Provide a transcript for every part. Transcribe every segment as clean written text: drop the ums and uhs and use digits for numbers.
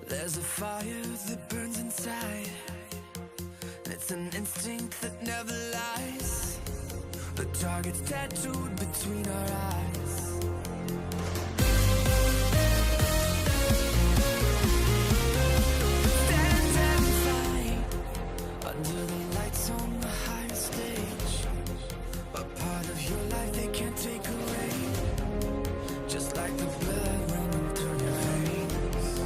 There's a fire that burns inside, and it's an instinct that never lies. The target's tattooed between our eyes. Stand and fight under the lights on the higher stage. A part of your life they can't take away, just like the blood running through your veins.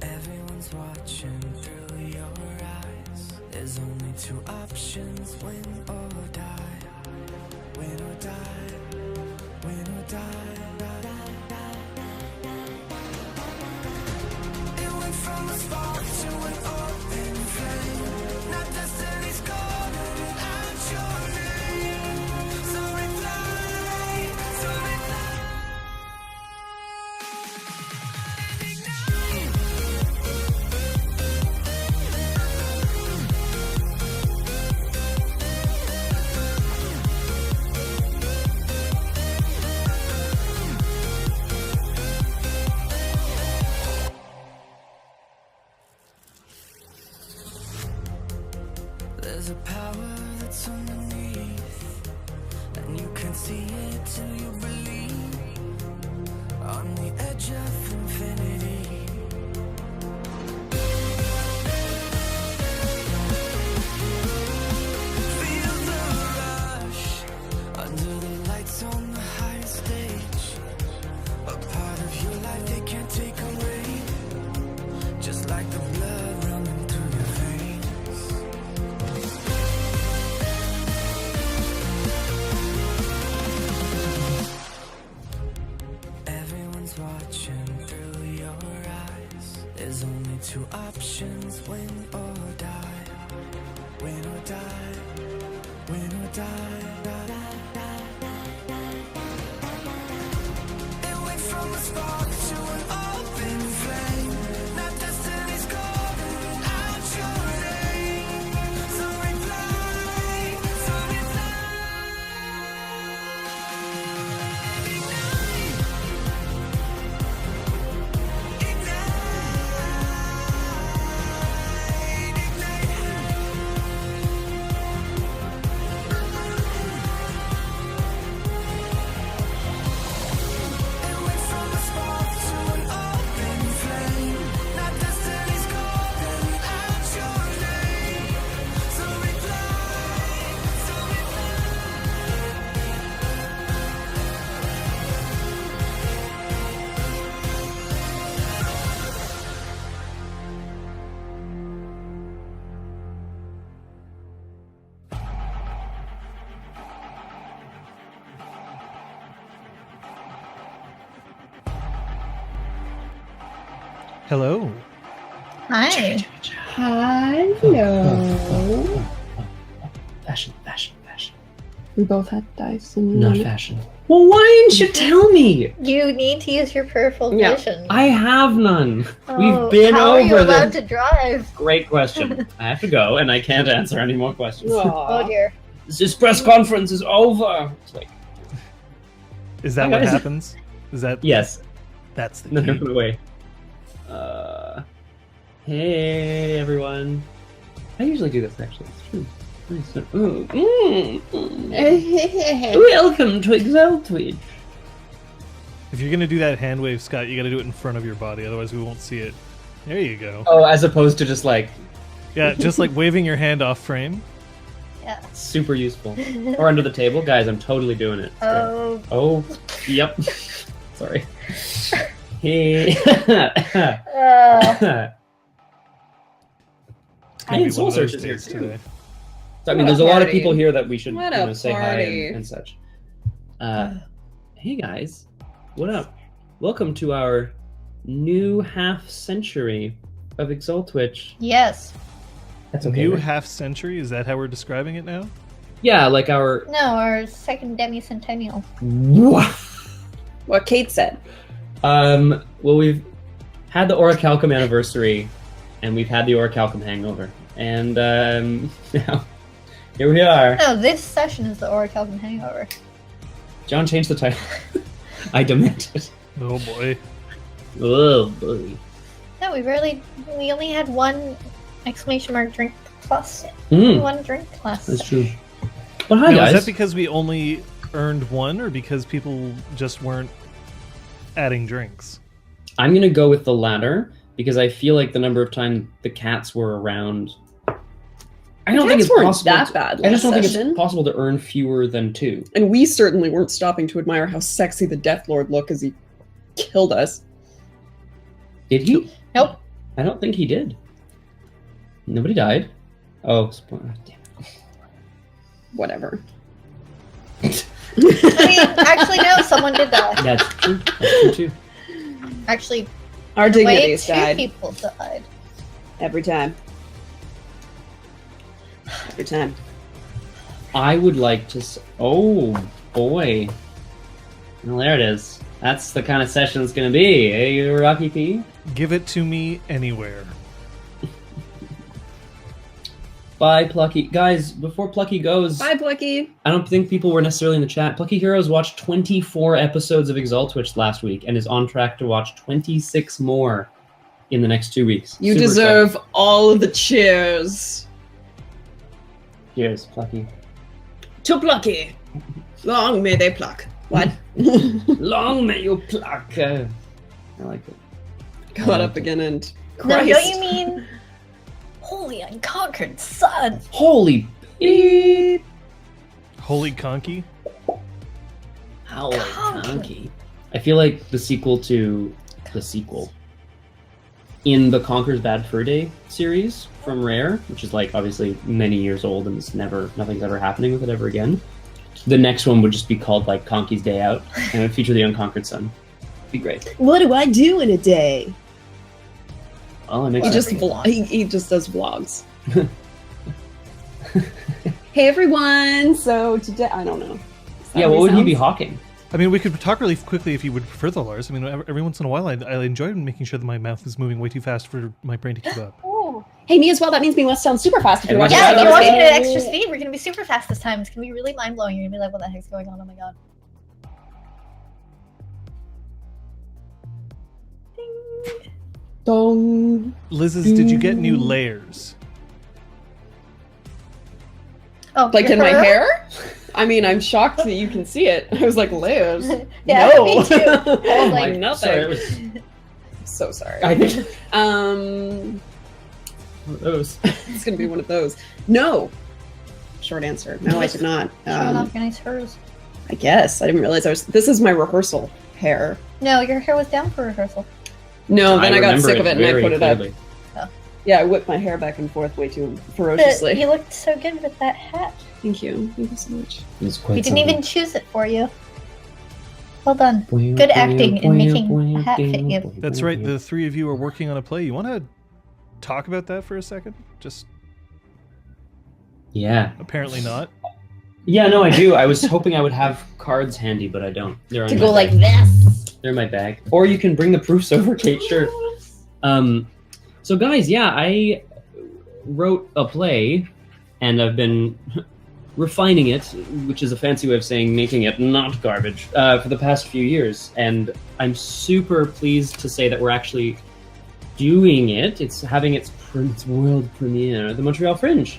Everyone's watching through your eyes. There's only two options: win or die. Win or die. Win or die. It went from a spark to an open flame. Not destiny's calling out your name. So reply, so reply. There's a power that's underneath, and you can see it till you believe. On the edge of infinity. Feel the rush under the lights on the higher stage. A part of your life they can't take away, just like the blood running through your veins. Everyone's watching through your eyes. There's only two options: win or die. Win or die. Win or die. It went from a spark to an open flame. Not destiny's calling out your name. So reply, so reply. It went from a spark to an open flame. Not destiny's calling out your name. So reply, so Hello. Hi. Hello. Fashion. We both had dice and Not fashion. Well, why didn't you tell me? You need to use your peripheral Yeah. vision. I have none. Oh, We've been how are you over allowed this. to drive? Great question. I have to go, and I can't answer any more questions. Oh dear. This press conference is over. It's like, Is that Hi, what guys. happens? Is that yes. That's the No, key. no way. Hey everyone. I usually do this actually. It's true. Nice. Welcome to Exalted. If you're gonna do that hand wave, Scott, you gotta do it in front of your body, otherwise we won't see it. There you go. Oh, as opposed to just like Yeah, just like waving your hand off frame. Yeah. super useful. Or under the table. Guys, I'm totally doing it. Oh. Oh, yep. Sorry. Hey. Gonna Hey, be Soul one of those Search is here days too. today. So, I mean, What a there's a lot of party. people here that we should What a say hi party. and such. Hey guys, what up? Welcome to our new half century of Exaltwitch. Yes. That's okay. New right? half century? Is that how we're describing it now? Yeah, like our. No, our second demi-centennial. What Kate said. Well, we've had the Orichalcum anniversary, and we've had the Orichalcum hangover, and now here we are. No, this session is the Orichalcum hangover. John, change the title. I demand it. Oh boy. Oh boy. No, we only had one exclamation mark drink plus. Mm, One drink plus. that's true. But hi Now, guys. is that because we only earned one, or because people just weren't adding drinks? I'm gonna go with the latter because I feel like the number of times the cats were around. I don't think Cats it's weren't possible. that bad I just don't last think session. it's possible to earn fewer than 2. And we certainly weren't stopping to admire how sexy the Deathlord looked as he killed us. Did he? Nope. I don't think he did. Nobody died. Oh, spoiler. Damn Whatever. it. I mean, actually, no, someone did die. That's true. That's true too. Actually, Our in a way, dignities 2 died people died. every time. Every time. I would like to. Oh boy. Well, there it is. That's the kind of session it's gonna be. Hey, Rocky P. Give it to me anywhere. Bye, Plucky. Guys, before Plucky goes, Bye, Plucky. I don't think people were necessarily in the chat. Plucky Heroes watched 24 episodes of Exaltwitch last week and is on track to watch 26 more in the next 2 weeks. You Super deserve all of the cheers. excited. Cheers, Plucky. To Plucky. Long may they pluck. What? Long may you pluck. I like it. Got up again and No, Christ. don't you mean holy unconquered sun? Holy beep. Holy conky. Holy Conky. conky. I feel like the sequel to the sequel in the Conker's Bad Fur Day series from Rare, which is like obviously many years old and nothing's ever happening with it ever again. The next one would just be called like Conky's Day Out and it would feature the unconquered sun. Be great. What do I do in a day? Oh, it makes He sense. just he just does vlogs. Hey everyone! So today I don't know. Is that Yeah, how what would he be sounds? hawking? I mean, we could talk really quickly if you would prefer the Lars. I mean, every once in a while, I enjoy making sure that my mouth is moving way too fast for my brain to keep up. Ooh. Hey, me as well. That means we must sound super fast if you're Everyone watching. Yeah, shout if you're out. watching it at extra speed, we're gonna be super fast this time. It's gonna be really mind blowing. You're gonna be like, what the heck's going on? Oh my god. Ding. Dong. Liz's, did you get new layers? Oh, Like your in my fur? hair? I mean, I'm shocked that you can see it. I was like, layers. Yeah, no. me too. I was like, I'm nothing. Sorry, it was So sorry. I think Um, one of those. it's gonna be one of those. No. Short answer. No, I did not. showing off your nice hers. I guess I didn't realize I was. This is my rehearsal hair. No, your hair was down for rehearsal. No, then I got remember sick of it and I very put it clearly. up. Yeah, I whipped my hair back and forth way too But ferociously. you looked so good with that hat. Thank you. Thank you so much. It's quite We didn't something. even choose it for you. Well done. Good acting in making a hat fit you. That's right. The 3 of you are working on a play. You want to talk about that for a second? Just Yeah. apparently not. Yeah, no, I do. I was hoping I would have cards handy, but I don't. They're in To my go like bag. this. They're in my bag. Or you can bring the proofs over, Kate. Sure. So guys, yeah, I wrote a play, and I've been refining it, which is a fancy way of saying making it not garbage, for the past few years. And I'm super pleased to say that we're actually doing it. It's having its world premiere at the Montreal Fringe,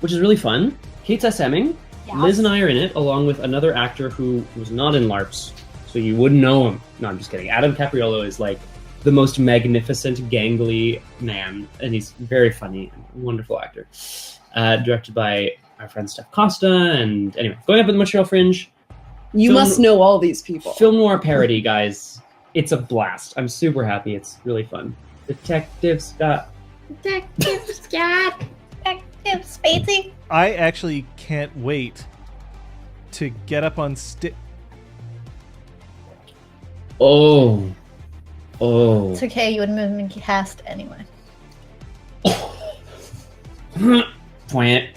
which is really fun. Kate's SMing. Liz and I are in it, along with another actor who was not in LARPs, so you wouldn't know him. No, I'm just kidding. Adam Capriolo is like the most magnificent, gangly man, and he's very funny, wonderful actor. Directed by our friend Steph Costa, and anyway, going up at the Montreal Fringe. You Film- must know all these people. Film noir parody, guys. It's a blast. I'm super happy. It's really fun. Detective Scott. Detective Scott. Detective Spacey. I actually can't wait to get up on stage. Oh. Oh. It's okay, you would have been cast anyway. Plant.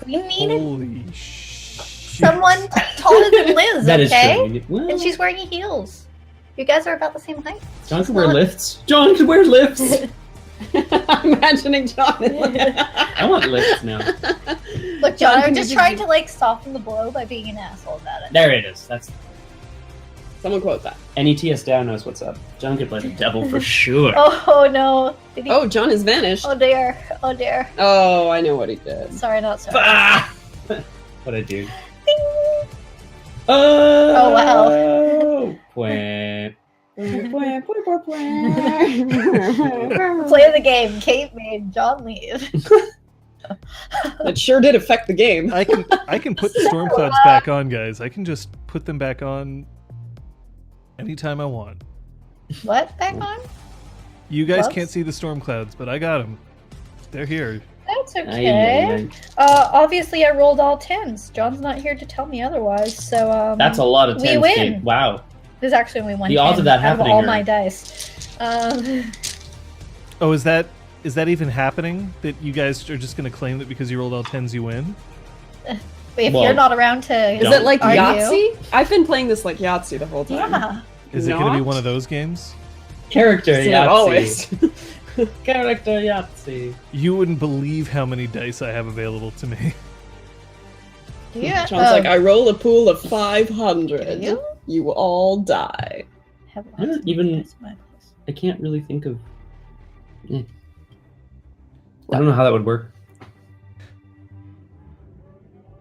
We needed Holy shit. someone taller than Liz, That is okay? true. Well, And she's wearing heels. You guys are about the same height. John could wear lifts. John could wear lifts. I'm imagining John. I want lifts now. Look, John, John, I'm can just you trying to like soften the blow by being an asshole about it. There it is. That's Someone quote that. NETS down knows what's up. John could play the devil for sure. Oh no! Did he... Oh, John has vanished. Oh dear! Oh dear! Oh, I know what he did. Sorry, not sorry. Ah! What a dude. Ding. Oh wow. Wah. Play the game. Kate made John leave. That sure did affect the game. I can put the storm clouds back on, guys. I can just put them back on anytime I want. What? Back on? You guys Whoops. can't see the storm clouds, but I got them. They're here. That's okay. Obviously, I rolled all 10s. John's not here to tell me otherwise, so That's a lot of we 10s, win. Kate. Wow. There's actually only one. The odds 10 of that out happening all are- my dice. Oh, is that even happening? That you guys are just going to claim that because you rolled all 10s you win? If Well, you're not around to, Is it like argue. Yahtzee? I've been playing this like Yahtzee the whole time. Yeah. Is it going to be Not? one of those games? Character Isn't it Yahtzee. always? Character Yahtzee. You wouldn't believe how many dice I have available to me. Yeah. John's like, I roll a pool of 500. You? You will all die. Have I don't lots of even- dice in my place. I can't really think of. I don't know how that would work.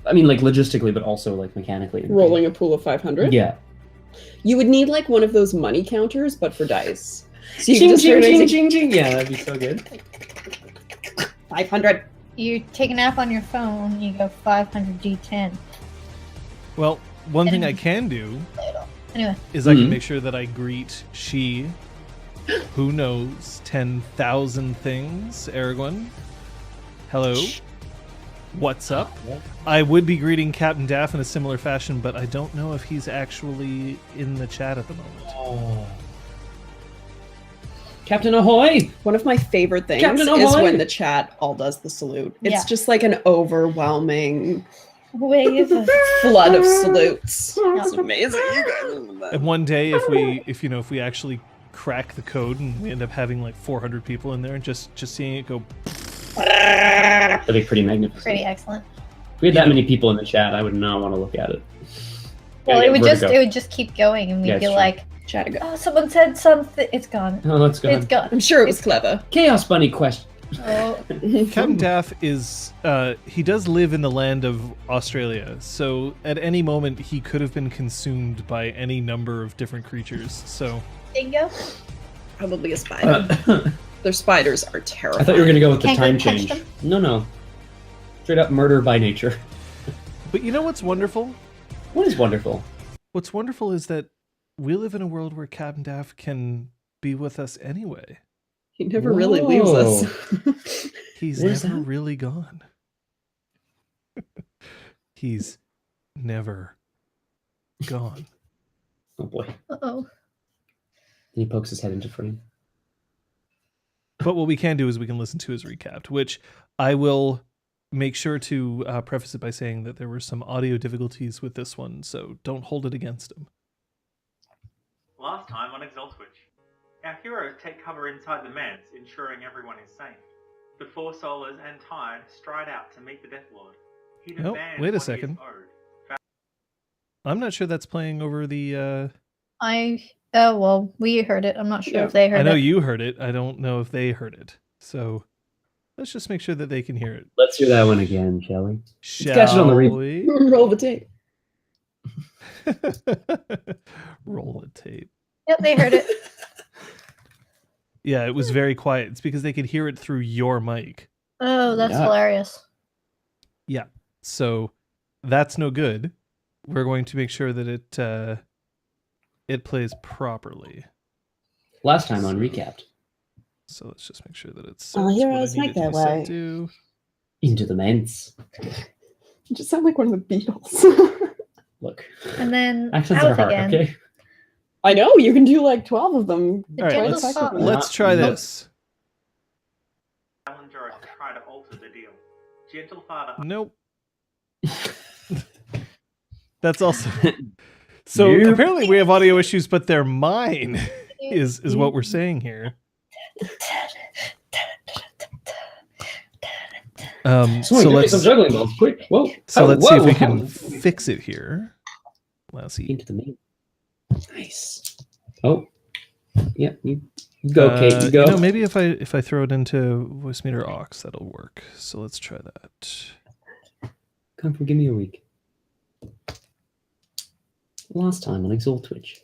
I mean, like logistically, but also like mechanically. Rolling a pool of 500? Yeah. You would need like one of those money counters, but for dice. So you Ching, can just ching, start ching, using ching, ching. Yeah, that'd be so good. 500. You take an app on your phone, you go 500 D10. Well, one thing I can do Anyway, is I can Mhm. make sure that I greet she who knows 10,000 things, Aragorn. Hello. What's up? I would be greeting Captain Daff in a similar fashion, but I don't know if he's actually in the chat at the moment. Oh. Captain Ahoy! One of my favorite things Captain is Ahoy! when the chat all does the salute. It's Yeah. just like an overwhelming wave of flood of salutes. It's amazing. You guys are the And one day, if we actually crack the code and we end up having like 400 people in there, and just seeing it go, That'd be pretty magnificent. pretty excellent. If we had that many people in the chat, I would not want to look at it. Well, Yeah, it would vertigo. just keep going, and we'd Yeah, be it's true. like, chat ago. "Oh, someone said something. It's gone. Oh, let's go. It's gone." I'm sure it was clever. Chaos Bunny question. Oh, Captain Daff is he does live in the land of Australia, so at any moment he could have been consumed by any number of different creatures. So dingo. Probably a spider. I Their spiders are terrifying. thought you were going to go with the Can't go time touch change. them? No. Straight up murder by nature. but you know what's wonderful? What is wonderful? What's wonderful is that we live in a world where Captain Daff can be with us anyway. He never really leaves us. He's Where's never that? really gone. He's never gone. Oh boy. Uh-oh. He pokes his head into frame. But what we can do is we can listen to his recap, which I will make sure to preface it by saying that there were some audio difficulties with this one, so don't hold it against him. Last time on Exalted, our heroes take cover inside the manse, ensuring everyone is safe. The four Solars and Tide stride out to meet the Deathlord. He Nope, demands wait a what he is second. owed. I'm not sure that's playing over the... Oh well, we heard it. I'm not sure Yeah. if they heard I know it. you heard it. I don't know if they heard it. So let's just make sure that they can hear it. Let's hear that one again, shall we? Shall catch it on the we? Roll the tape. Roll the tape. Yep, they heard it. Yeah, it was very quiet. It's because they could hear it through your mic. Oh, that's Yeah. hilarious. Yeah. So that's no good. We're going to make sure that it plays properly. Last time on Recapped. So let's just make sure that it's All set to what I heroes need make it to their be set way. to. Into the manse. You just sound like one of the Beatles. Look. And then Accents out are hard, again. okay? I know, you can do like 12 of them. The All right, gentle let's pop. let's try Nope. this. Alan Jorek to try to alter the deal. Gentle Father Nope. That's also so. Nope. Apparently, we have audio issues, but they're mine. Is what we're saying here. So let's some juggling balls, quick! Whoa! So let's see if we can fix it here. Let's see. Into the main. Nice. Oh, yeah. You go, Kate. You go. You know, maybe if I throw it into voice meter aux, that'll work. So let's try that. Come for give me a week. Last time on Exalted Twitch.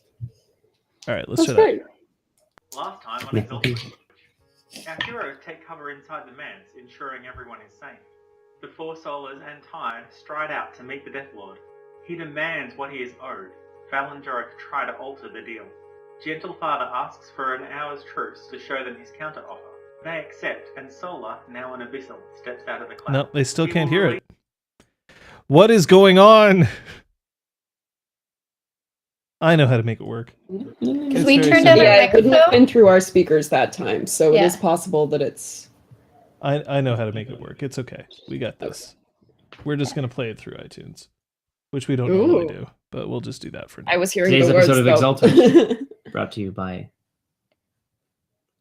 All right, let's try that. Last time on Exalted Twitch. Our heroes take cover inside the manse, ensuring everyone is safe. The four Solars and Tide stride out to meet the Deathlord. He demands what he is owed. Val and Jorek try to alter the deal. Gentle Father asks for an hour's truce to show them his counter-offer. They accept, and Solar, now an Abyssal, steps out of the cloud. No, they still can't hear it. What is going on? I know how to make it work. Because we turned on our Yeah, it wouldn't have microphone. been through our speakers that time, so it Yeah. is possible that it's... I know how to make it work. It's okay. We got this. We're just going to play it through iTunes, which we don't normally do, but we'll just do that for now. I was hearing Today's the words, episode of though. Exalted. Brought to you by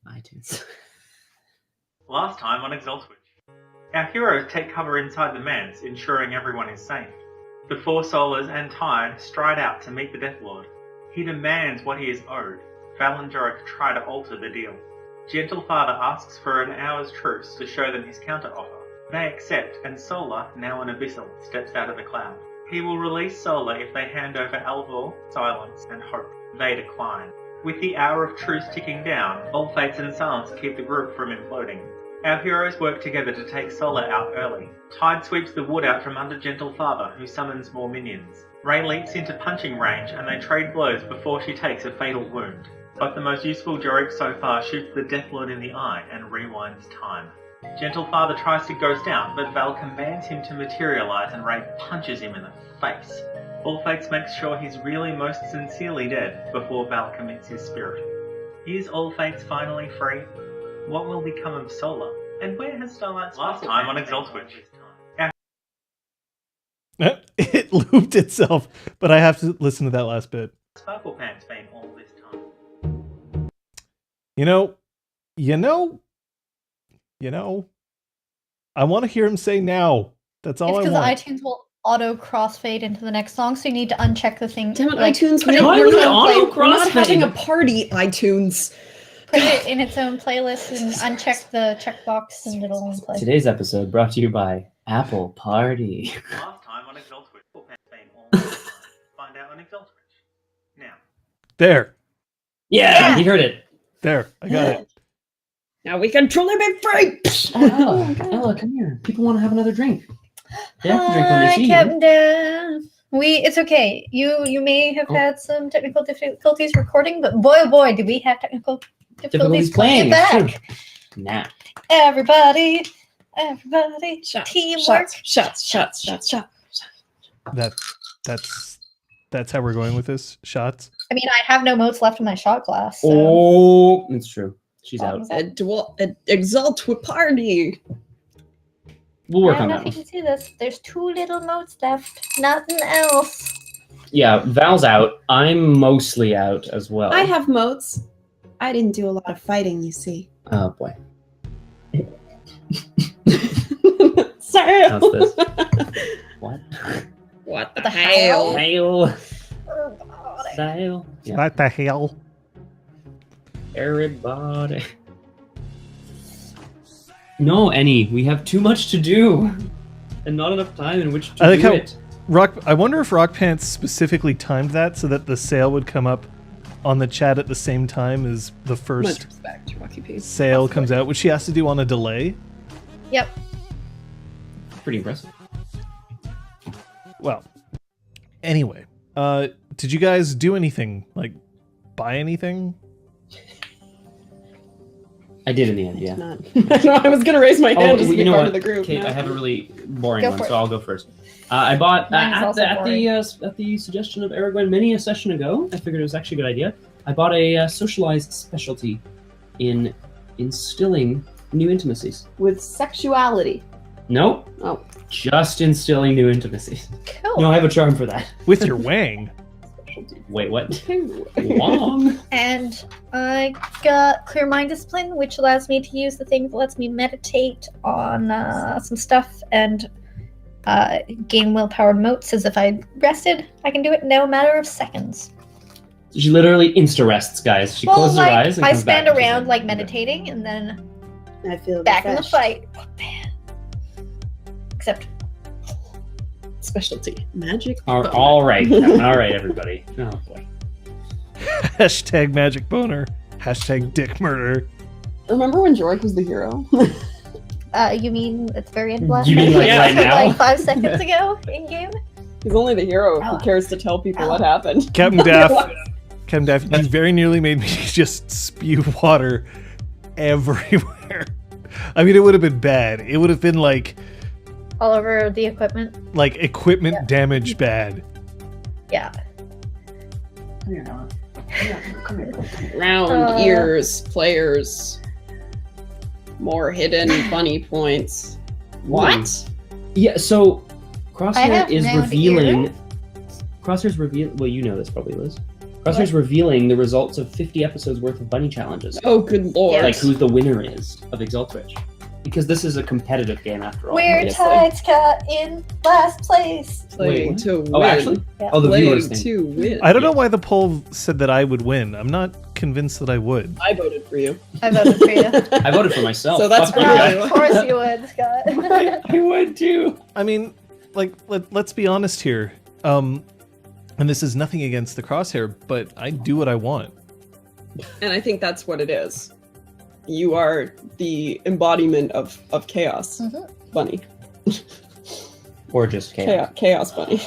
iTunes. Last time on Exalted. Our heroes take cover inside the manse, ensuring everyone is safe. The four Solars and Tide stride out to meet the Deathlord. He demands what he is owed. Val and Jorek try to alter the deal. Gentle Father asks for an hour's truce to show them his counter-offer. They accept, and Solar, now an Abyssal, steps out of the cloud. He will release Solar if they hand over Alvor, Silence, and Hope. They decline. With the hour of truce ticking down, all fates and silence keep the group from imploding. Our heroes work together to take Solar out early. Tide sweeps the wood out from under Gentle Father, who summons more minions. Ray leaps into punching range and they trade blows before she takes a fatal wound. But the most useful Jorek so far shoots the Deathlord in the eye and rewinds time. Gentle Father tries to ghost out, but Val commands him to materialize and Ray punches him in the face. All Fates makes sure he's really most sincerely dead before Val commits his spirit. Is All Fates finally free? What will become of Solar? And where has Starlight's last time on Exalted? It looped itself, but I have to listen to that last bit. Sparkle Pants been all this time? You know, I want to hear him say now. That's all It's I because want. iTunes will auto crossfade into the next song, so you need to uncheck the thing. Damn it, like, iTunes, put it, Why we're would it not, auto we're not crossfade? having a party, iTunes. put it in its own playlist and uncheck the checkbox and it'll only play. Today's episode brought to you by Apple Party. Last time on Exalted. Sparkle Pants been all this time. Find out on Exalted. Now. There, Yeah, he heard it. there, I got it. Now we can truly be free! Ella, come here. People want to have another drink. They have to drink when they Hi, see you. Captain Dan. It's okay. You may have had some technical difficulties recording, but boy, oh boy, do we have technical difficulties playing. playing It's back. true. Nah. Everybody, Shots, teamwork. shots. That's how we're going with this. Shots. I mean, I have no motes left in my shot glass. So. Oh, it's true. She's out. Exalt with party. We'll work I on don't know that if you one. can see this. There's 2 little motes left. Nothing else. Yeah, Val's out. I'm mostly out as well. I have moats. I didn't do a lot of fighting, you see. Oh boy. Sorry. How's this? What? What the hell? Sail. Everybody. Sail. Yeah. What the hell? Everybody. No, Annie, we have too much to do. And not enough time in which to I like do how it. I wonder if Rock Pants specifically timed that so that the sale would come up on the chat at the same time as the Much first respect, Rocky P. sale comes out, which she has to do on a delay. Yep. Pretty impressive. Well, anyway, did you guys do anything? Like, buy anything? I did in the end, yeah. Not. No, I was gonna raise my hand just to be you know part what? of the group. Kate, No. I have a really boring Go one, for so it. I'll go first. I bought Mine is also at the suggestion of Aragorn many a session ago. I figured it was actually a good idea. I bought a socialized specialty in instilling new intimacies. With sexuality. Nope, Oh. just instilling new intimacies. Cool. No, I have a charm for that. With your wang? specialty. Wait, what? Penguin. Long? And I got Clear Mind Discipline, which allows me to use the thing that lets me meditate on some stuff and gain willpower motes as if I rested. I can do it in no matter of seconds. She literally insta-rests, guys. She closes her eyes and I comes back. stand and she's around like meditating and then I feel back in the refreshed. fight. Except Specialty. Magic. All right, Kevin. All right, everybody. Oh, boy. Hashtag magic boner. Hashtag dick murder. Remember when Jorek was the hero? you mean at the very end last You mean like right now? like 5 seconds ago in game? He's only the hero Oh. who cares to tell people what happened. Captain Daff, you very nearly made me just spew water everywhere. I mean, it would have been bad. It would have been like All over the equipment. equipment damage bad. Yeah. Come here, Noah. Come here. Round ears, players. More hidden bunny points. What? Yeah, so I Crosshair have is round revealing. ears. Crosshair's revealing. Well, you know this probably, Liz. Crosshair's revealing the results of 50 episodes worth of bunny challenges. Oh, good lord. Like who the winner is of Exalted. Because this is a competitive game after all. We're Yes. Tides Cat in last place. Playing Wait, to win. Oh, actually? Yeah. Oh, the viewers Playing thing. to win. I don't know why the poll said that I would win. I'm not convinced that I would. I voted for you. I voted for you. I voted for myself. So that's Fuck you fine. guys. Of course you would, Scott. I would too. I mean, like, let's be honest here. And this is nothing against the Crosshair, but I do what I want. And I think that's what it is. You are the embodiment of chaos, Mhm. bunny. Or just chaos. Chaos bunny.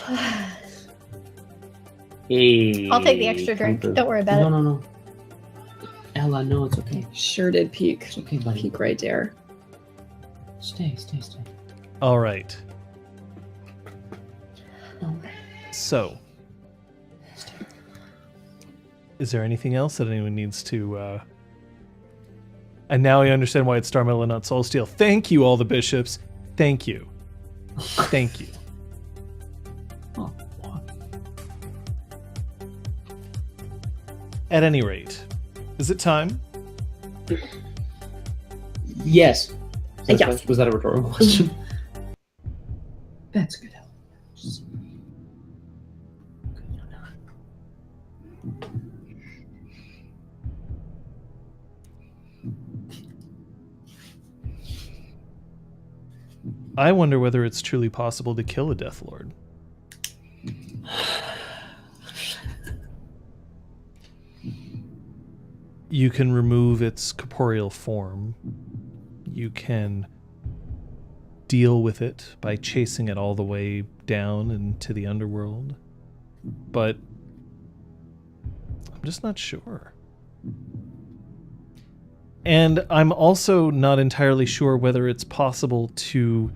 Hey, I'll take the extra drink. Comfort. Don't worry about it. No. Ella, no, it's okay. Sure did peek. It's okay, buddy. Peek right there. Stay. All right. No. So, is there anything else that anyone needs to? And now I understand why it's Star Metal and not Soul Steel. Thank you, all the bishops. Thank you. Thank you. Oh, what? At any rate, is it time? Yes. Yes. Was that a rhetorical question? That's good help. I wonder whether it's truly possible to kill a Deathlord. You can remove its corporeal form. You can deal with it by chasing it all the way down into the underworld. But I'm just not sure. And I'm also not entirely sure whether it's possible to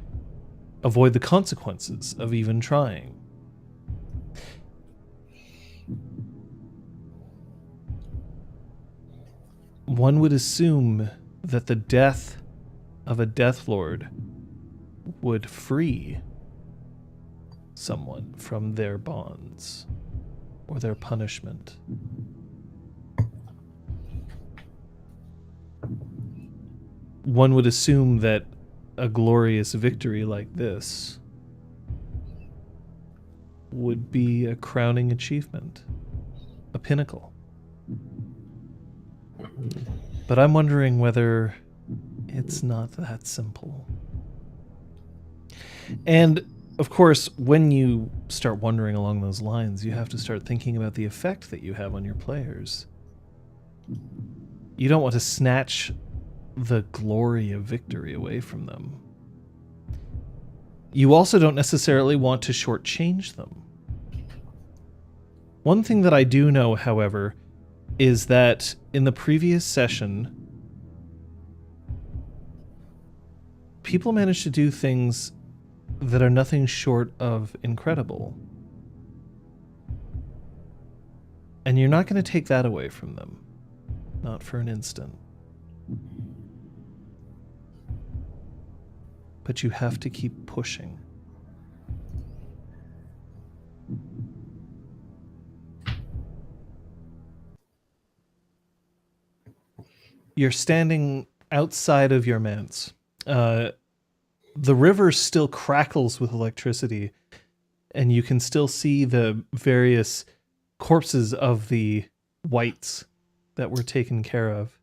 avoid the consequences of even trying. One would assume that the death of a Deathlord would free someone from their bonds or their punishment. One would assume that a glorious victory like this would be a crowning achievement, a pinnacle. But I'm wondering whether it's not that simple. And, of course, when you start wondering along those lines, you have to start thinking about the effect that you have on your players. You don't want to snatch the glory of victory away from them. You also don't necessarily want to shortchange them. One thing that I do know, however, is that in the previous session, people managed to do things that are nothing short of incredible. And you're not going to take that away from them. Not for an instant. But you have to keep pushing. you're standing outside of your manse. The river still crackles with electricity, and you can still see the various corpses of the whites that were taken care of.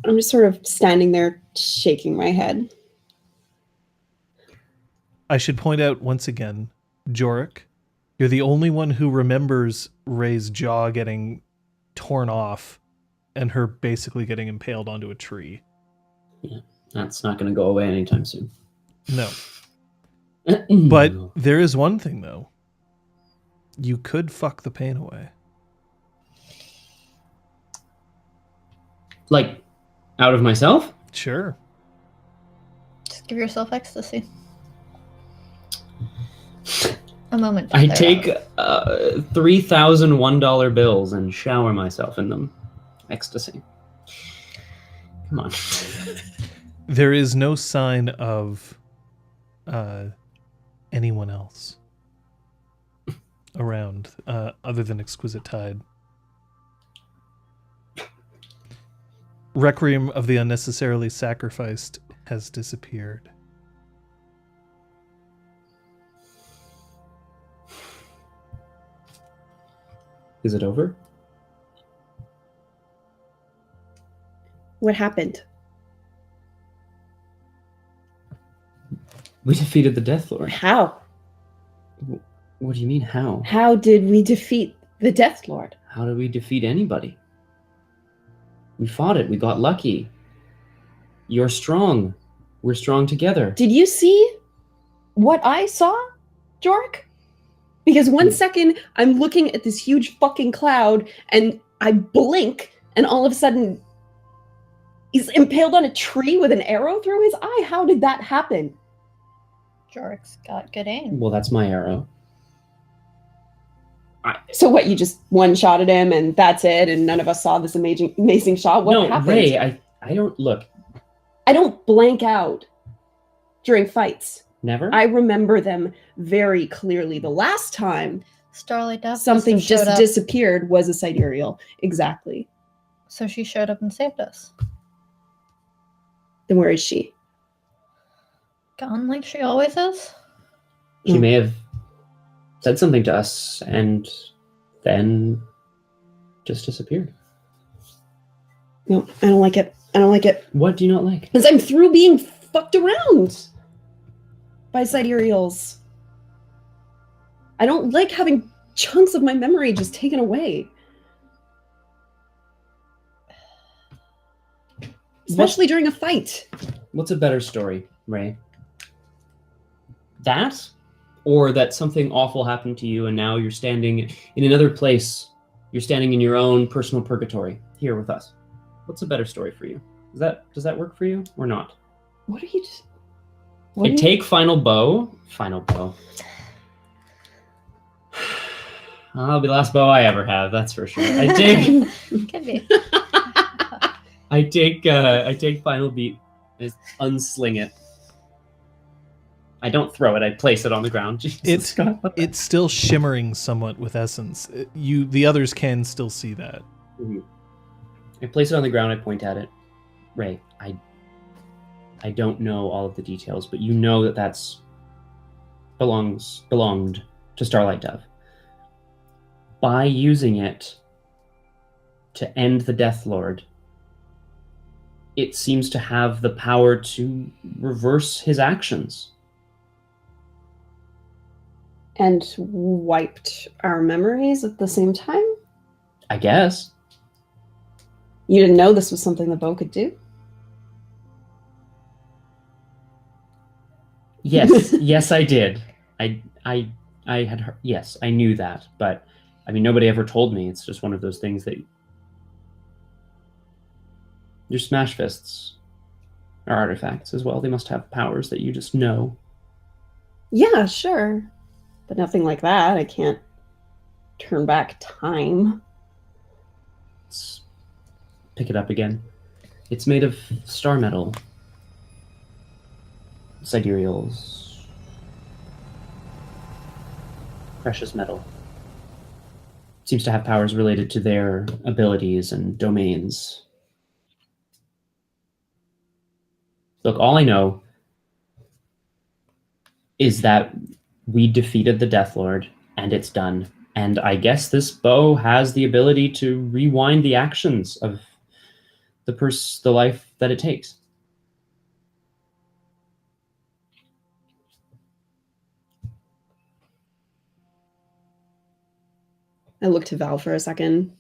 I'm just sort of standing there shaking my head. I should point out once again, Jorek, you're the only one who remembers Ray's jaw getting torn off and her basically getting impaled onto a tree. Yeah, that's not going to go away anytime soon. No. But there is one thing, though. You could fuck the pain away. Like, out of myself? Sure. Just give yourself ecstasy. A moment. I take $3,001 bills and shower myself in them. Ecstasy. Come on. There is no sign of anyone else around other than Exquisite Tide. Requiem of the Unnecessarily Sacrificed has disappeared. Is it over? What happened? We defeated the Deathlord. How? What do you mean, how? How did we defeat the Deathlord? How did we defeat anybody? We fought it. We got lucky. You're strong. We're strong together. Did you see what I saw, Jorek? Because 1 second I'm looking at this huge fucking cloud and I blink and all of a sudden he's impaled on a tree with an arrow through his eye. How did that happen? Jorek's got good aim. Well, that's my arrow. So what, you just one-shotted him and that's it and none of us saw this amazing shot? What happened? Ray, I don't... Look. I don't blank out during fights. Never? I remember them very clearly. The last time Starlight Dove something must have just showed up. disappeared was a sidereal. Exactly. So she showed up and saved us. Then where is she? Gone like she always is? She may have said something to us and then just disappeared. No, I don't like it. I don't like it. What do you not like? Because I'm through being fucked around by sidereals. I don't like having chunks of my memory just taken away. Especially during a fight. What's a better story, Ray? That? Or that something awful happened to you and now you're standing in another place. You're standing in your own personal purgatory here with us. What's a better story for you? Does that work for you or not? What are you just... I take final bow. Final bow. That'll be the last bow I ever have, that's for sure. I take Could be. I take final beat and unsling it. I don't throw it, I place it on the ground. Jesus God. It's still shimmering somewhat with essence. The others can still see that. Mhm. I place it on the ground, I point at it. Ray, I don't know all of the details, but you know that that's belonged to Starlight Dove. By using it to end the Deathlord, it seems to have the power to reverse his actions. And wiped our memories at the same time? I guess. You didn't know this was something the bow could do? Yes, yes, I did. I had heard, yes, I knew that, but I mean, nobody ever told me. It's just one of those things that your smash fists are artifacts as well. They must have powers that you just know. Yeah, sure. But nothing like that. I can't turn back time. Let's pick it up again. It's made of star metal. sidereals, precious metal. Seems to have powers related to their abilities and domains. Look, all I know is that we defeated the Deathlord, and it's done. And I guess this bow has the ability to rewind the actions of the life that it takes. I look to Val for a second.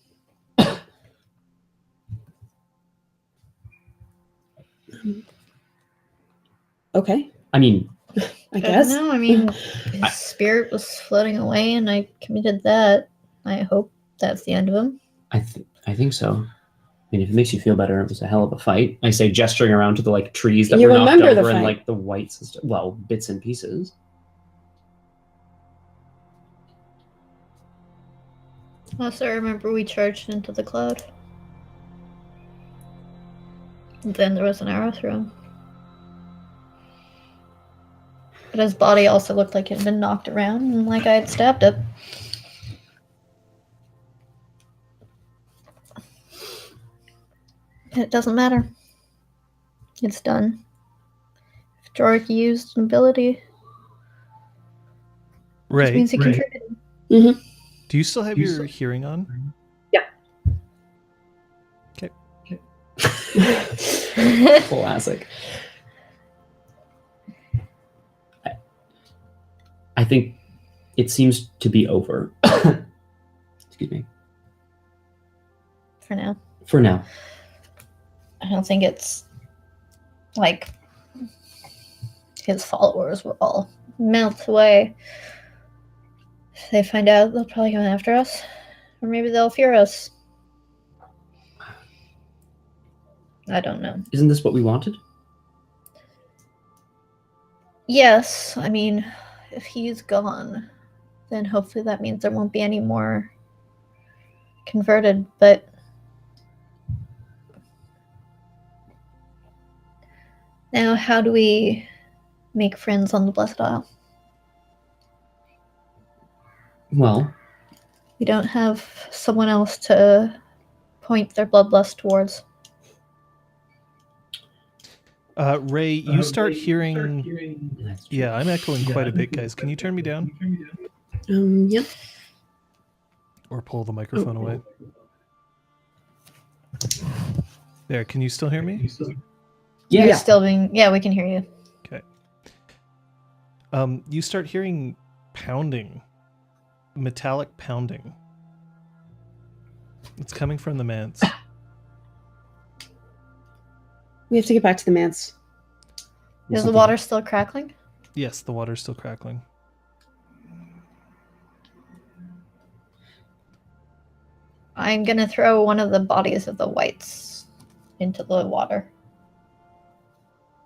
Okay, I mean, I guess. No, I mean, his spirit was floating away, and I committed that. I hope that's the end of him. I think so. I mean, if it makes you feel better, it was a hell of a fight. I say, gesturing around to the trees that You were knocked remember the over and fight. the whites and stuff. Well, bits and pieces. Also, I remember we charged into the cloud. Then there was an arrow through him. But his body also looked like it had been knocked around and like I had stabbed it. It doesn't matter. It's done. If Jorek used an ability, Ray, it means he contributed. Mm-hmm. do you still have your hearing on? Yeah. Okay. Classic. I think it seems to be over. Excuse me. For now. For now. I don't think it's like his followers will all melt away. If they find out, they'll probably come after us. Or maybe they'll fear us. I don't know. Isn't this what we wanted? Yes, I mean, if he's gone, then hopefully that means there won't be any more converted, but now how do we make friends on the Blessed Isle? Well, We don't have someone else to point their bloodlust towards. Ray, you start hearing... Yeah, I'm echoing quite a bit, guys. Can you turn me down? Yeah. Or pull the microphone away? There, can you still hear me? yeah. You're still being... Yeah, we can hear you. Okay. You start hearing pounding. Metallic pounding. It's coming from the manse. We have to get back to the manse. Is the water still crackling? Yes, the water's still crackling. I'm gonna throw one of the bodies of the whites into the water.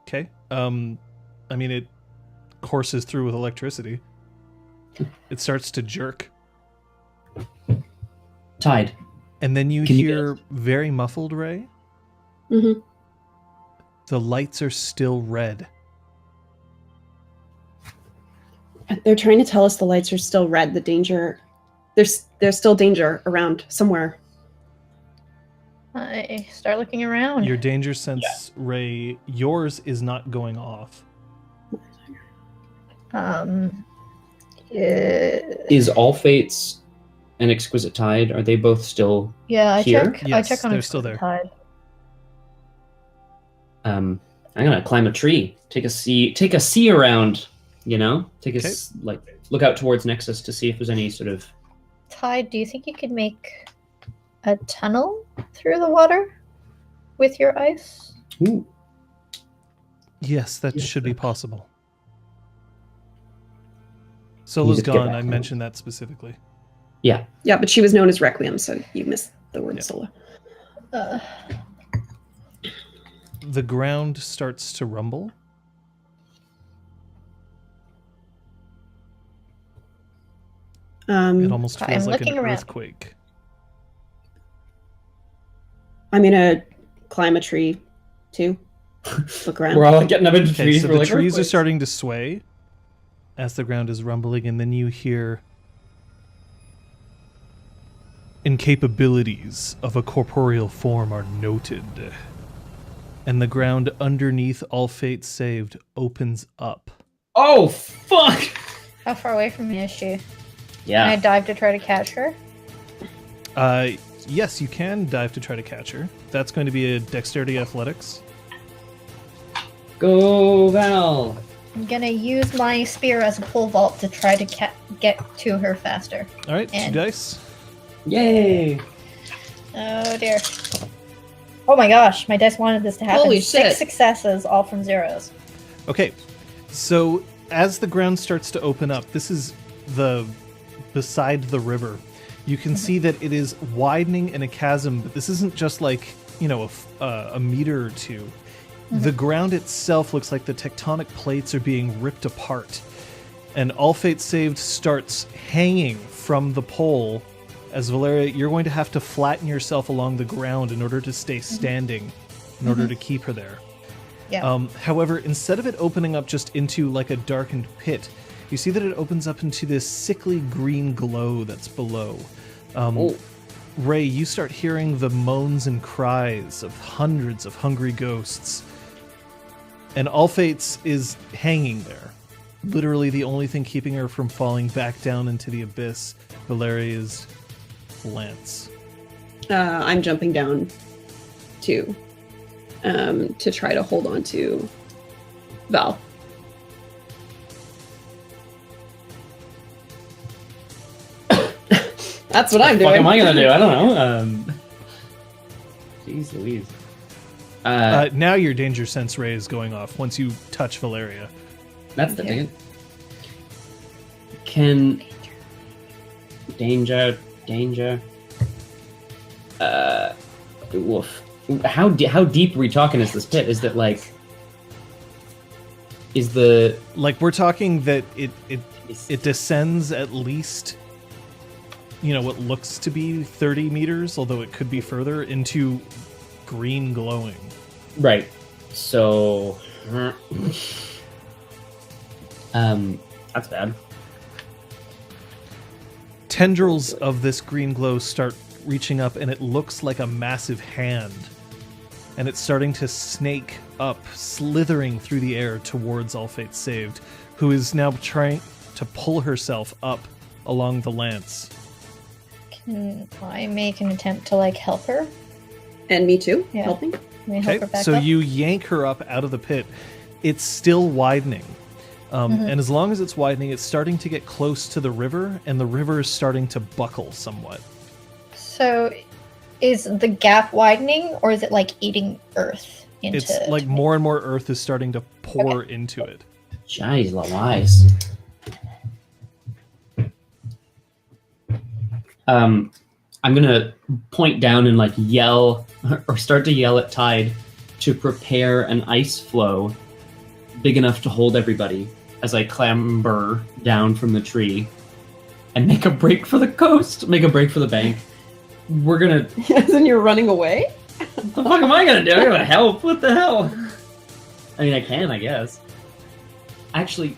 Okay. I mean, it courses through with electricity. It starts to jerk. Tide. And then you Can you hear very muffled, Ray. Mm-hmm. The lights are still red. They're trying to tell us the lights are still red. The danger... There's still danger around somewhere. I start looking around. Your danger sense, Ray, yours is not going off. Is All Fates and Exquisite Tide, are they both still Yeah, I here? check. I Yes, check on they're Exquisite still there. Tide. I'm gonna climb a tree, take a see around, you know, look out towards Nexus to see if there's any sort of... Tide, do you think you could make a tunnel through the water with your ice? Ooh. Yes, that should be possible. Solo's just get gone. back I home. mentioned that specifically. Yeah. Yeah, but she was known as Requiem, so you missed the word Yeah. solo. The ground starts to rumble. It almost I'm feels like an looking around. earthquake. I'm gonna climb a tree, too. Look around. We're all getting up into Okay, trees. so We're the like, trees are "Earthquakes." starting to sway as the ground is rumbling, and then you hear incapabilities of a corporeal form are noted. And the ground underneath all fate saved opens up. Oh, fuck! How far away from me is she? Can I Yeah. dive to try to catch her? Yes, you can dive to try to catch her. That's going to be a dexterity athletics. Go, Val! I'm gonna use my spear as a pole vault to try to get to her faster. All right, And- 2 dice. Yay! Oh dear. Oh my gosh, my dice wanted this to happen. Holy 6 shit. successes, all from zeros. Okay, so as the ground starts to open up, this is beside the river. You can see that it is widening in a chasm, but this isn't just like, a meter or two. The ground itself looks like the tectonic plates are being ripped apart. And All Fate Saved starts hanging from the pole. As Valeria, you're going to have to flatten yourself along the ground in order to stay standing, in order to keep her there. Yeah. However, instead of it opening up just into like a darkened pit, you see that it opens up into this sickly green glow that's below. Ray, you start hearing the moans and cries of hundreds of hungry ghosts. And All Fates is hanging there. Literally the only thing keeping her from falling back down into the abyss, Valeria's lance. I'm jumping down to try to hold on to Val. That's what I'm What doing. am I gonna do? I don't know. Jeez Louise. Now your danger sense ray is going off once you touch Valeria. That's the thing. Can danger. Woof. How deep are we talking? Is this pit? Is that like? Is the Like, we're talking that it descends at least, what looks to be 30 meters, although it could be further, into green glowing. right? So, that's bad. Tendrils of this green glow start reaching up, and it looks like a massive hand. And it's starting to snake up, slithering through the air towards All Fates Saved, who is now trying to pull herself up along the lance. Can I make an attempt to help her? And me too. Yeah. Helping. Can we help her back so up? you yank her up out of the pit. It's still widening. And as long as it's widening, it's starting to get close to the river, and the river is starting to buckle somewhat. So, is the gap widening, or is it eating earth into? It's like more and more earth is starting to pour into it. Jeez Louise. I'm gonna point down and yell or start to yell at Tide to prepare an ice floe big enough to hold everybody as I clamber down from the tree and make a break for the coast, make a break for the bank. We're gonna. As in you're running away? What the fuck am I gonna do? I'm gonna help. What the hell? I mean, I can, I guess. Actually,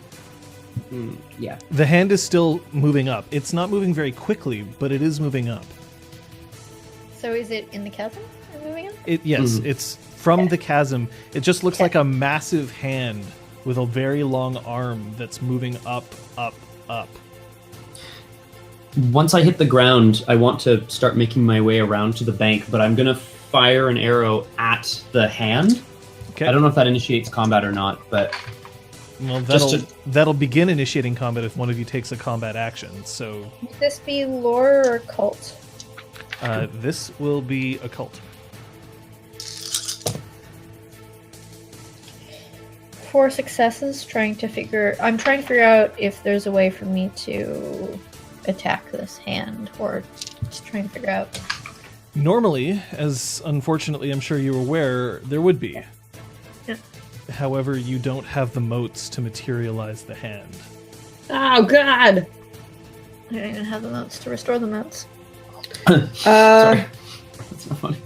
yeah. The hand is still moving up. It's not moving very quickly, but it is moving up. So is it in the chasm? Moving up? Yes, it's from the chasm. It just looks like a massive hand with a very long arm that's moving up, up, up. Once I hit the ground, I want to start making my way around to the bank, but I'm gonna fire an arrow at the hand. Okay. I don't know if that initiates combat or not, but Well, Just that'll begin initiating combat if one of you takes a combat action. So Would this be lore or cult? this will be occult. 4 successes. I'm trying to figure out if there's a way for me to attack this hand, or just trying to figure out. Normally, as unfortunately I'm sure you're aware, there would be. Yeah. However, you don't have the motes to materialize the hand. Oh god! I don't even have the motes to restore the motes. sorry. That's not funny.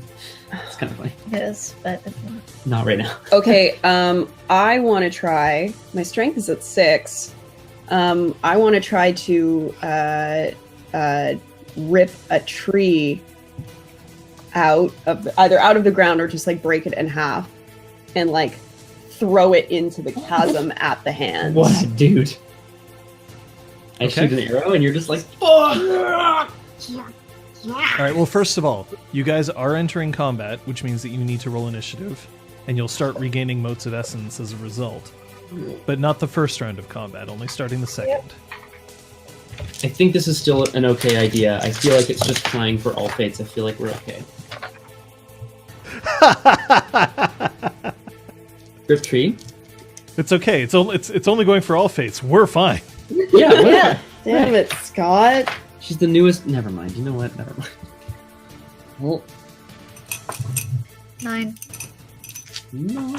It's kind of funny. It is, but it's not. Not right now. Okay, I want to try. My strength is at 6. I want to try to rip a tree out of the ground or just like break it in half and like throw it into the chasm at the hands. What a dude. I Okay. shoot an arrow and you're just like, fuck! All right. Well, first of all, you guys are entering combat, which means that you need to roll initiative, and you'll start regaining motes of essence as a result. But not the first round of combat, only starting the second. I think this is still an okay idea. I feel like it's just trying for all fates. I feel like we're okay. Rip tree? It's okay. It's only going for all fates. We're fine. Yeah, what? Yeah. Damn it, Scott. She's the newest. Never mind. You know what? Never mind. Well, 9. 9.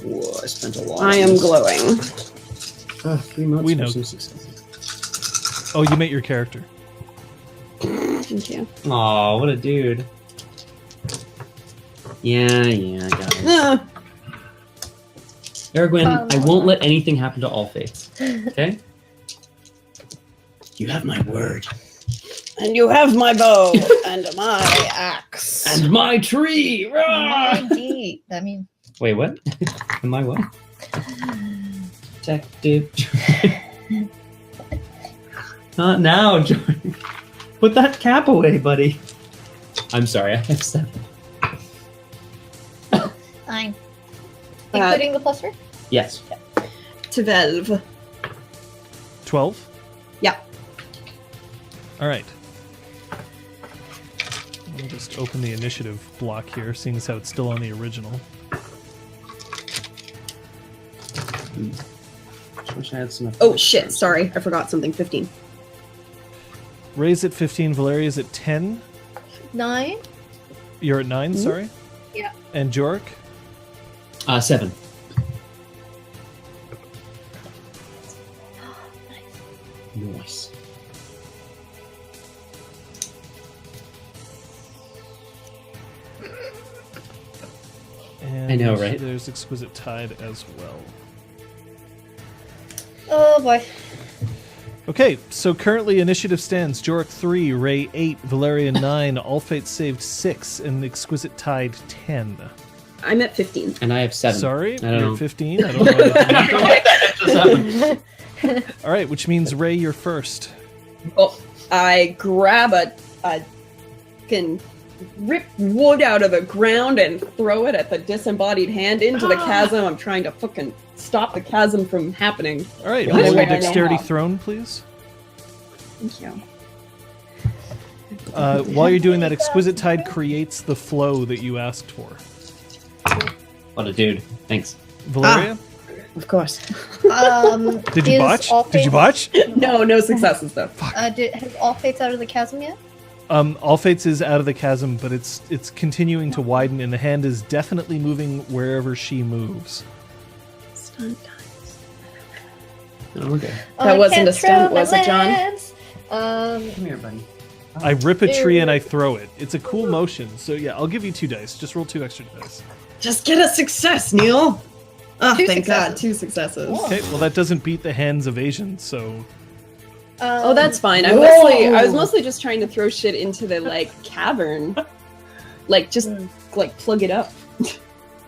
Whoa, I spent a lot. I am glowing. 3 months. We for know. some successes. Oh, you met your character. Thank you. Aw, what a dude. Yeah, guys. Ah, Aragwen, I won't let anything happen to all fates. Okay? You have my word. and you have my bow and my axe. And my tree! Rah! Indeed. I mean, Wait, what? Am I what? Detective. Not now, Jordan. Put that cap away, buddy. I'm sorry, I have 7. 9. Including the plus 4? Yes. 12. 12? Yeah. All right. I'll just open the initiative block here, seeing as how it's still on the original. Wish I had some. Oh shit, sorry. I forgot something. 15. Ray's at 15, Valeria's at 10. 9? You're at 9, sorry? Yeah. And Jorek? 7. Nice. And I know, right? There's Exquisite Tide as well. Oh boy. Okay, so currently initiative stands Jorek 3, Ray 8, Valeria 9, All Fates saved 6, and Exquisite Tide 10. I'm at 15. And I have 7. Sorry, I don't you're know. at 15. I don't know why that didn't That just happened. All right, which means Ray, you're first. Oh, I grab a can rip wood out of the ground and throw it at the disembodied hand into the chasm. I'm trying to fucking stop the chasm from happening. All right, Yeah, roll your I know dexterity how. thrown, please. Thank you. While you're doing that, Exquisite Tide creates the flow that you asked for. What a dude. Thanks. Valeria, Of course. did you is botch? All Did you Fates- botch? No successes though. Has All Fates out of the chasm yet? All Fates is out of the chasm, but it's continuing to widen, and the hand is definitely moving wherever she moves. Oh, okay. That I wasn't can't a stunt, throw was my it, John? lance. Come here, buddy. I rip a tree and I throw it. It's a cool motion. So yeah, I'll give you 2 dice. Just roll 2 extra dice. Just get a success, Neale. Oh, 2 thank God, successes. 2 successes. Okay, well that doesn't beat the hand's evasion, so Oh, that's fine. I was mostly just trying to throw shit into the like cavern, like just like plug it up,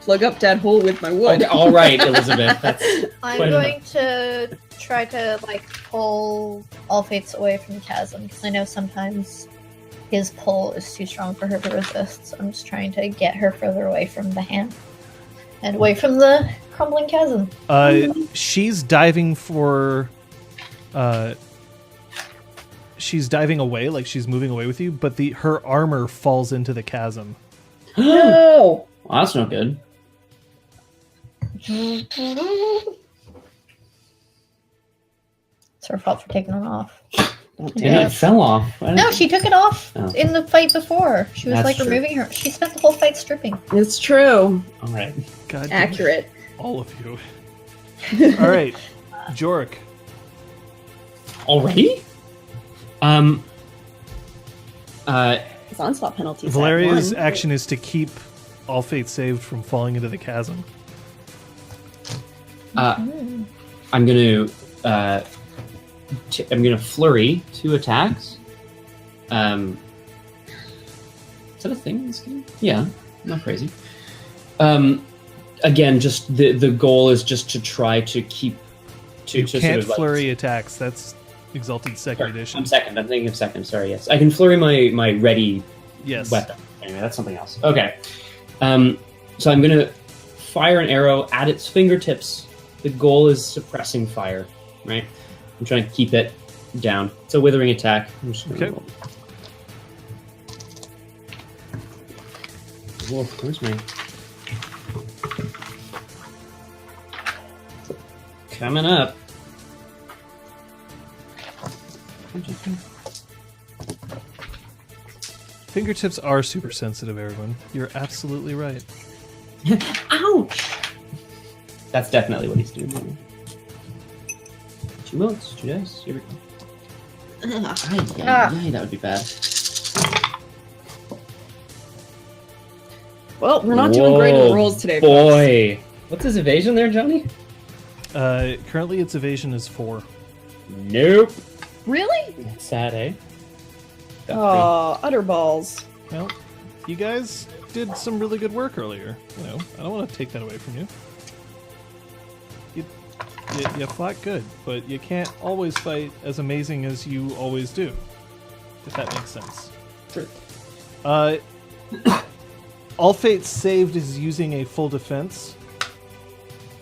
plug up that hole with my wood. Okay, all right, Elizabeth. That's I'm quite going to try to like pull All Fates away from the chasm because I know sometimes his pull is too strong for her to resist. So I'm just trying to get her further away from the hand and away from the crumbling chasm. she's diving for she's diving away, like she's moving away with you, but her armor falls into the chasm. No. Well, that's not good. It's her fault for taking it off. And Yeah. it fell off. I No, didn't- she took it off Oh. in the fight before. She was That's like true. removing her. She spent the whole fight stripping. It's true. All right. God damn it, Accurate. all of you. All right, Jorek. Already? His onslaught penalty. Valeria's action is to keep all fate saved from falling into the chasm. I'm gonna flurry 2 attacks. Is that a thing in this game? Yeah, not crazy. Again, just the goal is just to try to keep. You can't flurry attacks. That's Exalted second edition. I'm second. I'm thinking of second. Sorry, yes. I can flurry my ready weapon. Anyway, that's something else. Okay. So I'm going to fire an arrow at its fingertips. The goal is suppressing fire, right? I'm trying to keep it down. It's a withering attack. I'm just gonna roll. Whoa, where's my... Coming up. Fingertips are super sensitive, everyone. You're absolutely right. Ouch! That's definitely what he's doing. 2 motes, 2 dice. Here we go. That would be bad. Well, we're not doing great in rolls today, boy. folks. What's his evasion there, Johnny? Currently its evasion is 4. Nope. Really? Sad, eh? Oh, utter balls. Well, you guys did some really good work earlier. You know, I don't want to take that away from you. You fought good, but you can't always fight as amazing as you always do. If that makes sense. Sure. All Fate Saved is using a full defense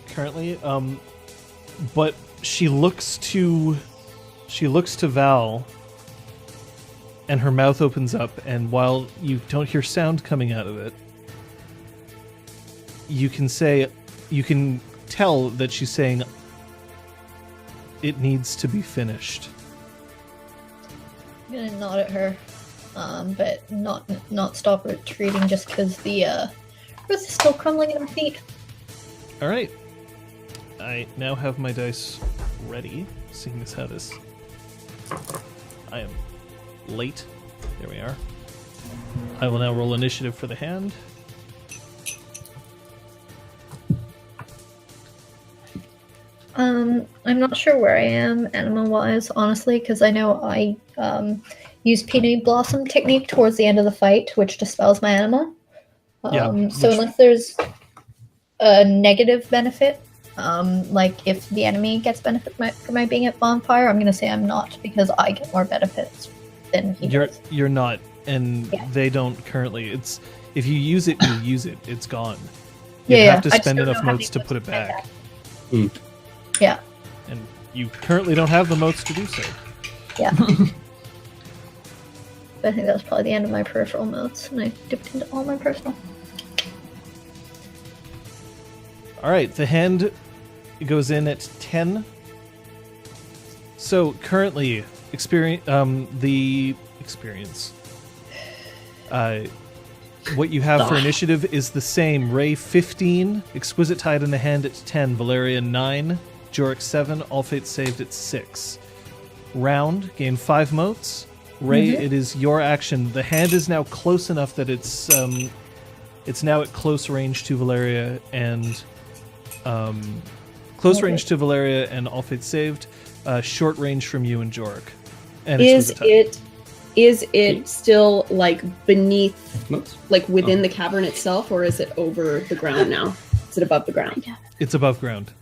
currently, but she looks to Val, and her mouth opens up, and while you don't hear sound coming out of it, you can tell that she's saying, "It needs to be finished." I'm gonna nod at her, but not stop retreating just because the earth is still crumbling at her feet. All right, I now have my dice ready, seeing as how this. I am late. There we are. I will now roll initiative for the hand. I'm not sure where I am anima-wise, honestly, because I know I used Peony Blossom technique towards the end of the fight, which dispels my anima. So unless there's a negative benefit, like if the enemy gets benefit from my being at bonfire, I'm going to say I'm not, because I get more benefits than he does. You're not, and they don't currently. It's if you use it, you use it. It's gone. You have to spend enough motes to put it back. Yeah. And you currently don't have the motes to do so. Yeah. But I think that was probably the end of my peripheral motes, and I dipped into all my personal. All right, the hand goes in at 10. So currently, what you have for initiative is the same. Ray 15, Exquisite Tide in the hand at 10, Valeria 9, Jorek 7, All Fate Saved at 6. Round, gain 5 motes. Ray, it is your action. The hand is now close enough that it's now at close range to Valeria and range to Valeria and All Fate Saved, short range from you and Jorek. And is it still like beneath, like within the cavern itself, or is it over the ground now? Is it above the ground? It's above ground.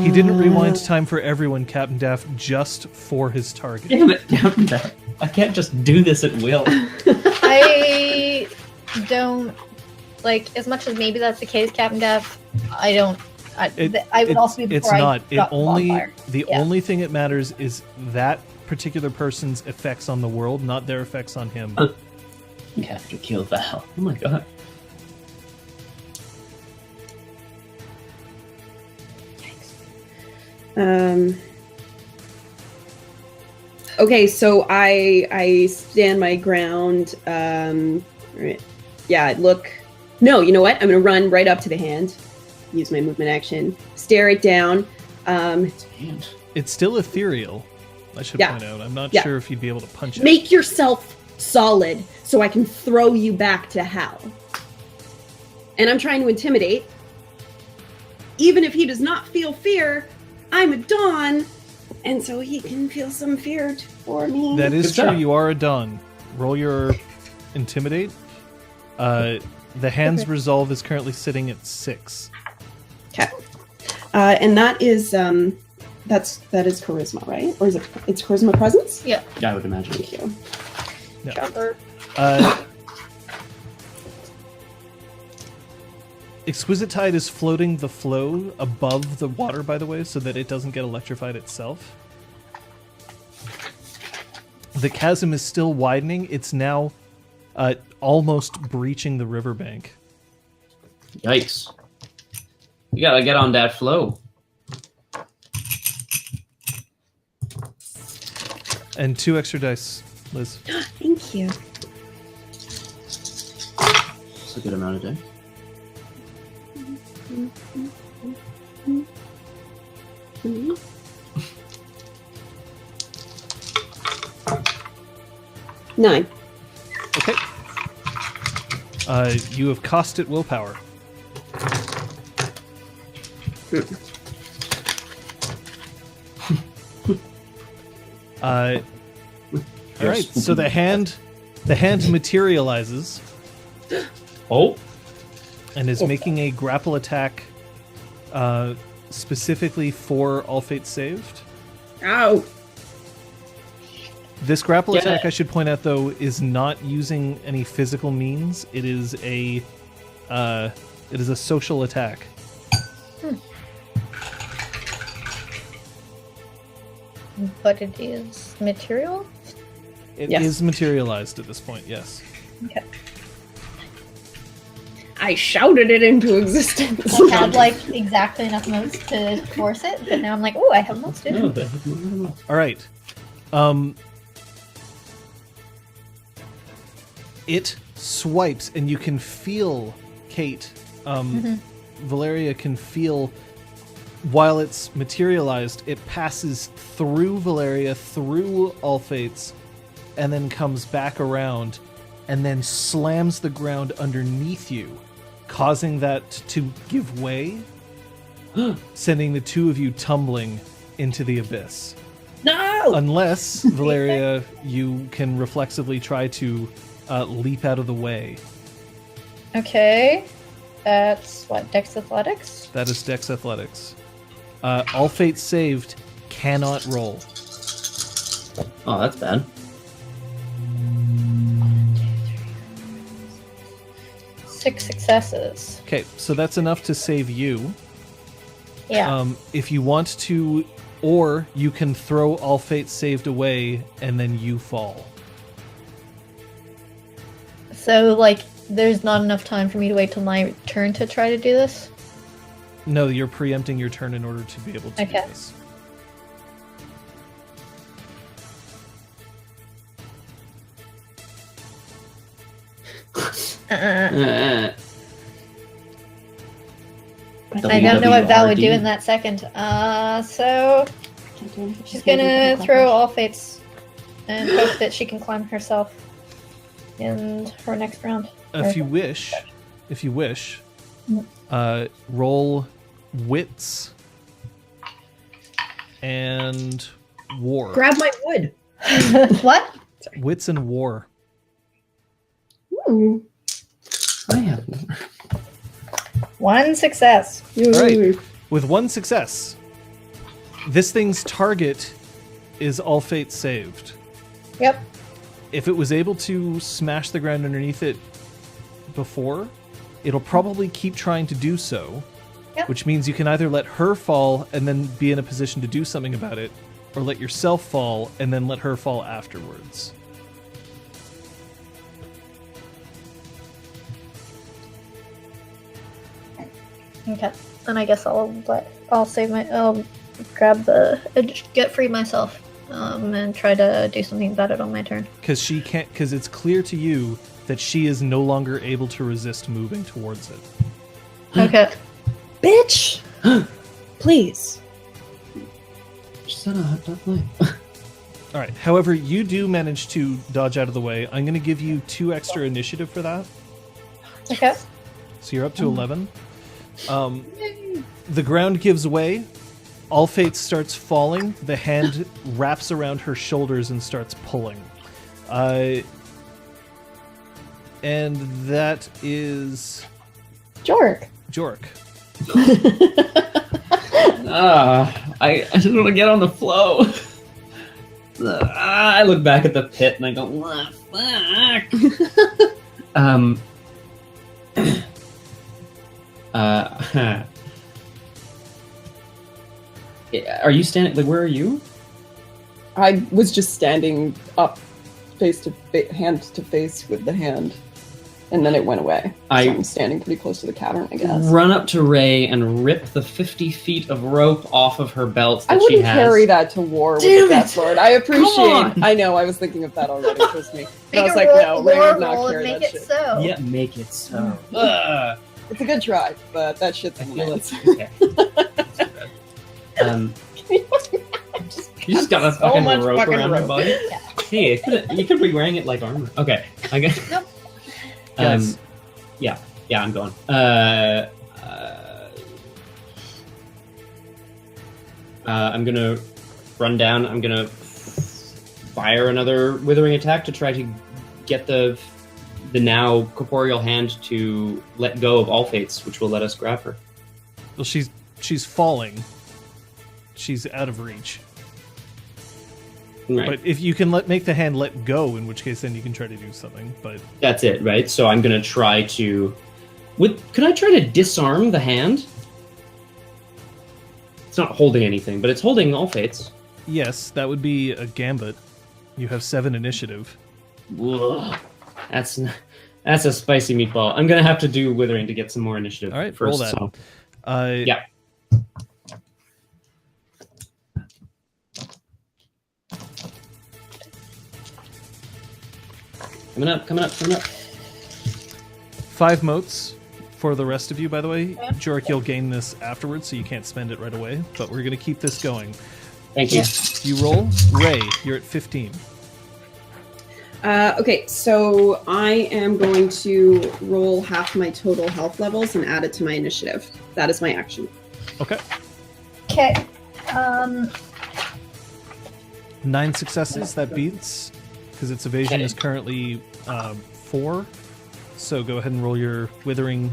He didn't rewind time for everyone, Captain Daft, just for his target. Damn it, Captain Daft. I can't just do this at will. I don't, like, as much as maybe that's the case, Captain Daft, I don't. I would also be before it's not. I got The only thing that matters is that particular person's effects on the world, not their effects on him. You have to kill Val. Oh my god. Okay, so I stand my ground. Right. Yeah, look. No, you know what? I'm gonna run right up to the hand. Use my movement action. Stare it down. It's still ethereal. I should Yeah. point out. I'm not Yeah. sure if you'd be able to punch it. Make yourself solid so I can throw you back to hell. And I'm trying to intimidate. Even if he does not feel fear, I'm a Dawn, and so he can feel some fear for me. That is Good true. job. You are a Dawn. Roll your intimidate. The hand's resolve is currently sitting at 6. Okay. And that is that is charisma, right? Or is it's charisma presence? Yeah. Yeah, I would imagine. Thank you. Yeah. Chopper. Exquisite Tide is floating the flow above the water, by the way, so that it doesn't get electrified itself. The chasm is still widening. It's now almost breaching the riverbank. Yikes. You gotta get on that flow. And 2 extra dice, Liz. Thank you. That's a good amount of day. Nine. Okay. You have cost it willpower. All right. So the hand materializes Oh, and is making a grapple attack, specifically for all fates saved. Ow. This grapple Yeah. attack, I should point out, though, is not using any physical means. It is a social attack. But it is material? It Yes. is materialized at this point, yes. Okay. I shouted it into existence. I had like exactly enough motes to force it, but now I'm like, oh, I have motes too. no, they have more. All right. It swipes, and you can feel, Kate, Valeria can feel, while it's materialized, it passes through Valeria, through all fates, and then comes back around, and then slams the ground underneath you, causing that to give way, sending the two of you tumbling into the abyss. No! Unless, Valeria, you can reflexively try to leap out of the way. Okay. That's what, Dex Athletics? That is Dex Athletics. All fates saved cannot roll. Oh, that's bad. Six successes. Okay, so that's enough to save you. Yeah. If you want to, or you can throw all fates saved away and then you fall. So, like, there's not enough time for me to wait till my turn to try to do this? No, you're preempting your turn in order to be able to do Okay. this. Uh, I don't know what Val would do WWRD. in that second. So she's gonna throw all fates and hope that she can climb herself in her next round. If you wish, roll wits and war. Grab my wood. What? Wits and war. Ooh. I have more. One success. All right. With one success, this thing's target is all fates saved. Yep. If it was able to smash the ground underneath it before, it'll probably keep trying to do so, Yep. which means you can either let her fall and then be in a position to do something about it, or let yourself fall and then let her fall afterwards. Okay. And I guess I'll grab get free myself, and try to do something about it on my turn. Because she can't. Because it's clear to you that she is no longer able to resist moving towards it. Okay. Bitch! Please. Shut up, don't play. All right. However, you do manage to dodge out of the way. I'm going to give you 2 extra initiative for that. Okay. So you're up to 11. The ground gives way. All Fate starts falling. The hand wraps around her shoulders and starts pulling. And that is Jorek. Jorek. I just want to get on the flow. I look back at the pit and I go, fuck. Are you standing? Like, where are you? I was just standing up, hand to face with the hand, and then it went away. So I'm standing pretty close to the cavern, I guess. Run up to Ray and rip the 50 feet of rope off of her belt that she has. I wouldn't carry that to war with the Deathlord. I appreciate. I know. I was thinking of that already. Trust me. I was like, no, Ray would not carry that shit. So. Yeah, make it so. It's a good try, but that shit's in the minutes. Okay. You just got a fucking rope around your body? Yeah. Hey, you could be wearing it like armor. Okay. I guess. Nope. Yeah, I'm going. I'm gonna run down. I'm gonna fire another withering attack to try to get the now corporeal hand to let go of all fates, which will let us grab her. Well, she's falling. She's out of reach. Right. But if you can make the hand let go, in which case then you can try to do something. But that's it, right? So I'm gonna try to. Could I try to disarm the hand? It's not holding anything, but it's holding all fates. yes, that would be a gambit. You have 7 initiative. Ugh. That's a spicy meatball. I'm gonna have to do withering to get some more initiative. All right, first. roll that. So. Yeah. Coming up. 5 motes for the rest of you, by the way. Jorek, you'll gain this afterwards, so you can't spend it right away. But we're going to keep this going. Thank you. You roll. Ray, you're at 15. Okay, so I am going to roll half my total health levels and add it to my initiative. That is my action. Okay. Okay. 9 successes, that beats. Because its evasion is currently 4. So go ahead and roll your withering.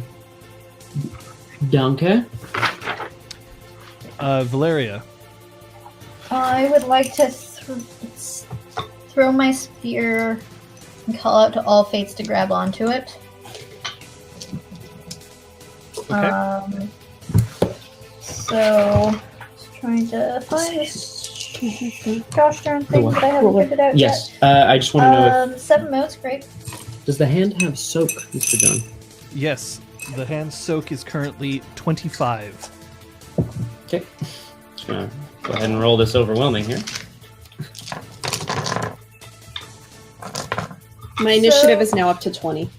Danke. Valeria. I would like to throw my spear and call out to all fates to grab onto it. Okay. So, just trying to find this gosh darn thing that I haven't figured out Yes. yet. I just want to know if 7 motes, great. does the hand have soak, Mr. John? Yes, the hand soak is currently 25. Okay. Just gonna go ahead and roll this overwhelming here. My initiative is now up to 20.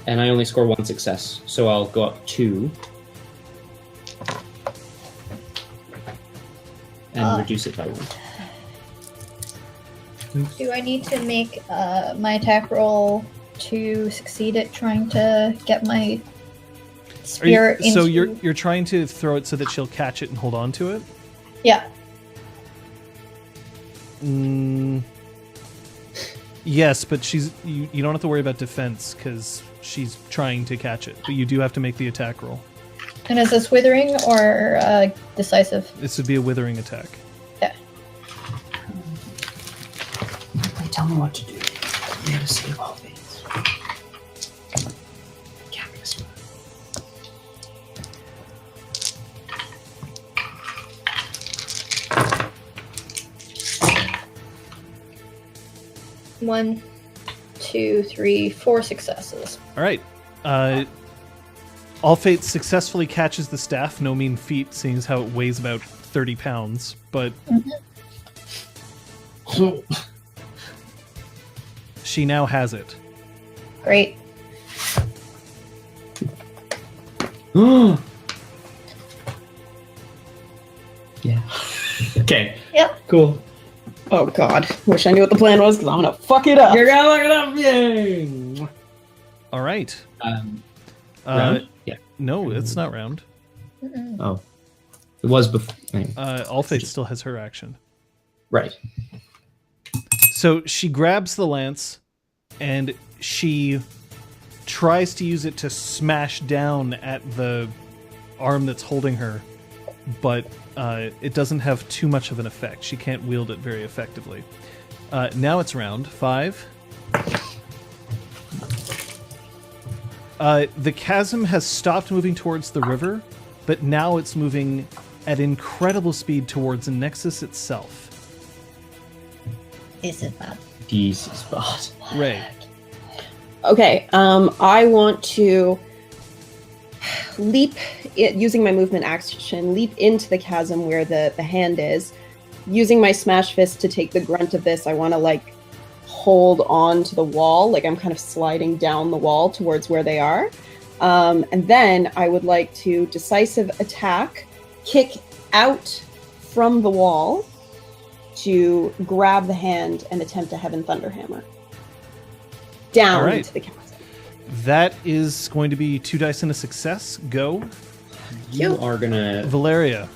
And I only score 1 success, so I'll go up 2. And reduce it by 1. Do I need to make my attack roll to succeed at trying to get my spear into... So you're trying to throw it so that she'll catch it and hold on to it? Yeah. Yes, but you don't have to worry about defense because she's trying to catch it. But you do have to make the attack roll. And is this withering or decisive? This would be a withering attack. Yeah. They tell me what to do. We gotta save all things. One, 2, 3, 4 successes. All right. All Fate successfully catches the staff. No mean feat, seeing as how it weighs about 30 pounds. But she now has it. Great. Yeah. Okay. Yep. Cool. Oh god. Wish I knew what the plan was because I'm gonna fuck it up. You're gonna look it up. Yay! All right. Round? Yeah. No, it's not round. Mm-mm. Oh. It was before. Anyway. All Fate still has her action. Right. So she grabs the lance and she tries to use it to smash down at the arm that's holding her, but it doesn't have too much of an effect. She can't wield it very effectively. Now it's round 5. The chasm has stopped moving towards the river, but now it's moving at incredible speed towards the Nexus itself. This is bad. Decent spot. Ray. Okay, I want to leap, using my movement action, leap into the chasm where the hand is. Using my smash fist to take the grunt of this, I want to, like, hold on to the wall, like I'm kind of sliding down the wall towards where they are. And then I would like to decisive attack, kick out from the wall to grab the hand and attempt a Heaven Thunderhammer. Down All right. into the chasm. That is going to be 2 dice and a success. Go. You are gonna Valeria.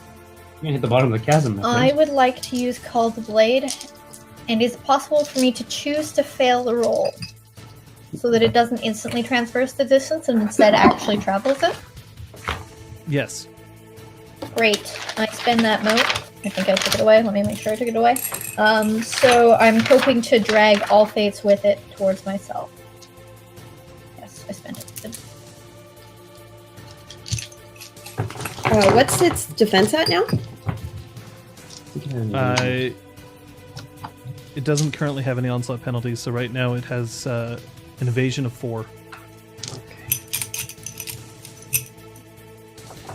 hit the bottom of the chasm. my I friend. would like to use Call the Blade, and is it possible for me to choose to fail the roll so that it doesn't instantly traverse the distance and instead actually travels it? Yes. Great. I spend that moat. I think I took it away. Let me make sure I took it away. So I'm hoping to drag all fates with it towards myself. Yes, I spent it. Good. What's its defense at now? It doesn't currently have any onslaught penalties, so right now it has an evasion of 4.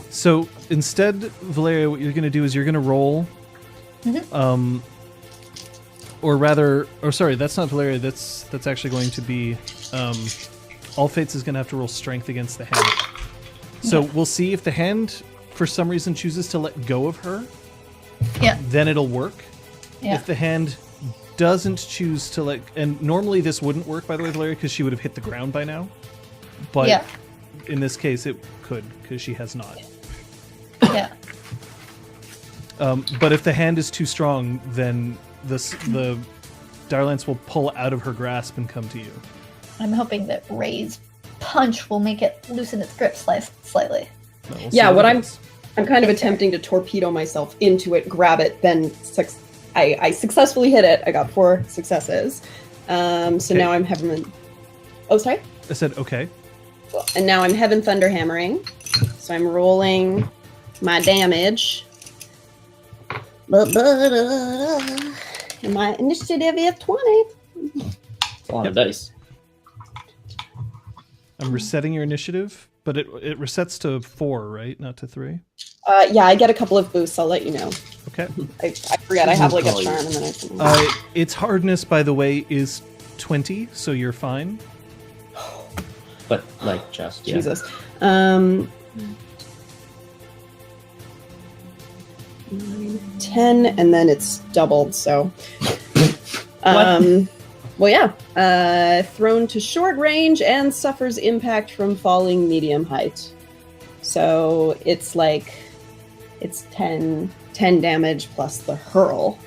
So instead, Valeria, what you're going to do is you're going to roll, sorry, that's not Valeria. That's actually going to be all fates is going to have to roll strength against the hand. So we'll see if the hand, for some reason, chooses to let go of her. Yeah. Then it'll work. Yeah. If the hand doesn't choose to let, and normally this wouldn't work, by the way, Valeria, because she would have hit the ground by now. But Yeah. in this case, it could, because she has not. Yeah. But if the hand is too strong, then the dire lance will pull out of her grasp and come to you. I'm hoping that Ray's punch will make it loosen its grip slightly. But we'll see Yeah, what it I'm is. kind of attempting to torpedo myself into it, grab it, then I successfully hit it. I got 4 successes. So now I'm Heaven. Oh, sorry. I said okay. And now I'm Heaven Thunderhammering. So I'm rolling my damage. And my initiative is 20. It's a lot of dice. I'm resetting your initiative, but it resets to 4, right? Not to 3. Yeah, I get a couple of boosts. I'll let you know. Okay. I forget I have like a Call you. charm and then I can... Its hardness, by the way, is 20, so you're fine. But, like, just, yeah. Jesus. 10, and then it's doubled, so... well, yeah. Thrown to short range and suffers impact from falling medium height. So it's like... It's 10 damage plus the hurl.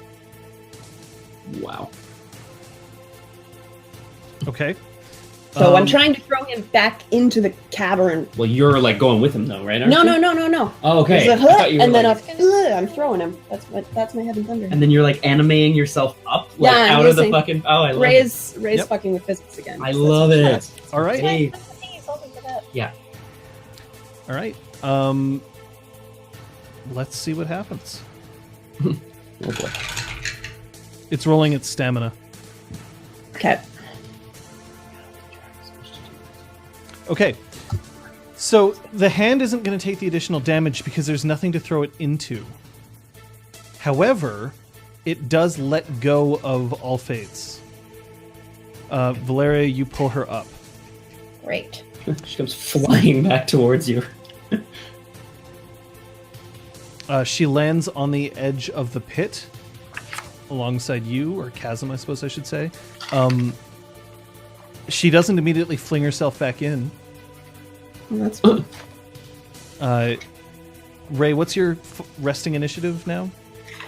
Wow. Okay. So I'm trying to throw him back into the cavern. Well, you're, like, going with him, though, right? aren't No. you? Oh, okay. There's a I thought you were, and then like- I'm throwing him. That's my Heaven Thunder. And then you're, like, animating yourself up, like, Yeah, I'm out of the using- fucking... Oh, I love it. Ray's Yep. fucking with physics again. I So love that's- it. All right. Hey. All right. Let's see what happens. Oh, boy. It's rolling its stamina. Okay. Okay. So the hand isn't going to take the additional damage because there's nothing to throw it into. However, it does let go of all fates. Valeria, you pull her up. Great. She comes flying back towards you. She lands on the edge of the pit, alongside you, or chasm, I suppose I should say. She doesn't immediately fling herself back in. Well, that's fine. Ray, what's your resting initiative now?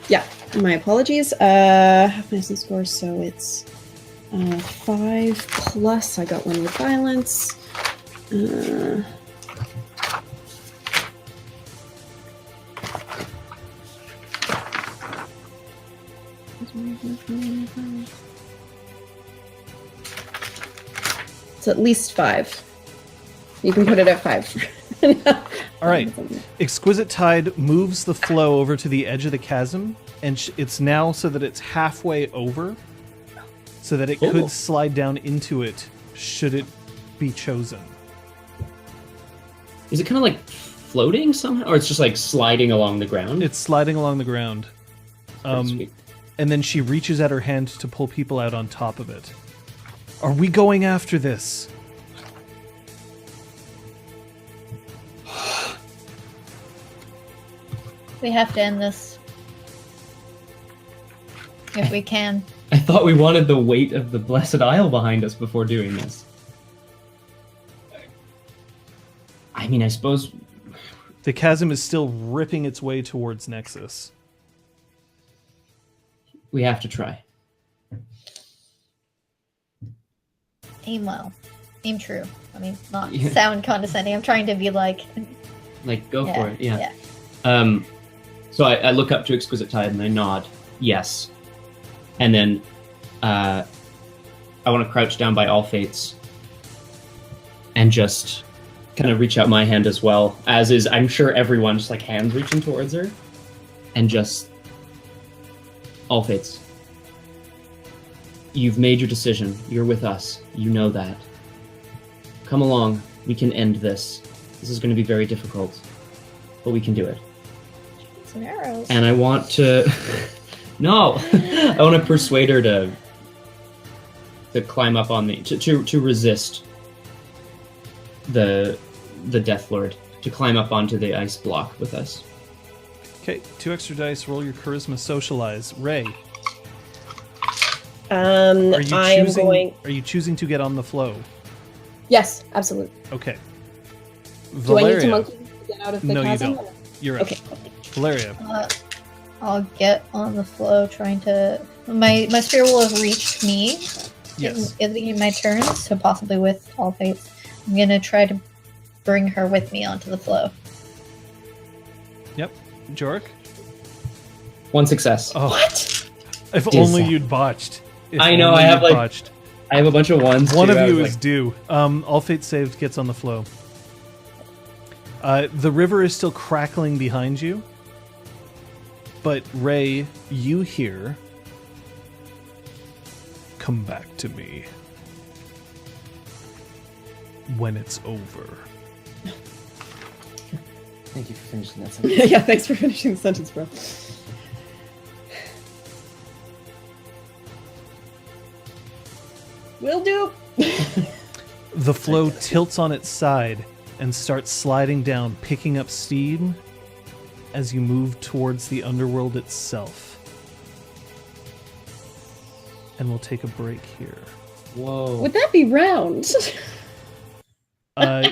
Yeah, my apologies. Half my score, so it's 5 plus. I got one with violence. It's at least 5. You can put it at 5. All right. Exquisite Tide moves the flow over to the edge of the chasm, and it's now so that it's halfway over, so that it could slide down into it should it be chosen. Is it kind of like floating somehow, or it's just like sliding along the ground? It's sliding along the ground. Sweet. And then she reaches out her hand to pull people out on top of it. Are we going after this? We have to end this. If we can. I thought we wanted the weight of the Blessed Isle behind us before doing this. I mean, I suppose... The chasm is still ripping its way towards Nexus. We have to try. Aim well. Aim true. I mean, not sound condescending. I'm trying to be like... Like, go for it, yeah. So I look up to Exquisite Tide and I nod, yes. And then I want to crouch down by All Fates and just kind of reach out my hand as well, as is, I'm sure, everyone, just like hands reaching towards her. And just, All Fates, you've made your decision. You're with us. You know that. Come along. We can end this. This is going to be very difficult, but we can do it. Some arrows. And I want to... No! I want to persuade her to climb up on me, to resist the Deathlord, to climb up onto the ice block with us. Okay, 2 extra dice, roll your charisma socialize. Ray, are you choosing to get on the flow? Yes, absolutely. Okay. Do I need Valeria. to monkey to get out of the No, you chasm? don't. You're right. Okay. Valeria. I'll get on the flow trying to... My spear will have reached me Yes. in my turn, so possibly with All Fates. I'm going to try to bring her with me onto the flow. Yep. Jorek? 1 success. Oh, What? if Is only that- you'd botched. If I know, only I have, you'd like, botched. I have a bunch of ones. One too. of I you was is like, due. All Fate saved gets on the flow. The river is still crackling behind you. But Ray, you hear... Come back to me. When it's over. Thank you for finishing that sentence. Yeah, thanks for finishing the sentence, bro. Will do. The flow tilts on its side and starts sliding down, picking up steam as you move towards the underworld itself. And we'll take a break here. Whoa. Would that be round?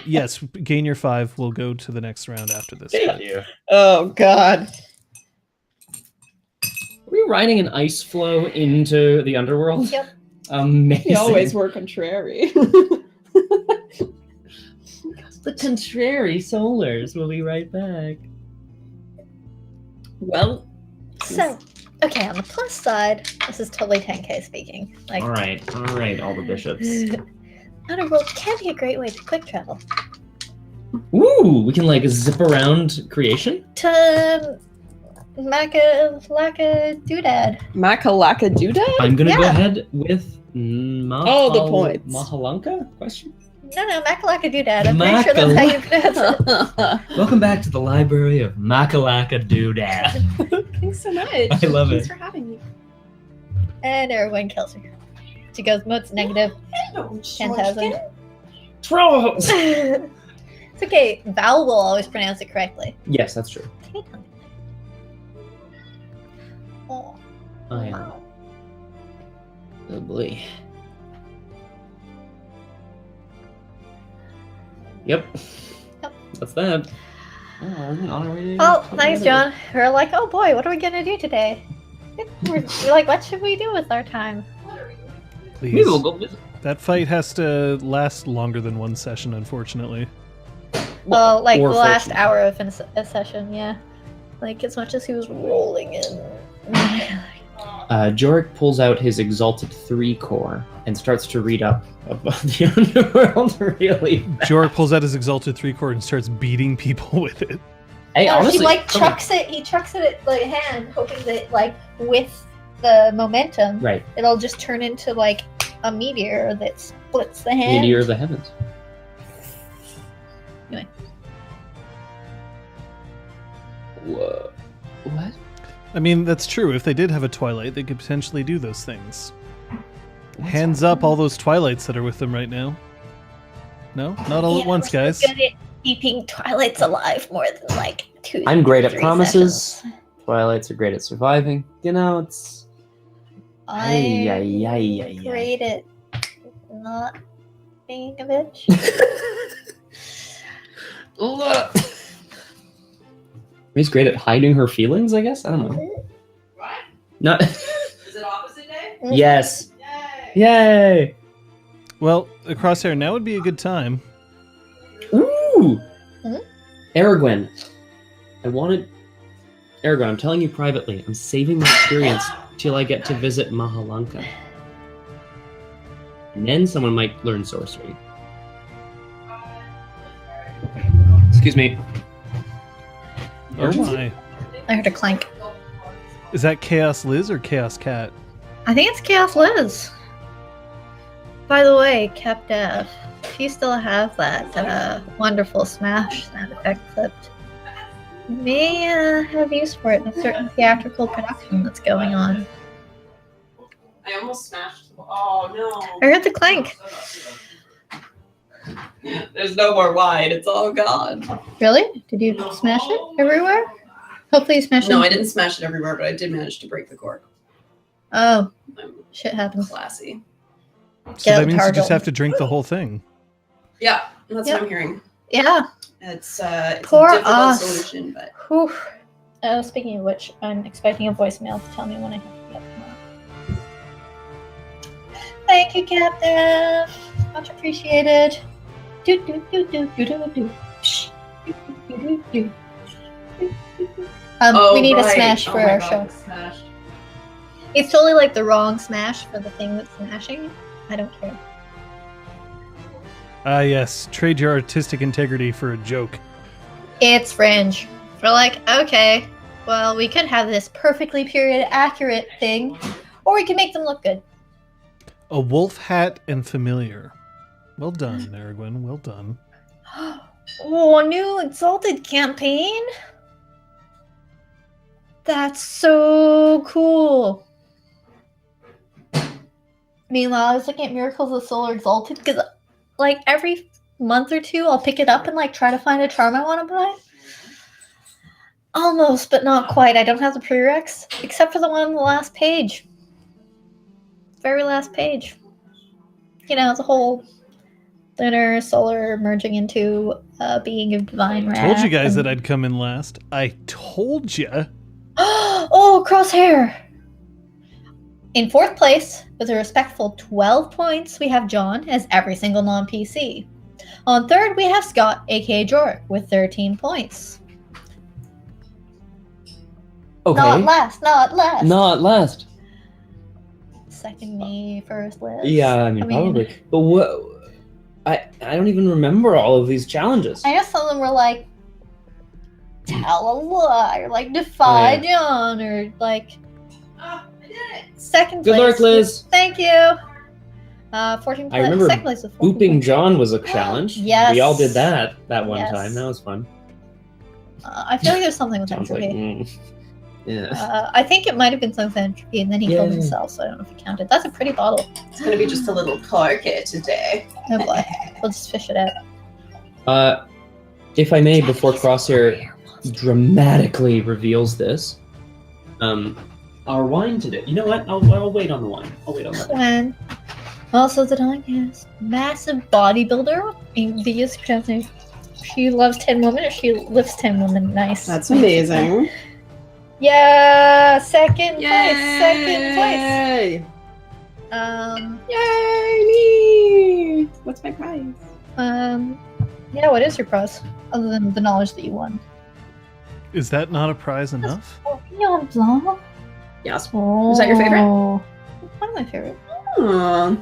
Yes, gain your 5. We'll go to the next round after this. Oh, God. Are we riding an ice flow into the underworld? Yep. Amazing. We always were contrary. The contrary solars. We'll be right back. Well, So, okay, on the plus side, this is totally 10k speaking. Like, All right, all the bishops. Underworld can be a great way to quick travel. Ooh, we can like zip around creation. To Makalaka Doodad. Makalaka Doodad? I'm gonna go Yeah. ahead with the points. Mahalanka? Question. No, Makalaka Doodad. I'm pretty sure that's how you pronounce it. Welcome back to the library of Makalaka Doodad. Thanks so much. I love Thanks it. for having me. And everyone kills her. She goes, moats negative 10,000. Trolls. It's okay. Val will always pronounce it correctly. Yes, that's true. Oh. I am. Oh boy. Yep. Yep. That's that. Oh, thanks, John. We're like, oh boy, what are we gonna do today? We're like, what should we do with our time? Please. Maybe we'll go visit. That fight has to last longer than one session, unfortunately. Well, like the or last fortunate. hour of a session, yeah. Like as much as he was rolling in. Jorek pulls out his Exalted 3 core and starts to read up about the underworld really fast. Jorek pulls out his Exalted 3 cord and starts beating people with it. Hey, No, honestly, he like come on. chucks it. He chucks it at the hand, hoping that like with the momentum, Right. it'll just turn into like a meteor that splits the hand. Meteor of the heavens. Anyway. Whoa. What? I mean, that's true. If they did have a Twilight, they could potentially do those things. Hands up all those Twilights that are with them right now. No? Not all at Yeah, once, we're guys. so good at keeping Twilights alive more than like 2. I'm great at 3 promises. sessions. Twilights are great at surviving. You know, it's... Ay, ay, ay, ay, ay. I'm great at not being a bitch. He's great at hiding her feelings, I guess? I don't know. What? Not... Is it opposite day? Yes. Yay! Yay! Well, the crosshair now would be a good time. Ooh! Mhm. Aragorn. Aragorn, I'm telling you privately, I'm saving my experience till I get to visit Mahalanka. And then someone might learn sorcery. Excuse me. Oh my. I heard a clank. Is that Chaos Liz or Chaos Cat? I think it's Chaos Liz. By the way, CapDev, if you still have that wonderful Smash sound effect clipped, you may have use for it in a certain theatrical production that's going on. I almost smashed. Oh no! I heard the clank. There's no more wine. It's all gone. Really? Did you smash it everywhere? Hopefully you smashed it. No, I didn't smash it everywhere, but I did manage to break the cork. Oh, I'm shit happens. classy. So Get that out means you just Targle. have to drink the whole thing. Yeah, that's Yep. what I'm hearing. Yeah. It's Poor a difficult us. solution, but Whew. Speaking of which, I'm expecting a voicemail to tell me when I have to get tomorrow. Thank you, Captain. Much appreciated. Do do do do do do do. Psh. Do, do, do, do, do. We need a smash for our show. Smashed. It's totally like the wrong smash for the thing that's smashing. I don't care. Ah, yes. Trade your artistic integrity for a joke. It's fringe. We're like, okay, well, we could have this perfectly period accurate thing, or we could make them look good. A wolf hat and familiar. Well done, Aragorn. Well done. Oh, a new Exalted campaign? That's so cool. Meanwhile, I was looking at Miracles of Solar Exalted because, like, every month or two, I'll pick it up and, like, try to find a charm I want to buy. Almost, but not quite. I don't have the prereqs, except for the one on the last page. Very last page. You know, the whole lunar, solar merging into a being of divine wrath. Told you guys and- that I'd come in last. I told you. Oh, Crosshair! In fourth place, with a respectful 12 points, we have John as every single non-PC. On third, we have Scott, aka Jorek, with 13 points. Okay. Not last, not last. Not last. Second me, first list. Yeah, I mean, probably. But what? I don't even remember all of these challenges. I guess some of them were like, tell a lie, or like, defy Oh, John, or like, Oh, I did it. second Good place. luck, Liz. Thank you. 14 I remember second place with 14 Booping points. John was a challenge. Yes. We all did that one Yes. time. That was fun. I feel like there's something with Sounds like, entropy. yeah. I think it might have been some entropy, and then he killed Yay. himself, so I don't know if it counted. That's a pretty bottle. It's gonna be just a little corky today. Oh boy. We'll just fish it out. If I may, before Crosshair dramatically reveals this, our wine today. You know what? I'll wait on the wine. I'll wait on that. When also the Diecast massive bodybuilder in Via's Krasny. She loves 10 women or she lifts 10 women. Nice. That's amazing. Yeah, second place. Yay! Yay, me! What's my prize? Yeah, what is your prize? Other than the knowledge that you won. Is that not a prize enough? Sauvignon Blanc? Yes. Oh. Was that your favorite? One of my favorite. Aw.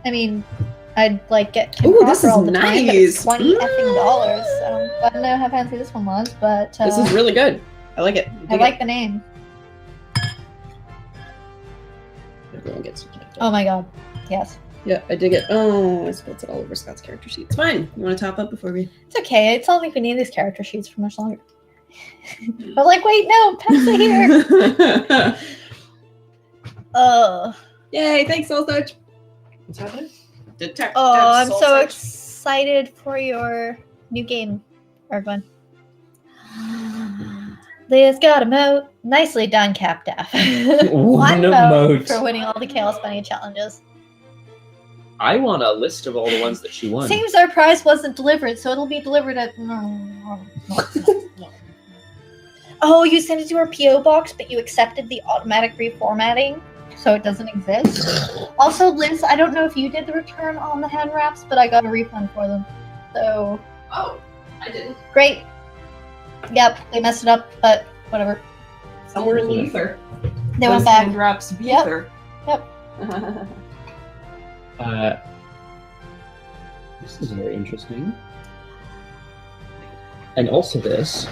I mean, I'd like get Kim Ooh, Cropper this is all the time, but it's nice. $20 effing dollars. I don't know how fancy this one was, but This is really good. I like it. I like the name. Everyone gets Oh my god, yes. Yeah, I dig it. Oh, I spilled it all over Scott's character sheet. It's fine. You want to top up before we... It's okay. It's not like we need these character sheets for much longer. But like, wait, no, pass it here. Yay, thanks so much. What's happening? Detect. Oh, I'm soul so search. excited for your new game, everyone. Leah's got a moat. Nicely done, Capdaff. One moat for winning all the Chaos Bunny challenges. I want a list of all the ones that she won. Seems our prize wasn't delivered, so it'll be delivered at... Oh, you sent it to our PO box, but you accepted the automatic reformatting, so it doesn't exist. Also, Liz, I don't know if you did the return on the hand wraps, but I got a refund for them. So... Oh, I didn't. Great. Yep, they messed it up, but whatever. Somewhere in the ether. They went back. Drops Yep. ether. Yep. This is very interesting. And also this.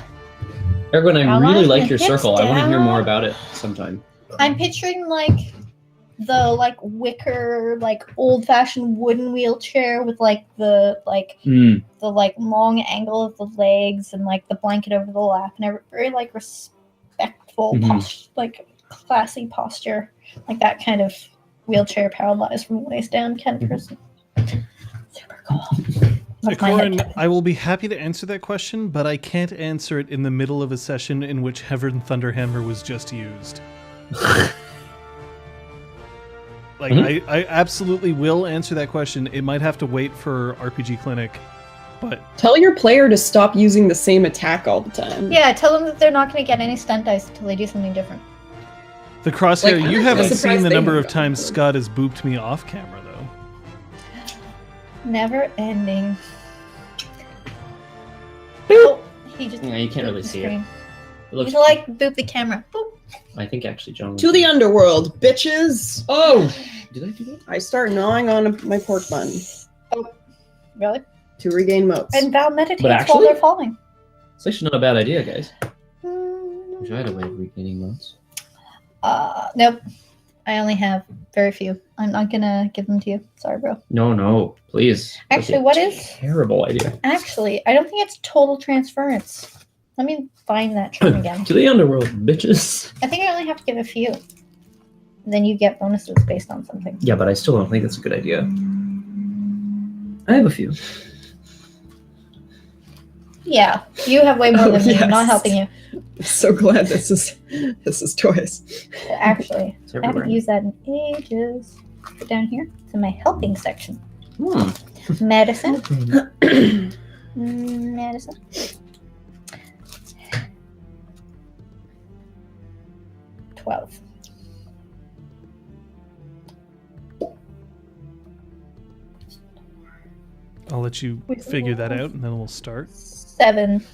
Erwin, I How really long? like your Hips circle. I want to hear down. more about it sometime. I'm picturing like the wicker old-fashioned wooden wheelchair with the long angle of the legs and the blanket over the lap and very respectful classy posture, like that kind of wheelchair paralyzed from the waist down kind of person. Super cool. That's my Corin, head. I will be happy to answer that question, but I can't answer it in the middle of a session in which Heaven Thunderhammer was just used. I absolutely will answer that question. It might have to wait for RPG Clinic, but... Tell your player to stop using the same attack all the time. Yeah, tell them that they're not going to get any stunt dice until they do something different. The crosshair, I'm you actually haven't surprised seen the they number haven't of gone times for it. Scott has booped me off camera, though. Never ending. Oh, he just Yeah, you can't booped really the see it. screen. It looks, You boop the camera. Boop. I think actually John... To the underworld, bitches! Oh! Did I do that? I start gnawing on my pork bun Really? to regain motes. And Val meditates But while actually- they're falling. It's actually not a bad idea, guys. Mm, Wish I had a way of regaining modes. nope. I only have very few. I'm not gonna give them to you. Sorry, bro. No, please. That's Actually, a what is... terrible idea. Actually, I don't think it's total transference. Let me find that term again. To the underworld, bitches. I think I only have to give a few. Then you get bonuses based on something. Yeah, but I still don't think that's a good idea. I have a few. Yeah, you have way more than me. I'm not Yes. helping you. I'm so glad this is toys. Actually, It's I everywhere. haven't used that in ages. Put down here. It's in my helping section. Hmm. Medicine. Medicine. $12. I'll let you figure that out, and then we'll start. 7.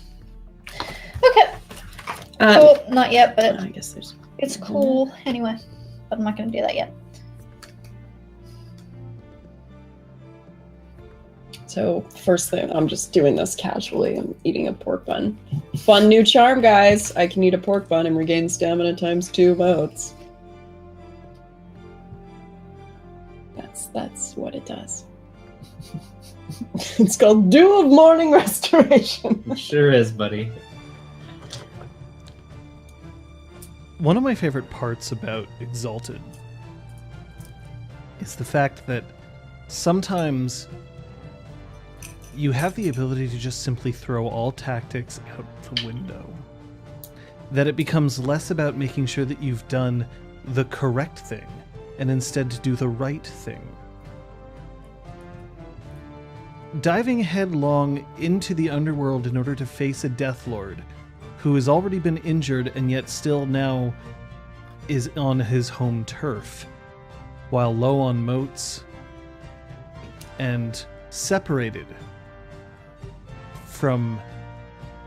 Okay. Uh, Cool. Not yet, but I guess there's... it's cool anyway. But I'm not going to do that yet. So, first thing, I'm just doing this casually. I'm eating a pork bun. Fun new charm, guys. I can eat a pork bun and regain stamina times 2 motes. That's what it does. It's called Dew of Morning Restoration. It sure is, buddy. One of my favorite parts about Exalted is the fact that sometimes you have the ability to just simply throw all tactics out the window. that it becomes less about making sure that you've done the correct thing and instead to do the right thing. Diving headlong into the underworld in order to face a Deathlord who has already been injured and yet still now is on his home turf, while low on motes and separated from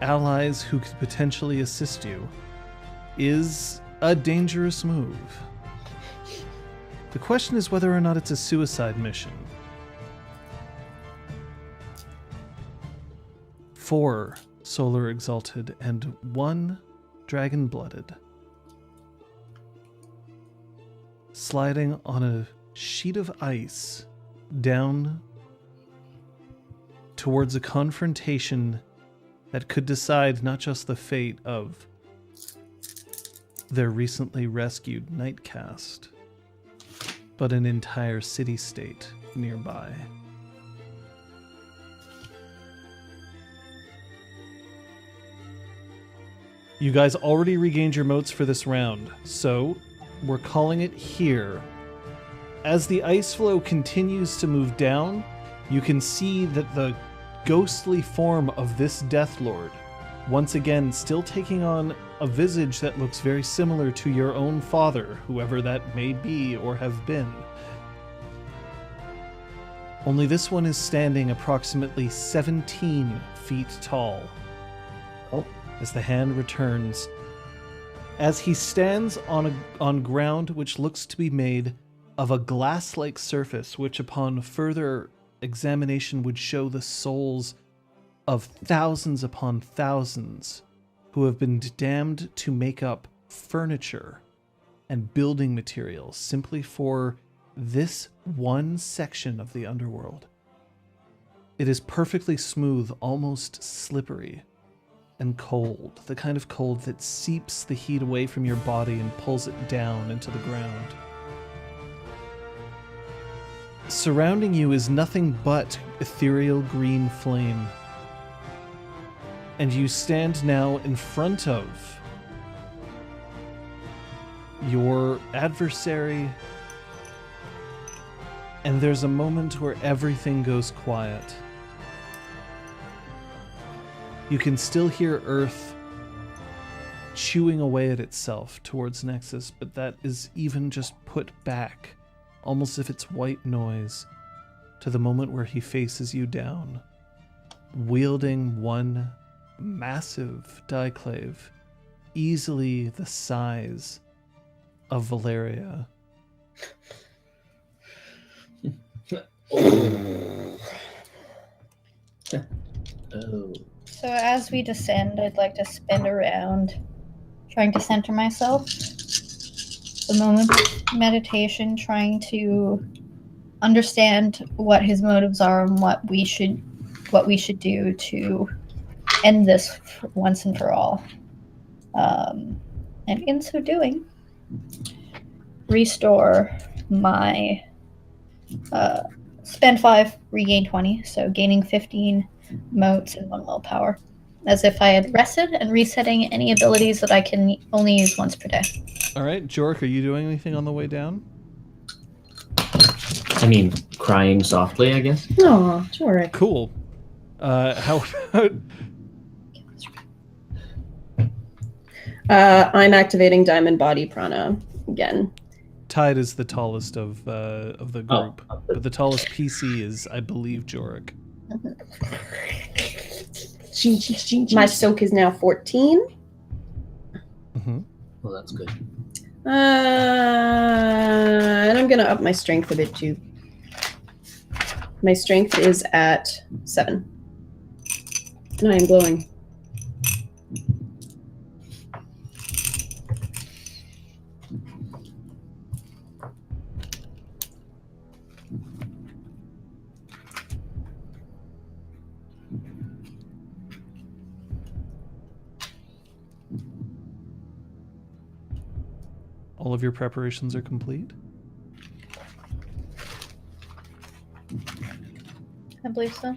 allies who could potentially assist you, is a dangerous move. The question is whether or not it's a suicide mission. 4 Solar Exalted and 1 Dragon Blooded. Sliding on a sheet of ice down towards a confrontation that could decide not just the fate of their recently rescued Nightcast, but an entire city-state nearby. You guys already regained your motes for this round, so we're calling it here. As the ice flow continues to move down, you can see that the ghostly form of this Deathlord, once again still taking on a visage that looks very similar to your own father, whoever that may be or have been. Only this one is standing approximately 17 feet tall. As the hand returns, as he stands on ground which looks to be made of a glass-like surface, which upon further examination would show the souls of thousands upon thousands who have been damned to make up furniture and building materials simply for this one section of the underworld. It is perfectly smooth, almost slippery, and cold, the kind of cold that seeps the heat away from your body and pulls it down into the ground. Surrounding you is nothing but ethereal green flame, and you stand now in front of your adversary, and there's a moment where everything goes quiet. You can still hear Earth chewing away at itself towards Nexus, but that is even just put back, almost if it's white noise, to the moment where he faces you down, wielding one massive diclave, easily the size of Valeria. Oh. So as we descend, I'd like to spin around, trying to center myself. The moment of meditation, trying to understand what his motives are and what we should do to end this once and for all. And in so doing, restore my spend 5, regain 20, so gaining 15 motes and 1 willpower, as if I had rested, and resetting any abilities that I can only use once per day. All right, Jorek, are you doing anything on the way down? I mean, crying softly, I guess. Oh, Jorek. Cool. How about... I'm activating Diamond Body Prana again. Tide is the tallest of the group, but the tallest PC is, I believe, Jorek. My soak is now 14. Mm-hmm. Well, that's good. And I'm going to up my strength a bit too. My strength is at 7. And I am glowing. All of your preparations are complete? I believe so.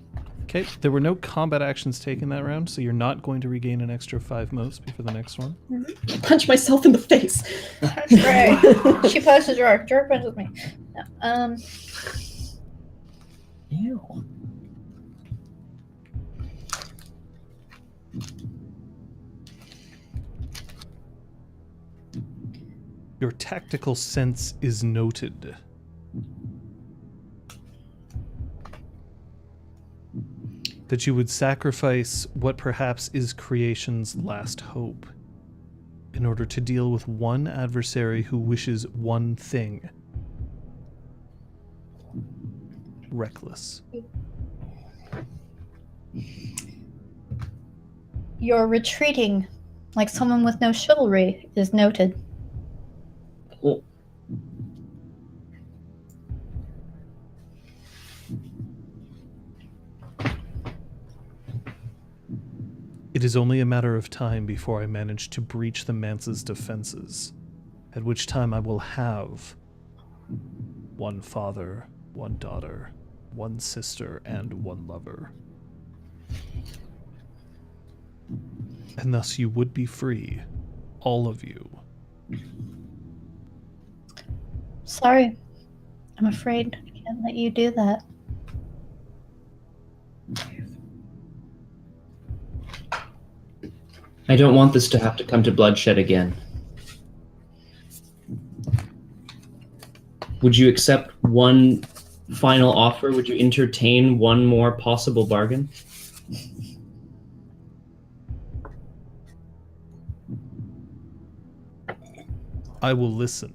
Okay, there were no combat actions taken that round, so you're not going to regain an extra 5 moves before the next one. Punch myself in the face. That's right. She posted Jorek. Jorek punches me. No, Ew. Your tactical sense is noted. That you would sacrifice what perhaps is creation's last hope in order to deal with one adversary who wishes one thing. Reckless. you're retreating like someone with no chivalry is noted. Cool. It is only a matter of time before I manage to breach the Mance's defenses, at which time I will have one father, one daughter, one sister, and one lover. And thus you would be free, all of you. Sorry. I'm afraid I can't let you do that. I don't want this to have to come to bloodshed again. Would you accept one final offer? Would you entertain one more possible bargain? I will listen.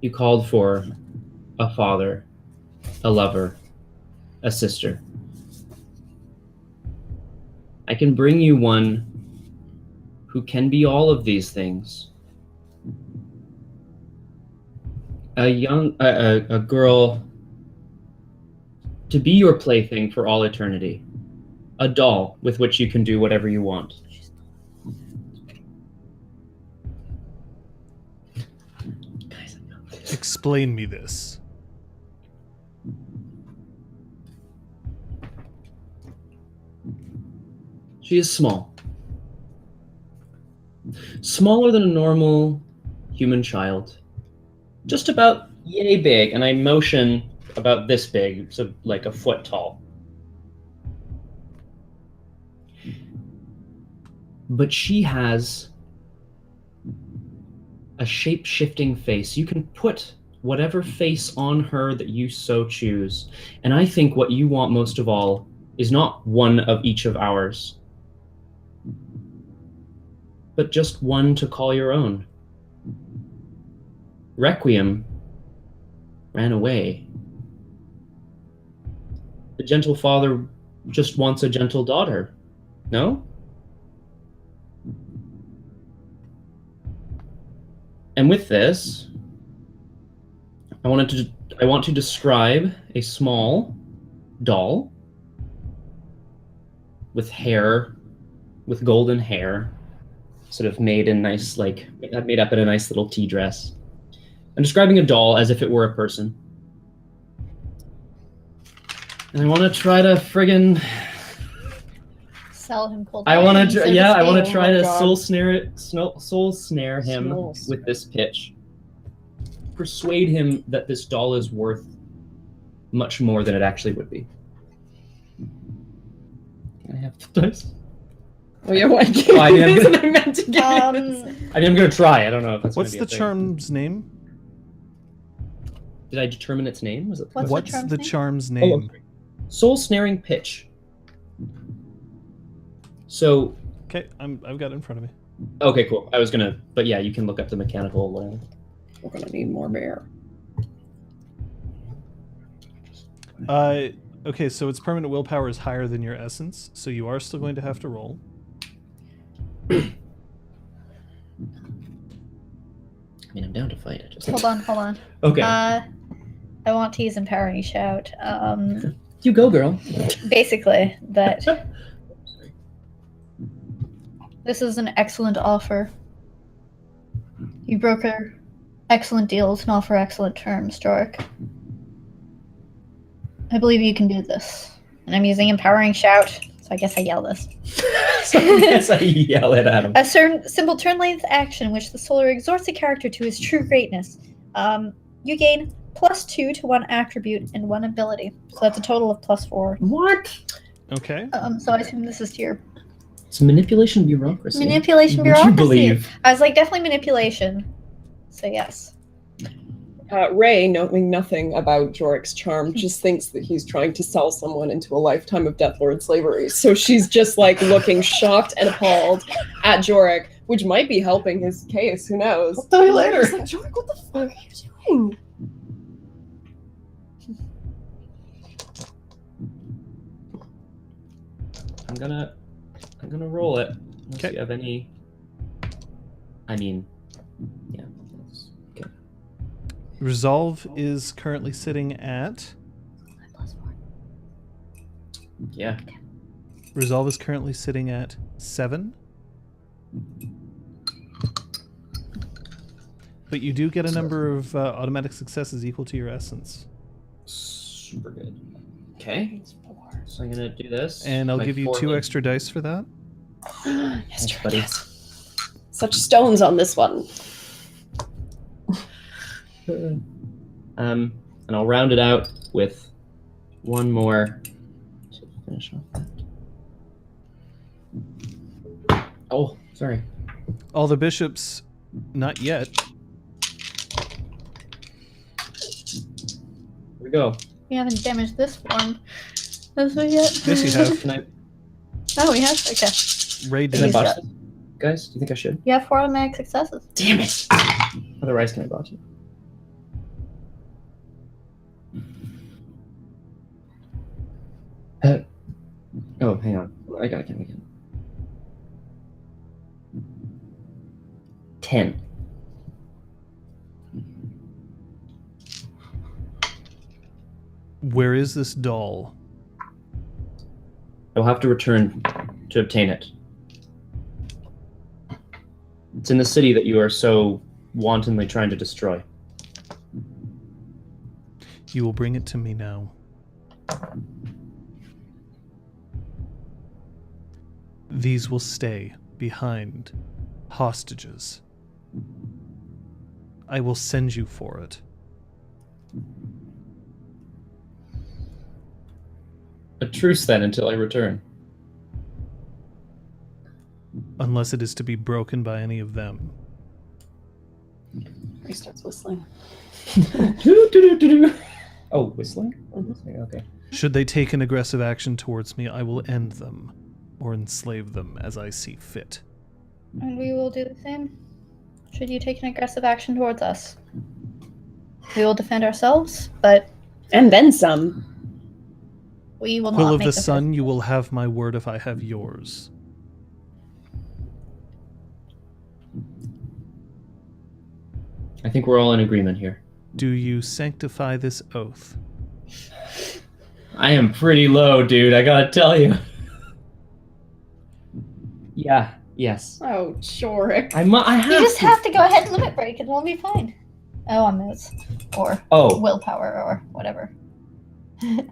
You called for a father, a lover, a sister. I can bring you one who can be all of these things. A girl to be your plaything for all eternity. A doll with which you can do whatever you want. Explain me this. She is small. Smaller than a normal human child. Just about yay big, and I motion about this big, so like a foot tall. But she has a shape-shifting face. You can put whatever face on her that you so choose. And I think what you want most of all is not one of each of ours, but just one to call your own. Requiem ran away. The gentle father just wants a gentle daughter, no? And with this, I want to describe a small doll with hair, with golden hair, sort of made up in a nice little tea dress. I'm describing a doll as if it were a person. And I want to try to friggin' Sell him cold. I want to try to God. soul snare him Snores. with this pitch. Persuade him that this doll is worth much more than it actually would be. Can I have the dice? Oh yeah, what? Oh, I mean, I'm Isn't gonna- I meant to give I mean, I'm gonna try. I don't know if that's. What's gonna the be a thing. charm's name? Did I determine its name? Was it? What's the charm's name? charm's name? Soul snaring pitch. So, Okay, I've got it in front of me. okay, cool. I was gonna, but yeah, you can look up the mechanical whatever. We're gonna need more bear. Okay, so its permanent willpower is higher than your essence, so you are still going to have to roll. I mean, I'm down to fight. I just. Hold on. Okay. I want to use Empowering Shout. You go, girl. Basically, that this is an excellent offer. You broker excellent deals and offer excellent terms, Jorek. I believe you can do this. And I'm using empowering shout, so I guess I yell this. So I guess I yell it at him. A certain simple turn length action which the solar exhorts a character to his true greatness. You gain +2 to 1 attribute and 1 ability. So that's a total of +4. What? Okay. So I assume this is to your It's manipulation bureaucracy. manipulation Would bureaucracy. you believe? I was like, definitely manipulation. So yes. Ray, knowing nothing about Jorek's charm, just thinks that he's trying to sell someone into a lifetime of Deathlord slavery. So she's just like looking shocked and appalled at Jorek, which might be helping his case. Who knows? I'll tell you later. She's like, Jorek, what the fuck are you doing? I'm gonna roll it. Unless Okay. you have any. I mean, yeah. Okay. Resolve is currently sitting at. Yeah. Resolve is currently sitting at 7. But you do get a number of automatic successes equal to your essence. Super good. Okay. So I'm gonna do this. And I'll My give you 4 2 line- extra dice for that. Yes, Thanks, Jorek, buddy. yes. Such stones on this one. And I'll round it out with one more to finish off that. Oh, sorry. All the bishops, not yet. Here we go. We haven't damaged this form. As we yet. Yes, you have. Can I? Oh, we have? Okay. Ray Can I did. botch this? Guys, do you think I should? You have 4 automatic successes. Damn it! Otherwise, can I botch it? Oh, hang on. I got it again. 10. Where is this doll? I'll have to return to obtain it. It's in the city that you are so wantonly trying to destroy. You will bring it to me now. These will stay behind hostages. I will send you for it. A truce then until I return. Unless it is to be broken by any of them. He starts whistling. Oh, whistling? Okay. Should they take an aggressive action towards me, I will end them or enslave them as I see fit. And we will do the same. Should you take an aggressive action towards us? We will defend ourselves, but And then some. we will Quill not of make the the Sun, you will have my word if I have yours. I think we're all in agreement here. Do you sanctify this oath? I am pretty low, dude. I gotta tell you. Yeah. Yes. Oh, Jorek. I have. You just have to go ahead and limit break and we'll be fine. Oh, on those. Or Oh, willpower or whatever. I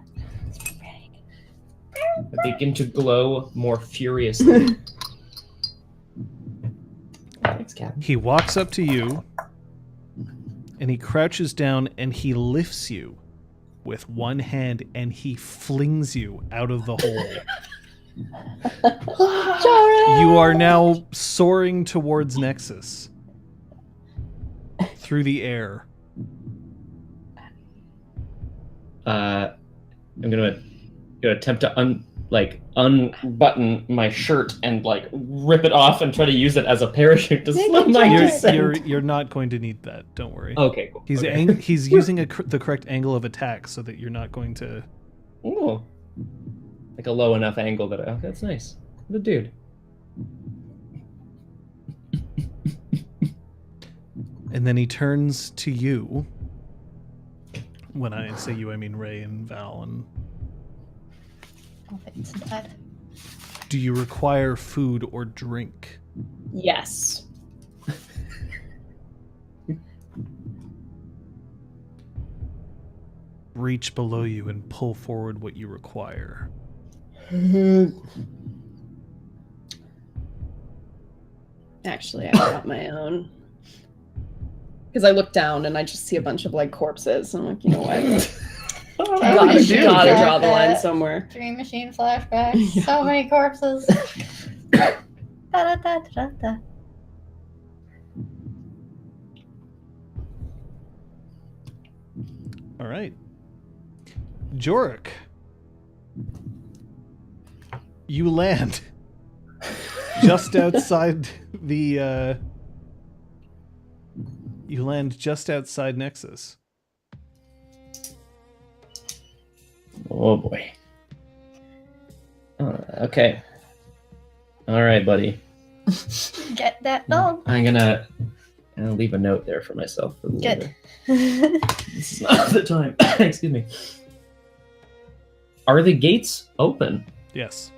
begin to glow more furiously. Thanks, Captain. He walks up to you and he crouches down and he lifts you with one hand and he flings you out of the hole. You are now soaring towards Nexus through the air. I'm gonna attempt to unbutton my shirt and rip it off and try to use it as a parachute to slow my descent. You're not going to need that. Don't worry. Okay, cool. He's okay. he's using the correct angle of attack so that you're not going to. Ooh. Like a low enough angle that that's nice. What a dude. And then he turns to you. When I say you, I mean Ray and Val. And Oh, it's dead. do you require food or drink? Yes. reach below you and pull forward what you require. Actually, I got my own. Because I look down and I just see a bunch of like corpses. And I'm like, you know what? Gotta draw the line somewhere. Dream Machine flashback. Yeah. So many corpses. Da-da-da-da-da. All right. Jorek. You land just outside the you land just outside Nexus. Oh boy. Okay. All right, buddy. Get that dog. I'm gonna leave a note there for myself. For Good. This is not the time. Excuse me. Are the gates open? Yes.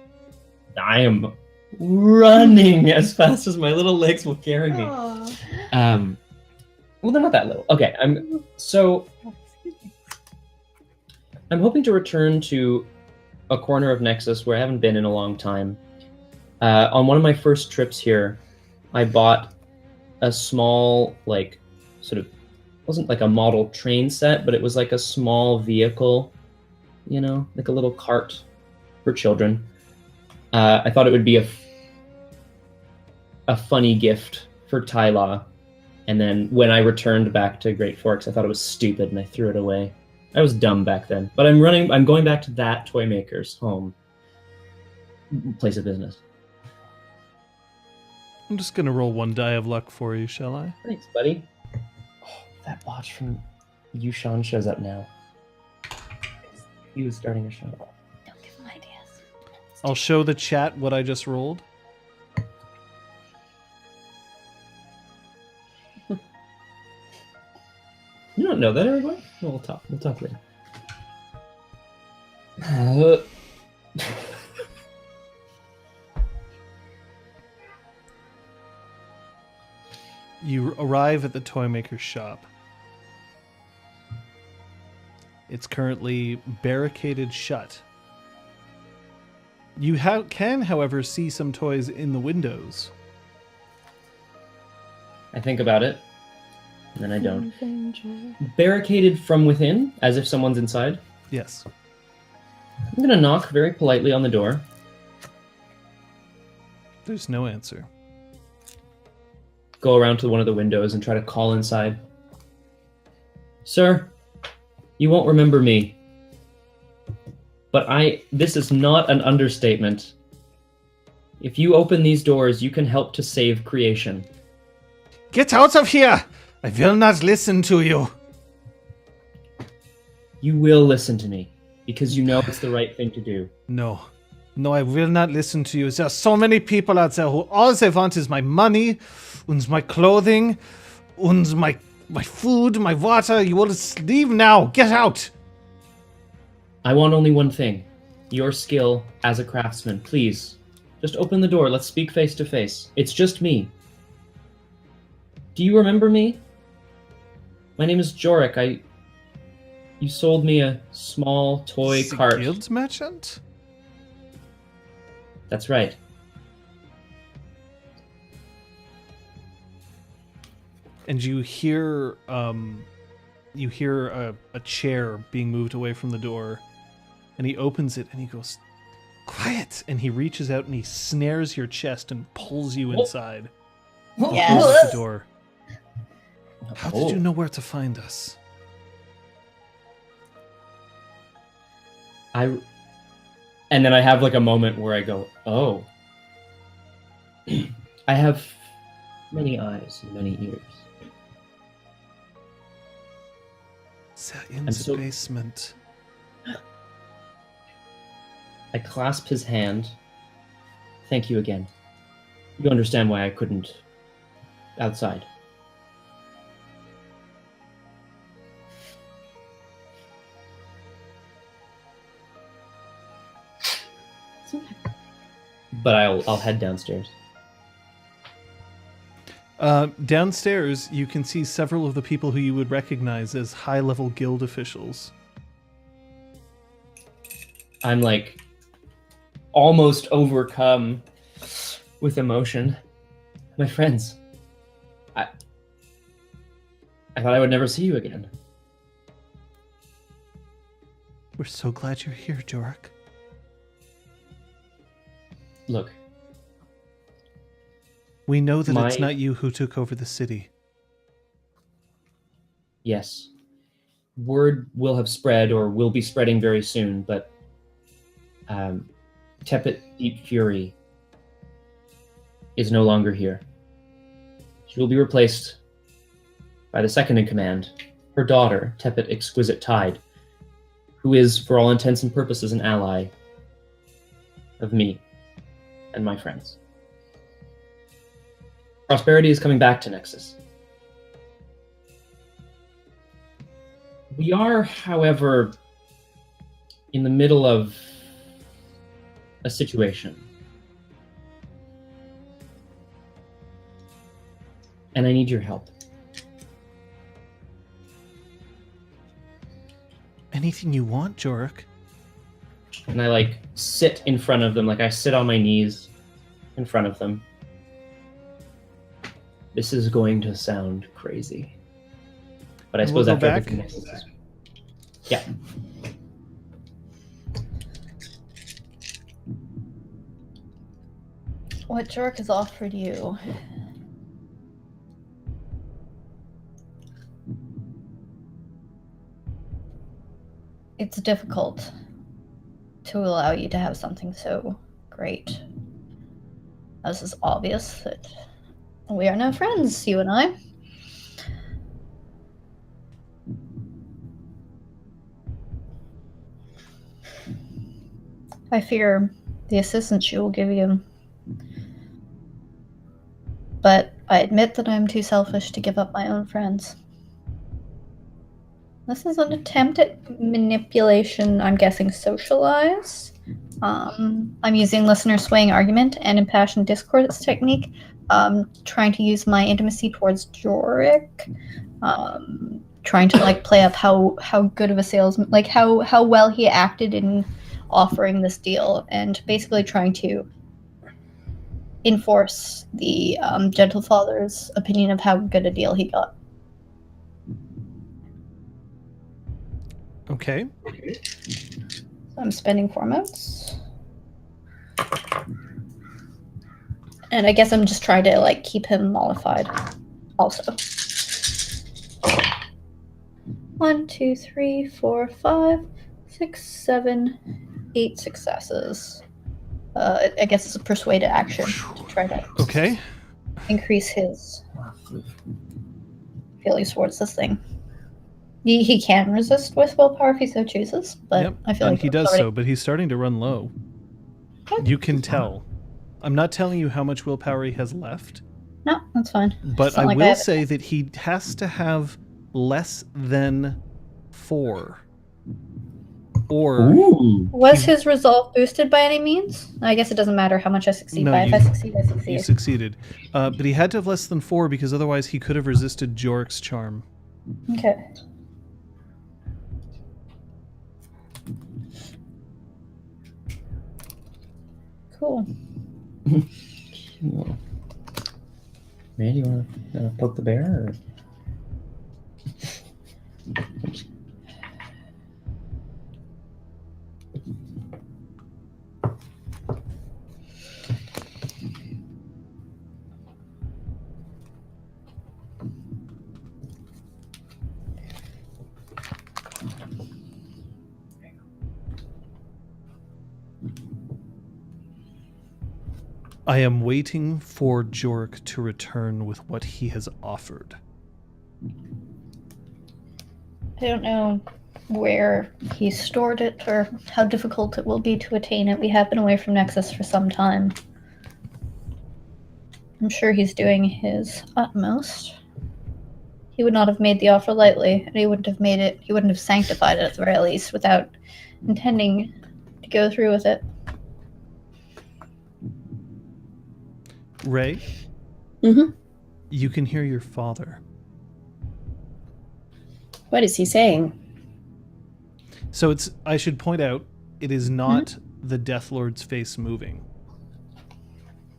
I am running as fast as my little legs will carry me. Aww. Well, they're not that little. Okay, I'm hoping to return to a corner of Nexus where I haven't been in a long time. On one of my first trips here, I bought a small, like, sort of, wasn't like a model train set, but it was like a small vehicle, you know, like a little cart for children. I thought it would be a funny gift for Tyla. And then when I returned back to Great Forks, I thought it was stupid and I threw it away. I was dumb back then. But I'm going back to that toy maker's home. Place of business. I'm just gonna roll one die of luck for you, shall I? Thanks, buddy. Oh, that botch from Yushan shows up now. He was starting a show. Don't give him ideas. I'll show the chat what I just rolled. You don't know that, everybody? No, we'll talk later. You arrive at the toy maker's shop. It's currently barricaded shut. You can, however, see some toys in the windows. I think about it, and then I don't. Barricaded from within, as if someone's inside. Yes. I'm gonna knock very politely on the door. There's no answer. Go around to one of the windows and try to call inside. Sir, you won't remember me. But this is not an understatement. If you open these doors, you can help to save creation. Get out of here! I will not listen to you. You will listen to me, because you know it's the right thing to do. No. No, I will not listen to you. There are so many people out there who all they want is my money, and my clothing, and my food, my water. You will just leave now. Get out! I want only one thing. Your skill as a craftsman. Please, just open the door. Let's speak face to face. It's just me. Do you remember me? My name is Jorek. You sold me a small toy cart. Guild merchant? That's right. And you hear a chair being moved away from the door, and he opens it and he goes, "Quiet!" And he reaches out and he snares your chest and pulls you inside. Yes. Closes the door. How did you know where to find us? And then I have like a moment where I go, oh. I have many eyes and many ears. They're in the basement. I clasp his hand. Thank you again. You understand why I couldn't outside. But I'll head downstairs. Downstairs, you can see several of the people who you would recognize as high-level guild officials. I'm like almost overcome with emotion. My friends, I thought I would never see you again. We're so glad you're here, Jorek. Look, we know that it's not you who took over the city. Yes. Word will have spread, or will be spreading very soon, but Tepet Deep Fury is no longer here. She will be replaced by the second in command, her daughter, Tepet Exquisite Tide, who is, for all intents and purposes, an ally of me and my friends. Prosperity is coming back to Nexus. We are, however, in the middle of a situation. And I need your help. Anything you want, Jorek. And I sit in front of them, I sit on my knees in front of them. This is going to sound crazy. But I suppose we'll after back. everything Nexus is... Yeah. What Jorek has offered you it's difficult to allow you to have something so great. As is obvious that we are now friends, you and I. I fear the assistance you will give you. But I admit that I'm too selfish to give up my own friends. This is an attempt at manipulation, I'm guessing socialize. I'm using listener swaying argument and impassioned discourse technique, trying to use my intimacy towards Jorek, trying to play up how good of a salesman, how well he acted in offering this deal, and basically trying to enforce the gentle father's opinion of how good a deal he got. Okay. So I'm spending 4 motes. And I guess I'm just trying to keep him mollified also. 1, 2, 3, 4, 5, 6, 7, 8 successes. I guess it's a persuaded action to try to increase his feelings towards this thing. He can resist with willpower if he so chooses, but I feel like he does so, but he's starting to run low. You can tell. I'm not telling you how much willpower he has left. No, that's fine. But I will say that he has to have less than 4. Or was his resolve boosted by any means? I guess it doesn't matter how much I succeed by. If I succeed, I succeed. You succeeded. But he had to have less than 4 because otherwise he could have resisted Jorek's charm. Okay. Cool. Man, you want to poke the bear? Or... I am waiting for Jorek to return with what he has offered. I don't know where he stored it or how difficult it will be to attain it. We have been away from Nexus for some time. I'm sure he's doing his utmost. He would not have made the offer lightly, and he wouldn't have sanctified it at the very least without intending to go through with it. Ray? Mm-hmm. You can hear your father. What is he saying? So I should point out, It is not the Deathlord's face moving.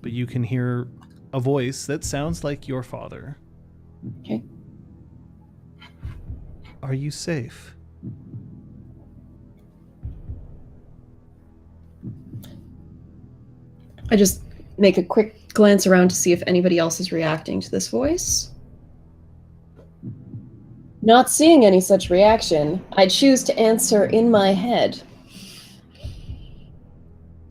But you can hear a voice that sounds like your father. Okay. Are you safe? I just make a quick glance around to see if anybody else is reacting to this voice. Not seeing any such reaction, I choose to answer in my head.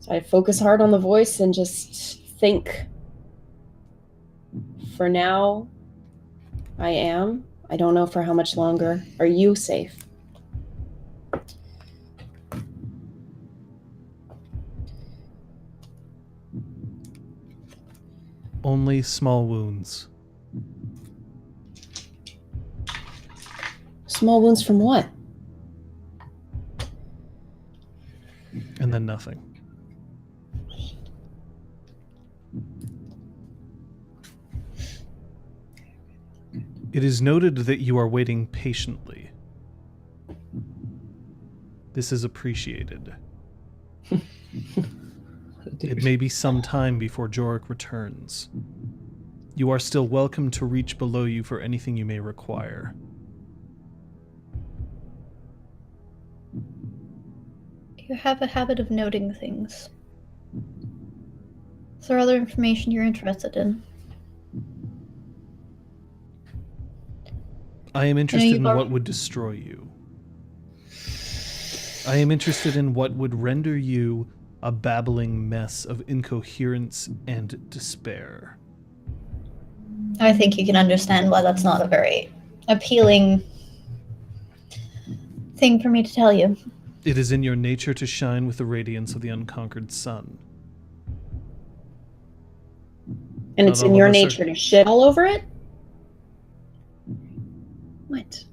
So I focus hard on the voice and just think. For now, I am. I don't know for how much longer. Are you safe? Only small wounds. Small wounds from what? And then nothing. It is noted that you are waiting patiently. This is appreciated. It may be some time before Jorek returns. You are still welcome to reach below you for anything you may require. You have a habit of noting things. Is there other information you're interested in? I am interested you've in already- what would destroy you. I am interested in what would render you a babbling mess of incoherence and despair. I think you can understand why that's not a very appealing thing for me to tell you. It is in your nature to shine with the radiance of the unconquered sun. And Not it's all in of your us are- nature to shit all over it? What?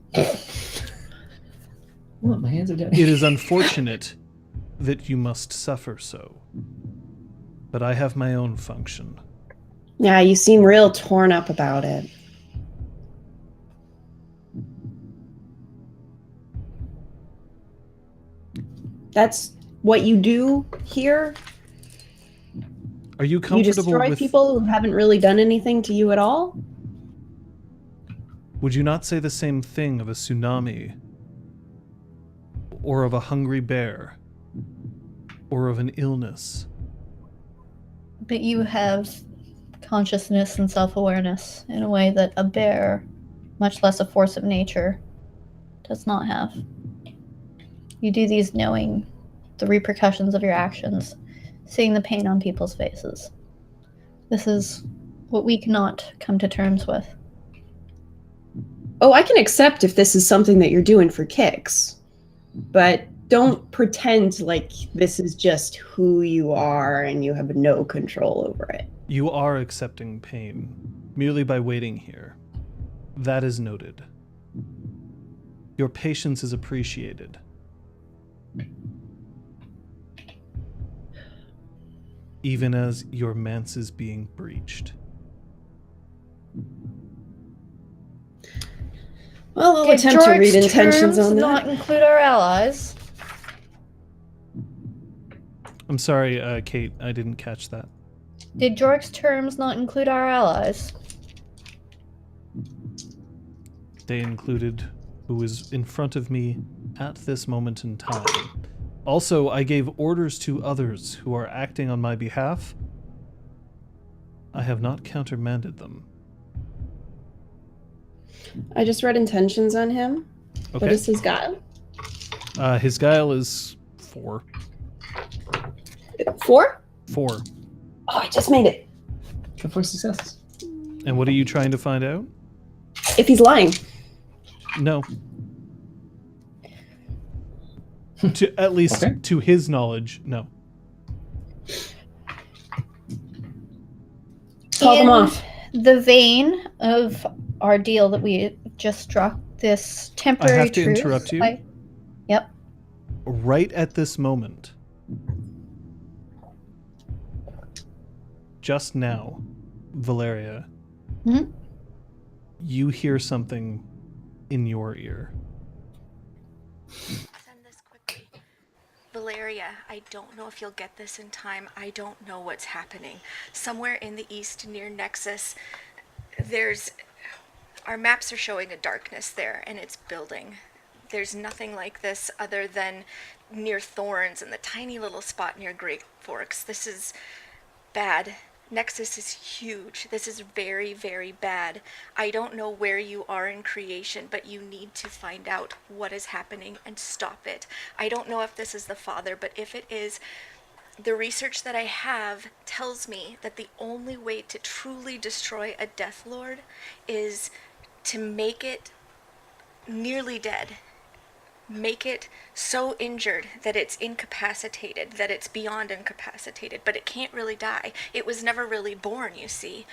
What? My hands are dead. It is unfortunate that you must suffer so. But I have my own function. Yeah, you seem real torn up about it. That's what you do here? Are you You comfortable destroy with... people who haven't really done anything to you at all? Would you not say the same thing of a tsunami? Or of a hungry bear? Or of an illness? But you have consciousness and self-awareness in a way that a bear, much less a force of nature, does not have. You do these knowing the repercussions of your actions, seeing the pain on people's faces. This is what we cannot come to terms with. Oh, I can accept if this is something that you're doing for kicks. But don't pretend like this is just who you are and you have no control over it. You are accepting pain, merely by waiting here. That is noted. Your patience is appreciated. Even as your manse is being breached. Well, I'll Did attempt to read Jorek's intentions terms on that. not include our allies? I'm sorry, Kate, I didn't catch that. Did Jorek's terms not include our allies? They included who is in front of me at this moment in time. Also, I gave orders to others who are acting on my behalf. I have not countermanded them. I just read intentions on him. Okay. What is his guile? His guile is 4. 4? 4. Oh, I just made it. Go for success. And what are you trying to find out? If he's lying. No. To, at least Okay. to his knowledge, no. Call them In off. the vein of our deal that we just struck, this temporary I have to truce, interrupt you. Yep. Right at this moment, just now, Valeria, Mhm. you hear something in your ear. Send this quickly. Valeria, I don't know if you'll get this in time. I don't know what's happening. Somewhere in the east near Nexus, our maps are showing a darkness there, and it's building. There's nothing like this other than near Thorns and the tiny little spot near Great Forks. This is bad. Nexus is huge. This is very, very bad. I don't know where you are in creation, but you need to find out what is happening and stop it. I don't know if this is the Father, but if it is, the research that I have tells me that the only way to truly destroy a Deathlord is to make it nearly dead. Make it so injured that it's incapacitated, that it's beyond incapacitated, but it can't really die. It was never really born, you see.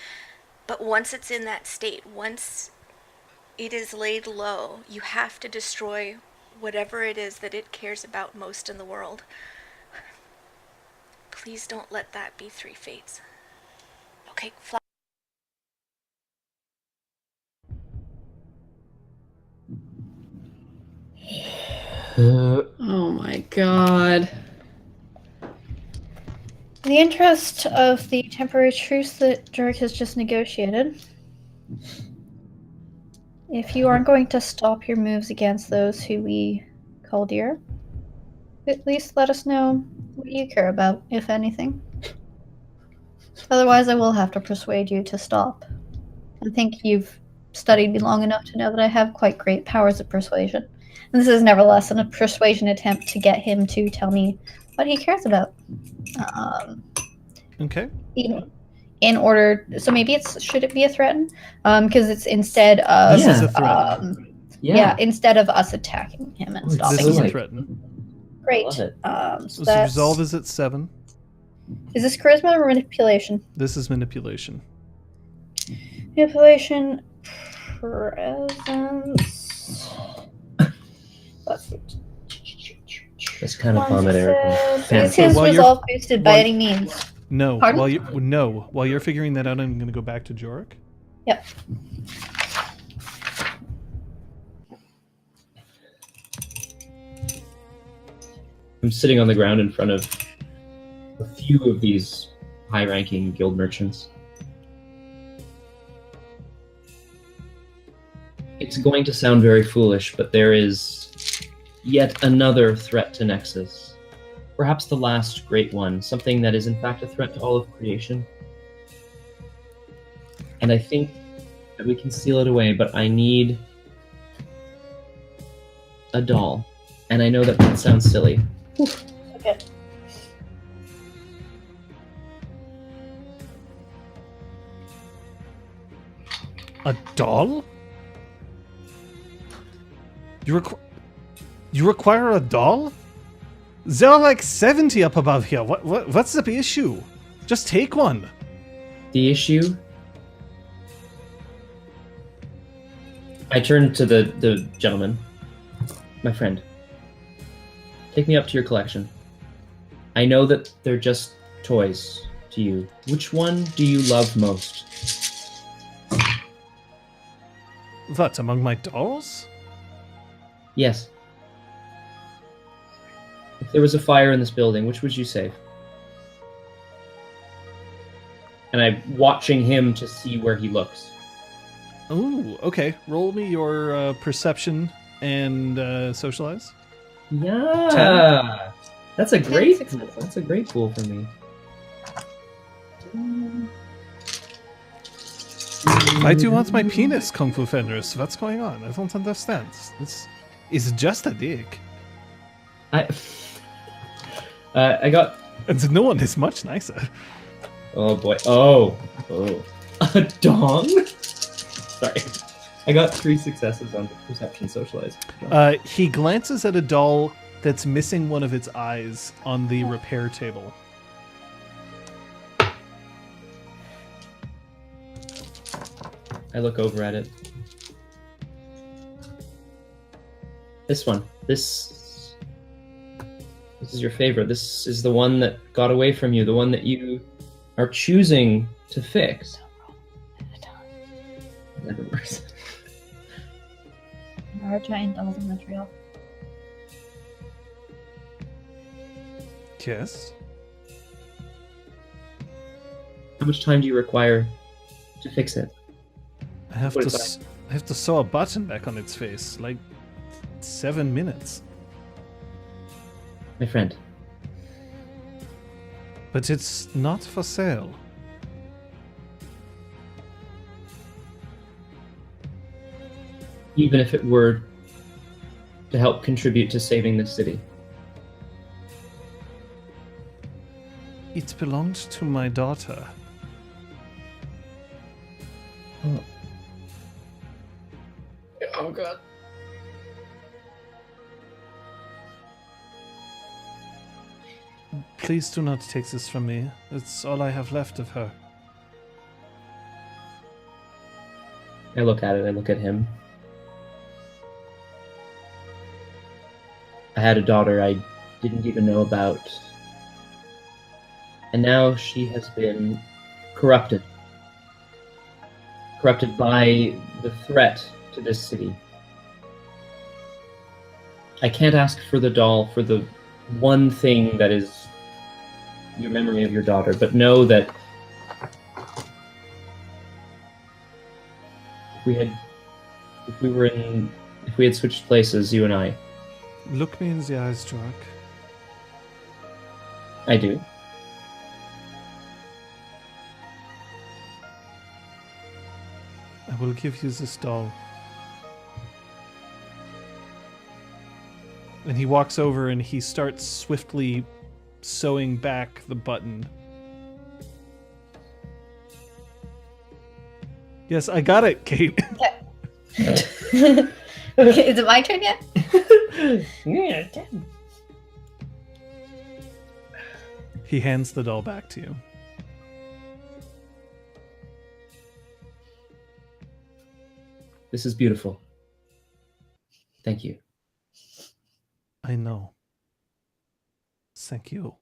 But once it's in that state, once it is laid low, you have to destroy whatever it is that it cares about most in the world. Please don't let that be 3 fates. Okay, fly. Oh my god. In the interest of the temporary truce that Jorek has just negotiated, if you aren't going to stop your moves against those who we call dear, at least let us know what you care about, if anything. Otherwise, I will have to persuade you to stop. I think you've studied me long enough to know that I have quite great powers of persuasion. And this is nevertheless a persuasion attempt to get him to tell me what he cares about. Okay. In order, so maybe should it be a threaten? Because it's instead of This is a threaten. instead of us attacking him and stopping This is him. a threaten. Great. love it. So This resolve is at 7. is this charisma or manipulation? This is manipulation. Manipulation, presence. That's it. That's kind of vomit, Eric. Is his resolve boosted by any means? No. Pardon? While you're figuring that out, I'm going to go back to Jorek. Yep. I'm sitting on the ground in front of a few of these high-ranking guild merchants. It's going to sound very foolish, but there is yet another threat to Nexus. Perhaps the last great one, something that is in fact a threat to all of creation. And I think that we can seal it away, but I need a doll. And I know that sounds silly. Okay. A doll? You require a doll? There are like 70 up above here. What's the issue? Just take one. The issue? I turn to the gentleman. My friend. Take me up to your collection. I know that they're just toys to you. Which one do you love most? What, among my dolls? Yes. If there was a fire in this building, which would you save? And I'm watching him to see where he looks. Ooh, okay. Roll me your perception and socialize. Yeah. That's a great Success. pool. That's a great pool for me. Why do you want my penis, Kung Fu Fenders? What's going on? I don't understand. It's just a dick. I got. And no one is much nicer. Oh boy. Oh. A dong? Sorry. I got 3 successes on the perception socialize. He glances at a doll that's missing one of its eyes on the repair table. I look over at it. This one. This is your favorite. This is the one that got away from you, the one that you are choosing to fix. Never works. Our giant dolls in Montreal. Yes. How much time do you require to fix it? I have What to. is I have to sew a button back on its face. Like 7 minutes. My friend, But it's not for sale. even if it were to help contribute to saving this city. It belonged to my daughter. Oh god. Please do not take this from me. It's all I have left of her. I look at it, I look at him. I had a daughter I didn't even know about. And now she has been corrupted. Corrupted by the threat to this city. I can't ask for the doll for the one thing that is your memory of your daughter, but know that if we had switched places, you and I. Look me in the eyes, Jorek. I do. I will give you this doll. And he walks over and he starts swiftly sewing back the button. Yes, I got it, Kate. Is it my turn yet? Yeah. He hands the doll back to you. This is beautiful. Thank you. I know. Thank you.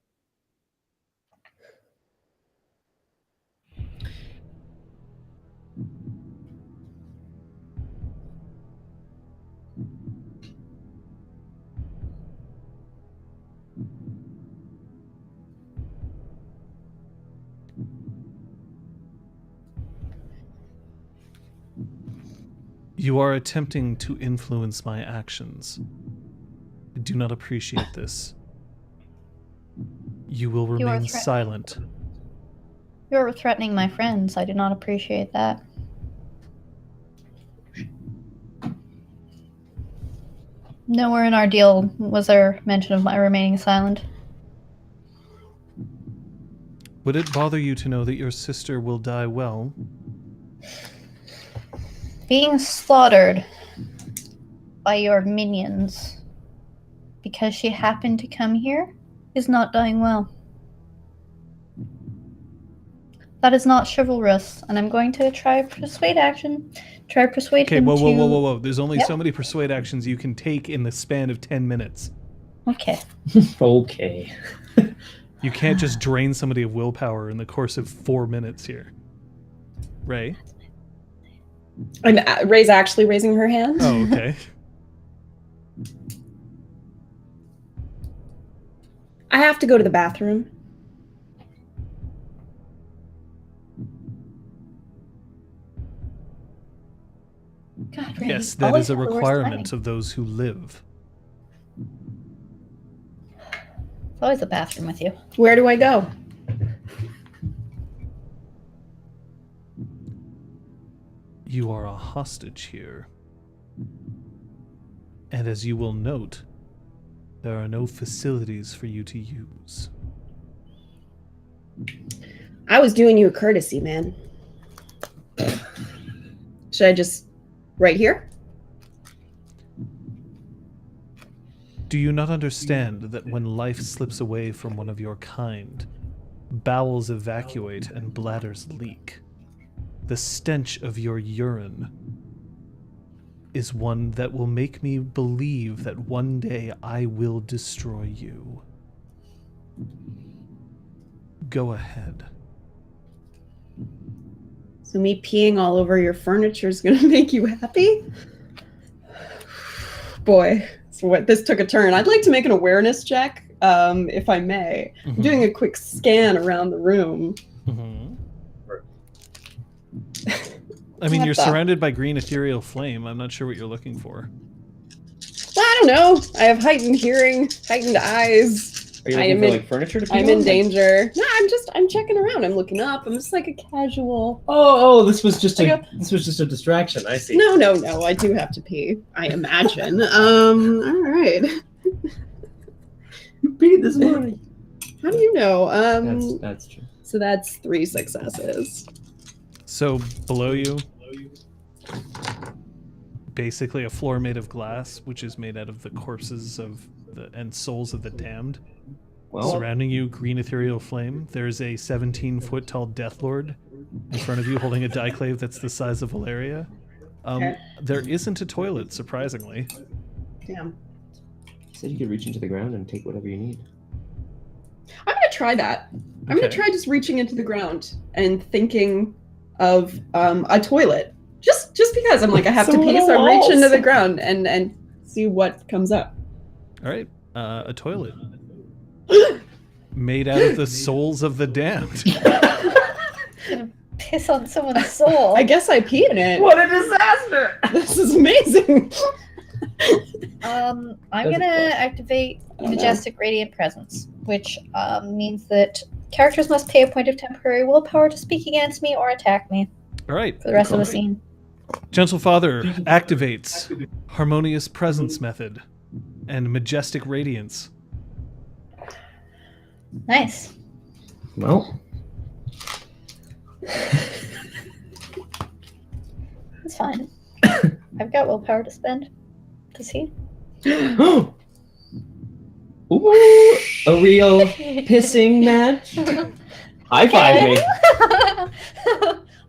You are attempting to influence my actions. I do not appreciate this. You will You are remain silent. You're threatening my friends. I do not appreciate that. Nowhere in our deal was there mention of my remaining silent. Would it bother you to know that your sister will die well? Being slaughtered by your minions because she happened to come here is not dying well. That is not chivalrous, and I'm going to try persuade action. Try persuade Okay, him whoa. There's only Yep. so many persuade actions you can take in the span of 10 minutes. Okay. Okay. You can't just drain somebody of willpower in the course of 4 minutes here. Ray? Ray's actually raising her hand. Oh, okay. I have to go to the bathroom. God, Ray, Yes, you that always is a have the worst requirement timing. of those who live. It's always a bathroom with you. Where do I go? You are a hostage here. And as you will note, there are no facilities for you to use. I was doing you a courtesy, man. Should I just right here? Do you not understand that when life slips away from one of your kind, bowels evacuate and bladders leak? The stench of your urine is one that will make me believe that one day I will destroy you. Go ahead. So me peeing all over your furniture is going to make you happy? Boy, so what? This took a turn. I'd like to make an awareness check if I may. I'm doing a quick scan around the room. I mean, What you're the- surrounded by green ethereal flame. I'm not sure what you're looking for. I don't know. I have heightened hearing, heightened eyes. Are you I looking am for in- like furniture to put I'm on? in danger. No, I'm checking around. I'm looking up. I'm just like a casual. Oh, this was just I a go- distraction. I see. No. I do have to pee. I imagine. All right. You peed this morning. How do you know? That's true. So that's 3 successes. So below you, basically a floor made of glass, which is made out of the corpses of and souls of the damned. Well, Surrounding you, green ethereal flame. There's a 17-foot tall Deathlord in front of you holding a diclave that's the size of Valeria. Okay. There isn't a toilet, surprisingly. Damn. said you could reach into the ground and take whatever you need. I'm gonna try that. I'm gonna Okay. try just reaching into the ground and thinking of a toilet. Just because I'm like I have to Some pee, little so I reach walls. into the ground and see what comes up. All right, a toilet made out of the souls of the damned. Gonna piss on someone's soul. I guess I pee in it. What a disaster! This is amazing. I'm Does it gonna close? activate I don't know. Majestic Radiant Presence, which means that characters must pay a point of temporary willpower to speak against me or attack me All right, for the rest of the Cool. scene. Gentle Father activates Harmonious Presence Method and Majestic Radiance. Nice. Well, That's fine. I've got willpower to spend. Does he? ooh, a real pissing match. High five me.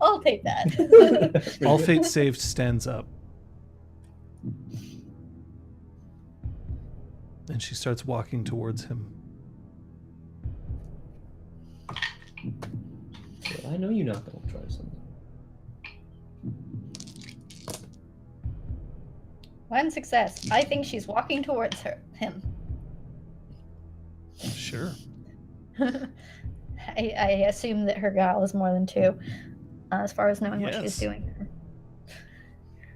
I'll take that. All Fate Saved stands up. And she starts walking towards him. I know you're not going to try something. One success. I think she's walking towards him. Sure. I assume that her guile is more than 2, as far as knowing what she's Yes. doing.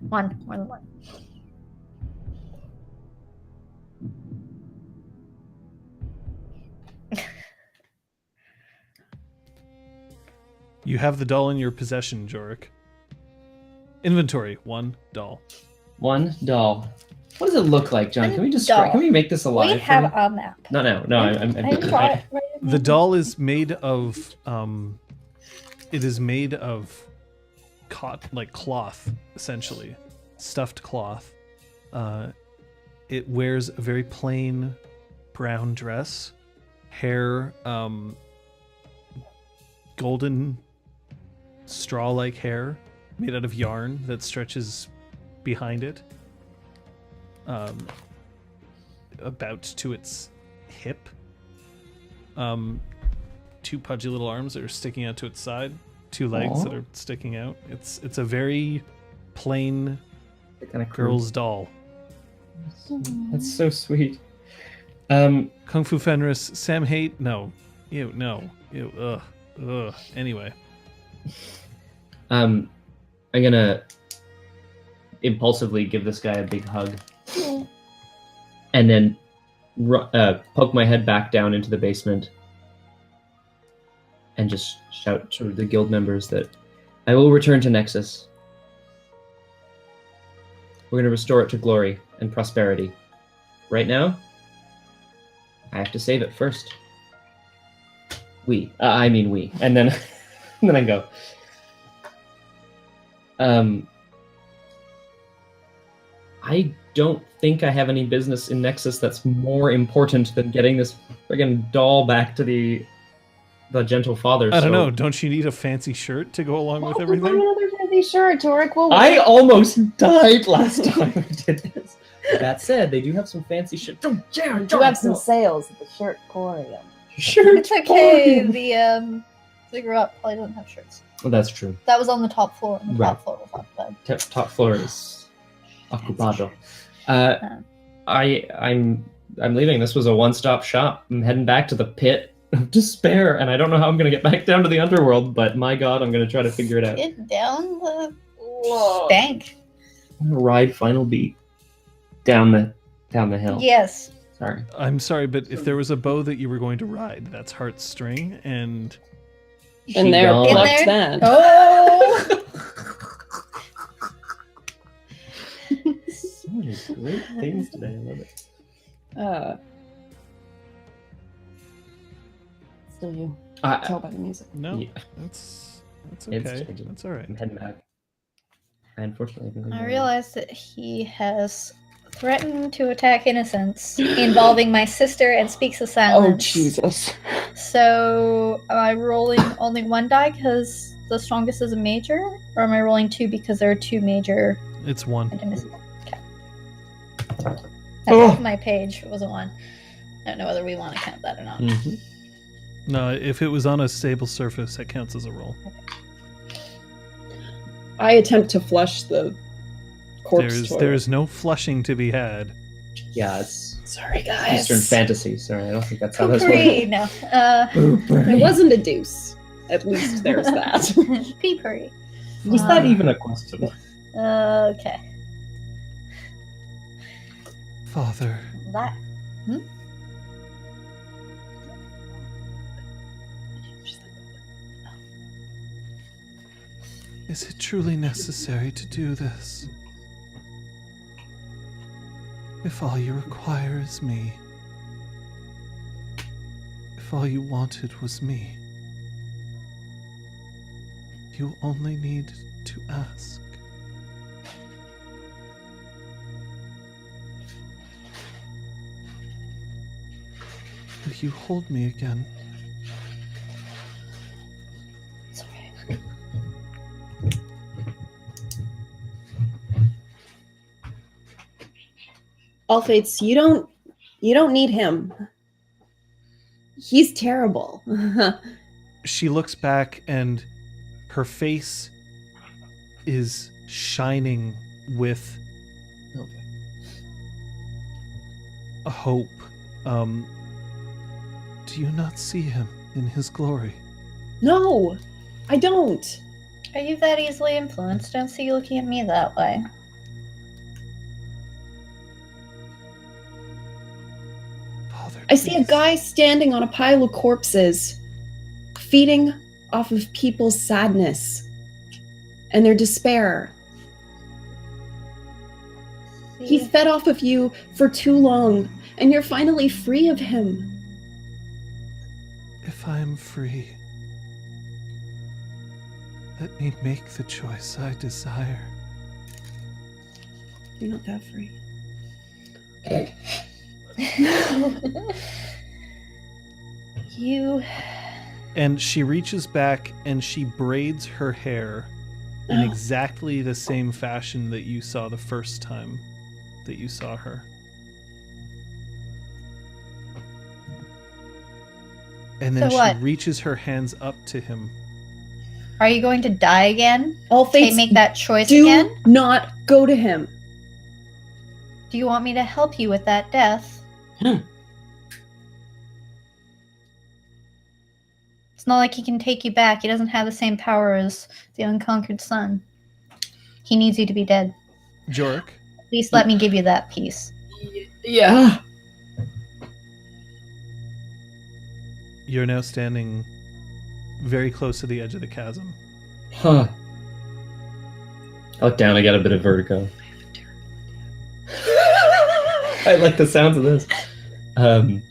1, more than 1. You have the doll in your possession, Jorek. Inventory, 1 doll. One doll. What does it look like, John? Can we just Doll. can we make this alive? We for have me? a map. No. I'm I brought it right in The there. doll is made of it is made of like cloth, essentially. Stuffed cloth. It wears a very plain brown dress, hair, golden straw-like hair made out of yarn that stretches behind it, about to its hip. 2 pudgy little arms that are sticking out to its side, 2 legs Aw. that are sticking out. It's a very plain kind of girl's doll. That's so sweet. Kung Fu Fenris, Sam Hate, no. Ew, no. Ew, ugh. Anyway. I'm gonna impulsively give this guy a big hug, and then poke my head back down into the basement, and just shout to the guild members that I will return to Nexus. We're gonna restore it to glory and prosperity. Right now, I have to save it first. We, and then, and then I go. I don't think I have any business in Nexus that's more important than getting this friggin' doll back to the Gentle Father. I don't so- know. Don't you need a fancy shirt to go along with everything? Another fancy shirt, Jorek. Well, I almost died last time we did this. That said, they do have some fancy shit. Don't dare! do have some sales at the shirt emporium. Shirt. It's okay. The Ziggurat probably doesn't have shirts. Well, that's true. That was on the top floor. And the Right. top floor was occupied. Top floor is ocupado. I'm I'm leaving. This was a one-stop shop. I'm heading back to the pit of despair, and I don't know how I'm going to get back down to the underworld, but my god, I'm going to try to figure it out. Get down the bank. I'm going to ride Final Beat down the hill. Yes. Sorry. I'm sorry, but if there was a bow that you were going to ride, that's Heartstring, and And there, gone. plucked that. Oh! So many great things today. I love it. Still you. I- Tell by the music. no, Yeah. that's It's okay. changing. That's all right. I'm heading back. Unfortunately, I realize that he has threatened to attack innocents involving my sister and speaks of Oh, silence. Jesus. So, am I rolling only one die because the strongest is a major? Or am I rolling two because there are two major It's one. items? Okay. That's off my page. It wasn't one. I don't know whether we want to count that or not. Mhm. No, if it was on a stable surface, that counts as a roll. I attempt to flush the corpse toilet. There's no flushing to be had. Yeah, it's Sorry, guys. Eastern fantasy. Sorry, I don't think that's how this Poopery! works. No. It wasn't a deuce. At least there's that. Peepery. Was that even a question? Okay. Father, That. is it truly necessary to do this? If all you require is me. If all you wanted was me. You only need to ask. Will you hold me again? Sorry. All Fates, you don't need him. He's terrible. She looks back and her face is shining with a hope. Do you not see him in his glory? No, I don't. Are you that easily influenced? Don't see you looking at me that way. Father, I see a please. guy standing on a pile of corpses, feeding off of people's sadness and their despair. He fed off of you for too long, and you're finally free of him. If I am free, let me make the choice I desire. You're not that free. You. And she reaches back and she braids her hair in exactly the same fashion that you saw the first time that you saw her. And then So she what? reaches her hands up to him. Are you going to die again? All Fates, Make that choice do again? not go to him. Do you want me to help you with that death? It's not like he can take you back. He doesn't have the same power as the unconquered sun. He needs you to be dead. Jorek, At least let me give you that piece. Yeah. you're now standing very close to the edge of the chasm. Huh. I look down, I get a bit of vertigo. I like the sounds of this. The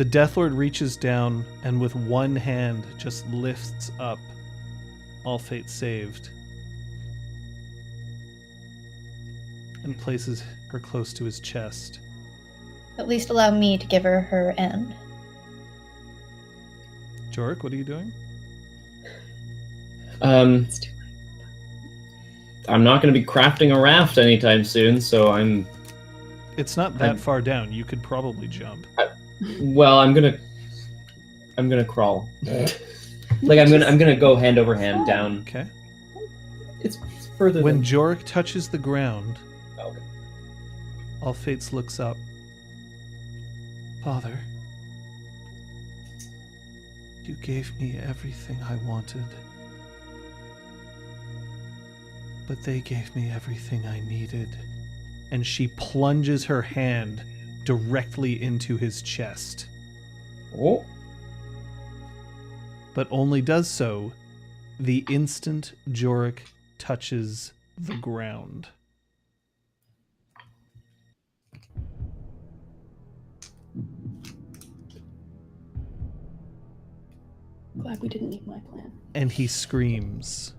Deathlord reaches down and with one hand just lifts up All Fate Saved and places her close to his chest. At least allow me to give her her end. Jorek, what are you doing? I'm not going to be crafting a raft anytime soon, so I'm It's not that far down. You could probably jump. well. I'm gonna crawl. Like I'm gonna go hand over hand down. Okay. It's further. When than... Jorek touches the ground, Okay. All Fates looks up. Father, you gave me everything I wanted. But they gave me everything I needed. And she plunges her hand directly into his chest. Oh. But only does so the instant Jorek touches the ground. Glad we didn't need my plan. And he screams.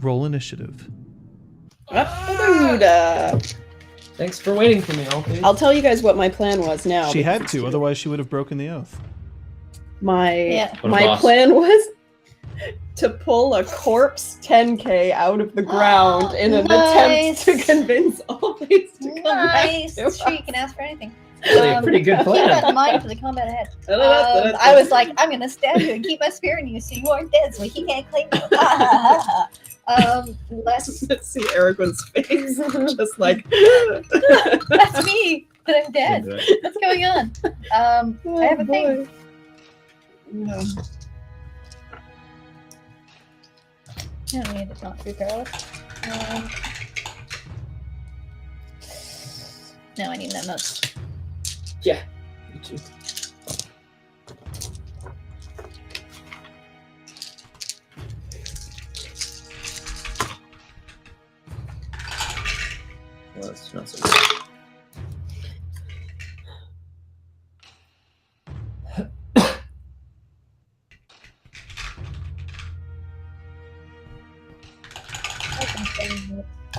Roll initiative. Thanks for waiting for me, Alfie. I'll tell you guys what my plan was now. She had to, otherwise she would have broken the oath. My boss. plan was to pull a corpse 10K out of the ground in an attempt to convince all these to come Nice. back to Sure, you us. can ask for anything. Really a pretty good Keep that plan. in mind for the combat ahead. I was like, I'm gonna stab you and keep my spear in you so you aren't dead, so he can't claim you. Let's. Let's see Aragorn's face. Just like That's me, but I'm dead. What's going on? I have a thing. No. I don't need it not to be perilous. No, I need that much. Yeah. Me too. Well, it's not so good.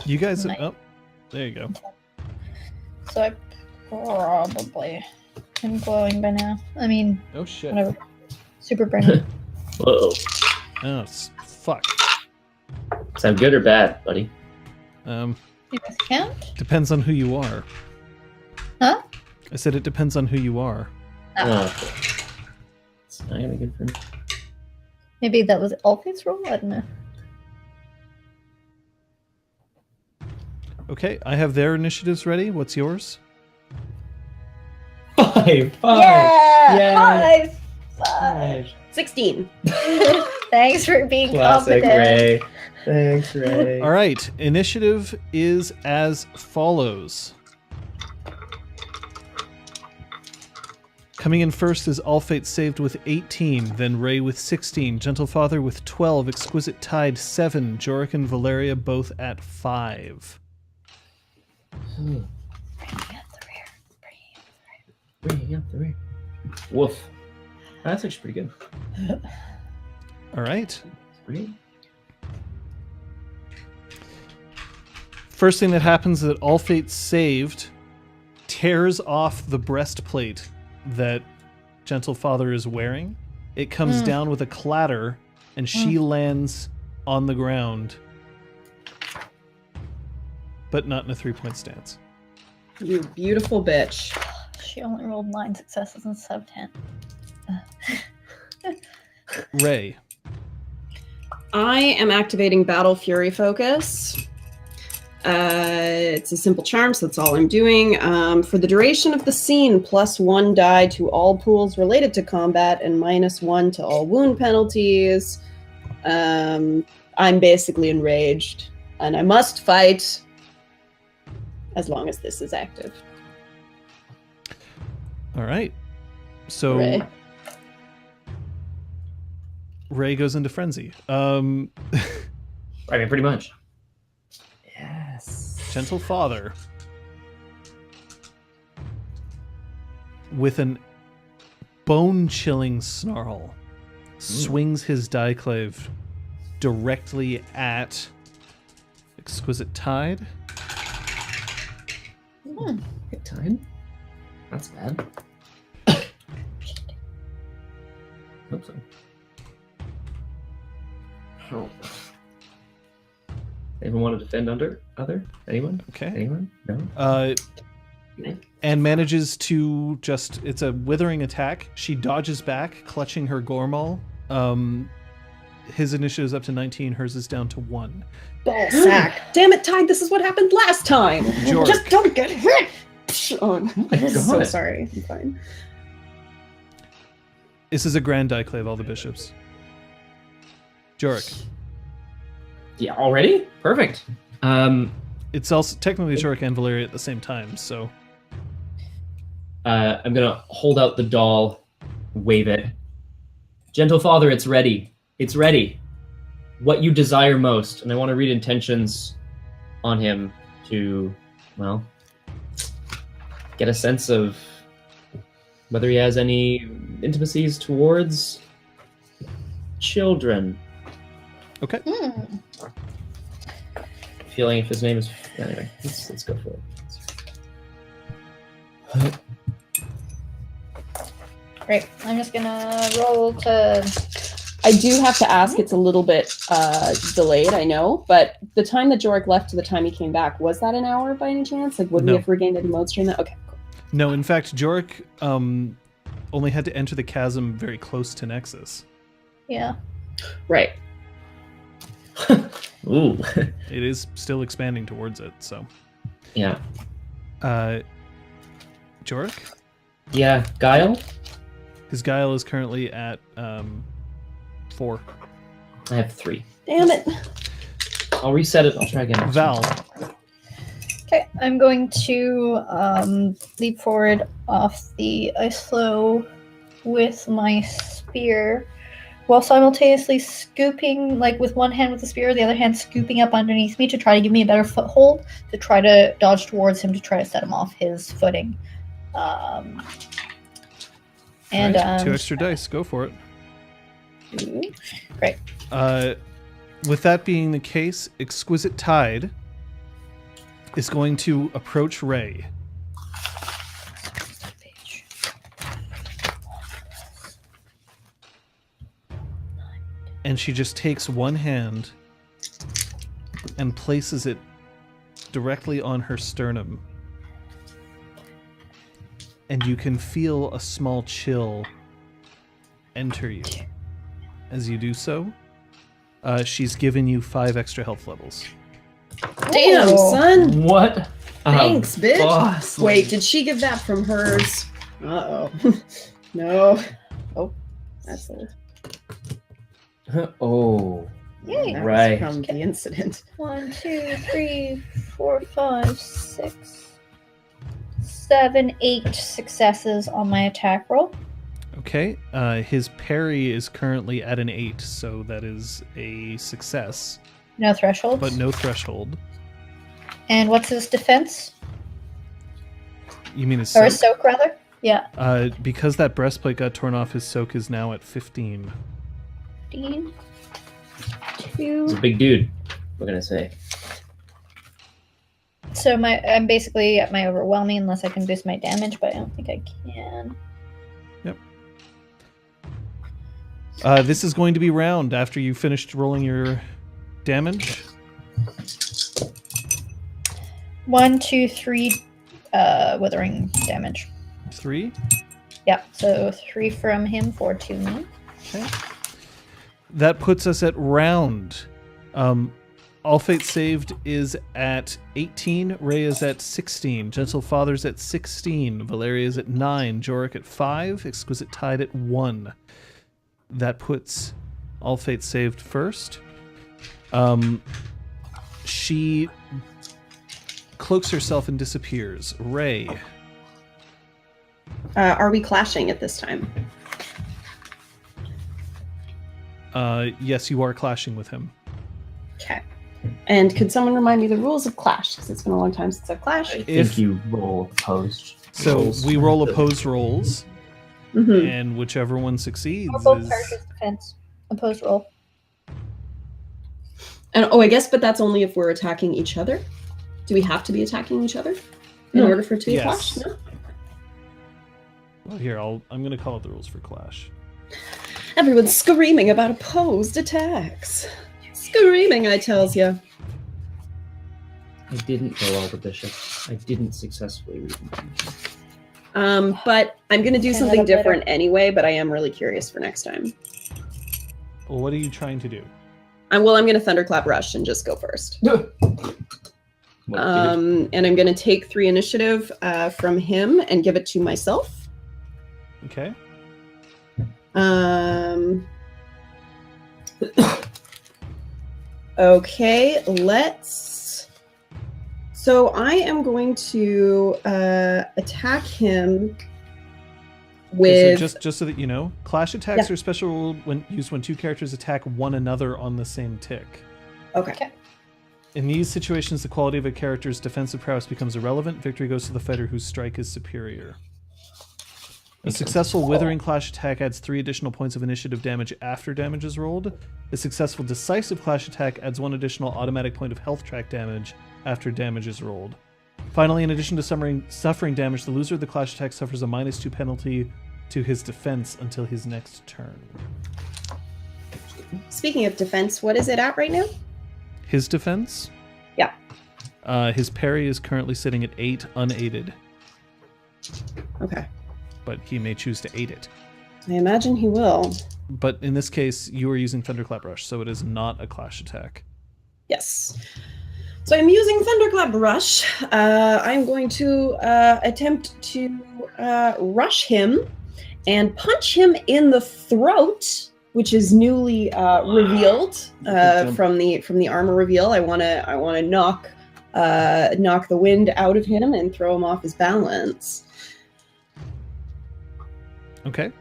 You guys, Nice. oh, there you go. So I probably am glowing by now. I mean, Oh shit. whatever. Super brain. Whoa. Oh, fuck. Is that good or bad, buddy? You guys count? Depends on who you are. Huh? I said it depends on who you are. Oh, okay. It's not gonna be good for me. Maybe that was Alfie's roll? I don't know. Okay, I have their initiatives ready. What's yours? 5. Yeah! Yay. 5! 16. Thanks for being Classic confident. Ray. Thanks, Ray. All right, initiative is as follows. Coming in first is All Fates saved with 18, then Ray with 16, Gentle Father with 12, Exquisite Tide 7, Jorek and Valeria both at 5. Hmm. Bringing up the rear. Bringing up the rear. Woof. That's actually pretty good. All right. That's pretty. First thing that happens is that All Fates saved tears off the breastplate that Gentle Father is wearing. It comes down with a clatter, and she lands on the ground, but not in a 3-point stance. You beautiful bitch. She only rolled 9 successes and sub 10. Ray. I am activating Battle Fury Focus. It's a simple charm, so that's all I'm doing. For the duration of the scene, +1 die to all pools related to combat and -1 to all wound penalties. I'm basically enraged, and I must fight as long as this is active. All right. So Ray goes into frenzy. I mean, pretty much. Yes. Gentle Father, with an bone-chilling snarl, swings his Diclave directly at Exquisite Tide. Good time. That's bad. Hope so. Oh. Anyone want to defend under? Anyone? Okay. Anyone? No? And manages to just, it's a withering attack. She dodges back, clutching her Gormal. his initiative is up to 19. Hers is down to 1. Ball sack. Damn it, Tide. This is what happened last time. Jorek. Just don't get hit. Oh, my I'm so God. sorry. I'm fine. This is a grand diclave, all the bishops. Jorek. Yeah, already? Perfect. It's also technically Jorek and Valeria at the same time, so... I'm gonna hold out the doll, wave it. Gentle father, it's ready. It's ready. What you desire most. And I want to read intentions on him to, well, get a sense of whether he has any intimacies towards children. Okay. Feeling if his name is... Anyway, let's go for it. Great. I'm just gonna roll to. I do have to ask, it's a little bit delayed, I know, but the time that Jorek left to the time he came back, was that an hour by any chance? Like, would No. we have regained any modes during that? Okay, cool. No, in fact, Jorek only had to enter the chasm very close to Nexus. Yeah. Right. Ooh. It is still expanding towards it, so... Yeah. Jorek? Yeah, Guile? His guile is currently at 4. I have 3. Damn it. I'll reset it. I'll try again. Val. Okay, I'm going to leap forward off the ice flow with my spear, while simultaneously scooping, like with one hand with the spear, the other hand scooping up underneath me to try to give me a better foothold, to try to dodge towards him to try to set him off his footing. And Right, 2 extra dice. Go for it. Great. With that being the case, Exquisite Tide is going to approach Ray. And she just takes one hand and places it directly on her sternum. And you can feel a small chill enter you. As you do so, she's given you 5 extra health levels. Damn, Oh. son. What? Thanks, bitch. Boss. Wait, did she give that from hers? Uh-oh. No. Oh, that's a... Oh. Yay. That was Right. from the incident. 1, 2, 3, 4, 5, 6, 7, 8 successes on my attack roll. Okay, his parry is currently at an 8, so that is a success, No thresholds. but no threshold. And what's his defense? You mean his Or his soak? soak, rather? Yeah. Because that breastplate got torn off, his soak is now at 15. 15. He's a 2. big dude, we're gonna say. So I'm basically at my overwhelming unless I can boost my damage, but I don't think I can. This is going to be round after you finished rolling your damage. 1, 2, 3 withering damage. 3. Yeah, so 3 from him, 4 to me. Okay. That puts us at round. All Fate Saved is at 18. Ray is at 16. Gentle Father's at 16. Valeria is at 9. Jorek at 5. Exquisite Tide at 1. That puts All Fate Saved first. She cloaks herself and disappears. Ray. Are we clashing at this time? Yes, you are clashing with him. Okay. And could someone remind me the rules of Clash? Because it's been a long time since I've clashed. I If- think you roll opposed. So rolls. we roll opposed rolls, Mm-hmm. and whichever one succeeds Or both is... characters' defense. Opposed roll. And I guess, but that's only if we're attacking each other. Do we have to be attacking each other in No. order for it to be a Yes. clash? No. Well, here, I'm going to call out the rules for Clash. Everyone's screaming about opposed attacks. Screaming, I tells you. I didn't roll all the bishops. I didn't successfully read them. But I'm gonna do Okay, something that'll better. different anyway. But I am really curious for next time. What are you trying to do? I'm going to Thunderclap Rush and just go first. And I'm going to take 3 initiative from him and give it to myself. Okay. Okay, let's... So I am going to attack him with... So just so that you know, clash attacks are special ruled when used when 2 characters attack one another on the same tick. Okay. In these situations, the quality of a character's defensive prowess becomes irrelevant. Victory goes to the fighter whose strike is superior. A successful Withering Clash attack adds 3 additional points of initiative damage after damage is rolled. A successful Decisive Clash attack adds 1 additional automatic point of health track damage after damage is rolled. Finally, in addition to suffering damage, the loser of the Clash attack suffers a -2 penalty to his defense until his next turn. Speaking of defense, what is it at right now? His defense? Yeah. His parry is currently sitting at 8 unaided. Okay. But he may choose to aid it. I imagine he will. But in this case, you are using Thunderclap Rush, so it is not a clash attack. Yes. So I'm using Thunderclap Rush. I'm going to attempt to rush him and punch him in the throat, which is newly revealed from the armor reveal. I want to knock the wind out of him and throw him off his balance. Okay.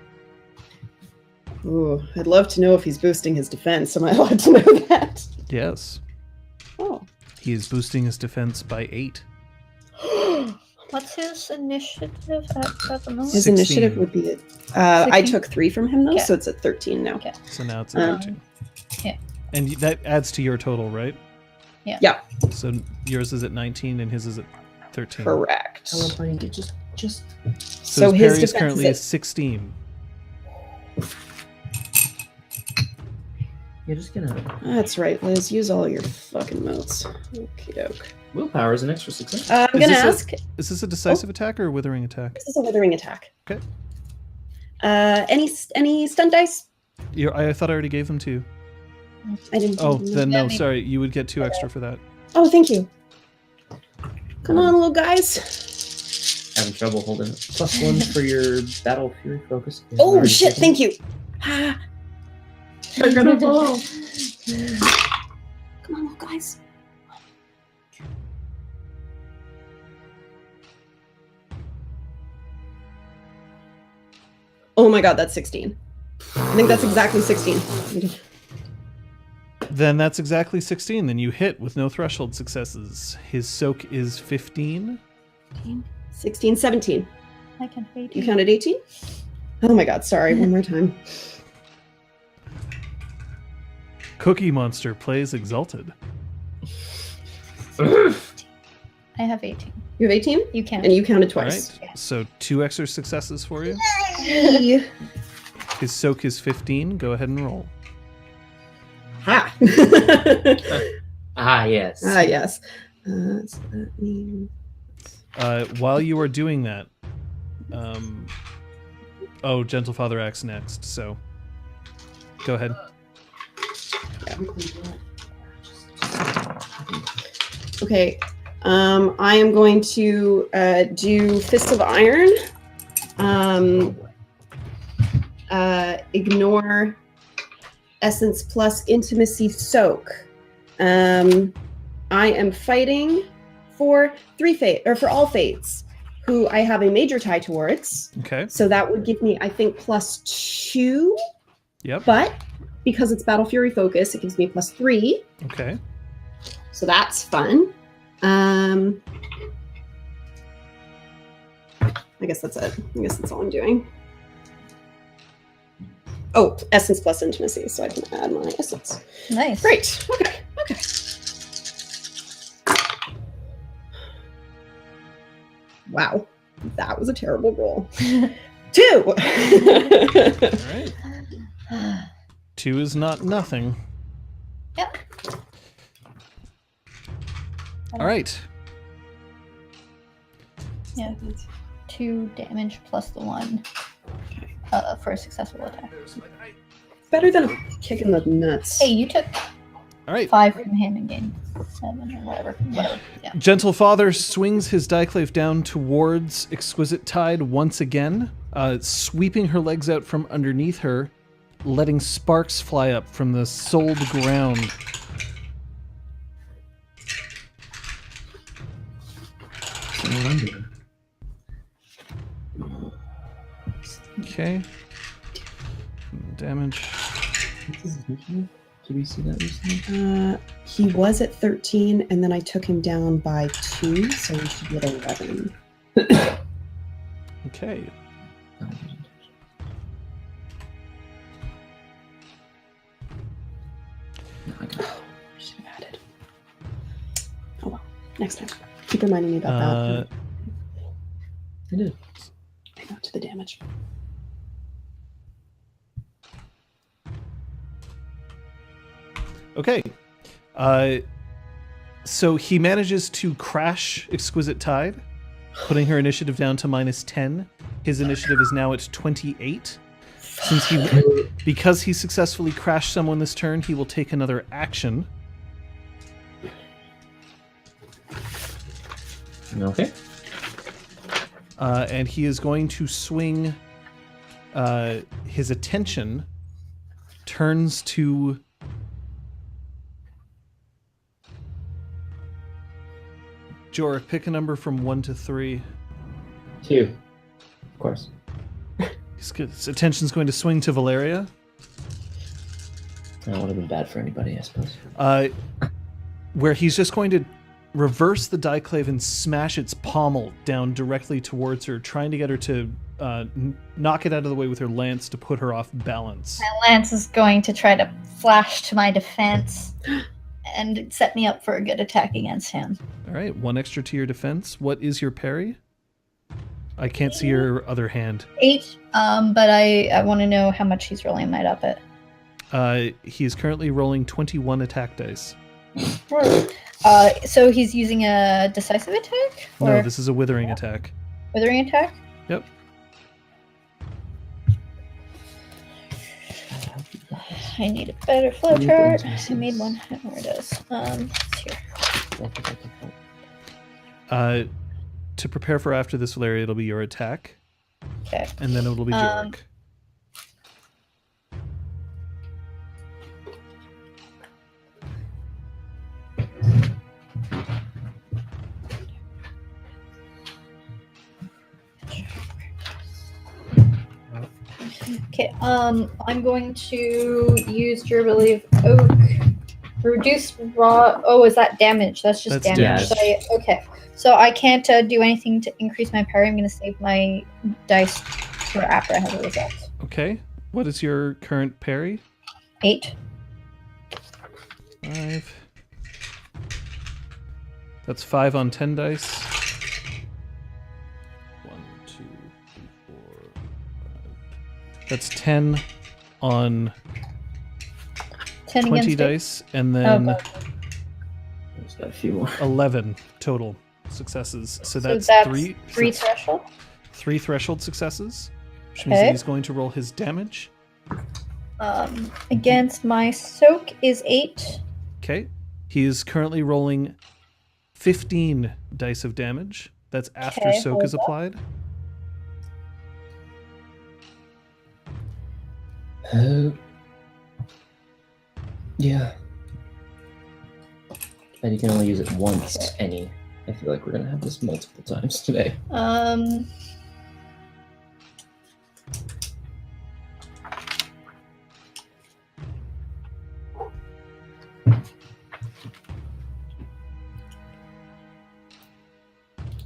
Ooh, I'd love to know if he's boosting his defense. Am I allowed to know that? Yes. Oh. He is boosting his defense by 8. What's his initiative at the moment? His 16. initiative would be at... I took 3 from him, though, Okay. so it's at 13 now. Okay. So now it's at 13. Yeah. And that adds to your total, right? Yeah, So yours is at 19 and his is at 13. correct. I love how you get just So his parry is defense currently is- at 16. you're just gonna That's right, Liz. Use all your fucking motes. Okie doke. willpower is an extra success. I'm Is gonna this a- ask. Is this a decisive attack or a withering attack? This is a withering attack. Okay. Any stun dice? I thought I already gave them to you. I didn't. Oh, then Yeah, no, maybe. sorry. You would get 2 extra for that. Oh, thank you. Come on, little guys. Having trouble holding it. +1 for your battle fury focus. Yeah, Oh already shit! taken. Thank you. Ah, They're gonna fall. come on, little guys. Oh my god, that's 16. I think that's exactly 16. Then that's exactly 16. Then you hit with no threshold successes. His soak is 15. 16, 17. I can wait. You counted 18? Oh my god, sorry. One more time. Cookie Monster plays Exalted. I have 18. You have 18? You can. And you counted All twice. right. So 2 extra successes for you. Yay. His soak is 15. Go ahead and roll. Ha! Ah, yes. Ah, yes. So that means... While you are doing that, Gentle Father acts next. So go ahead. Okay. I am going to do Fist of Iron. Ignore Essence plus Intimacy Soak. I am fighting for for all fates who I have a major tie towards. Okay. So that would give me, I think, +2. Yep. But because it's Battle Fury focus, it gives me +3. Okay. So that's fun. I guess that's it. I guess that's all I'm doing. Oh, Essence plus Intimacy, so I can add my Essence. Nice. Great. Okay. Okay. Wow. That was a terrible roll. 2! All right. 2 is not nothing. Yep. All right. Yeah. 2 damage plus the 1 for a successful attack. better than a kick in the nuts. Hey, you took All right. 5 from him and gained 7 or whatever. Yeah. Gentle Father swings his Diclave down towards Exquisite Tide once again, sweeping her legs out from underneath her, letting sparks fly up from the souled ground. Okay. Damage. Did we see that recently? He was at 13, and then I took him down by 2, so he should be at 11. Okay. Should have added. Oh well, next time. Keep reminding me about that. I did. I got to the damage. Okay. So he manages to crash Exquisite Tide, putting her initiative down to -10. His initiative is now at 28. Because he successfully crashed someone this turn, he will take another action. Okay. And he is going to swing. His attention turns to Jorek. Pick a number from 1 to 3. 2. Of course. His attention's going to swing to Valeria. That would have been bad for anybody, I suppose. Where he's just going to reverse the Diclave and smash its pommel down directly towards her, trying to get her to knock it out of the way with her lance to put her off balance. My lance is going to try to flash to my defense and set me up for a good attack against him. All right, 1 extra to your defense. What is your parry? I can't see your other hand. 8, but I want to know how much he's rolling might up at. He is currently rolling 21 attack dice. So he's using a decisive attack? Or No, this is a withering attack. withering attack? Yep. I need a better flowchart. I made one. I don't know where it is. It's here. To prepare for after this, Valeria, it'll be your attack. Okay. And then it'll be Jorek. Okay, I'm going to use Durability of Oak. Reduce raw... Oh, is that damage? That's just That's damage. damage. Okay, so I can't do anything to increase my parry. I'm going to save my dice for after I have the results. Okay. What is your current parry? 8. 5. That's 5 on 10 dice. 1, 2, 3, 4, 5. That's 10 on 10 20 against dice, and then There's got a few more. 11 total successes. So that's, three three threshold. 3 threshold successes, which means Okay. that he's going to roll his damage. Against my soak is 8. Okay. He is currently rolling 15 dice of damage. That's after Okay, soak hold is up. applied. Yeah. And you can only use it once, any. I feel like we're gonna have this multiple times today.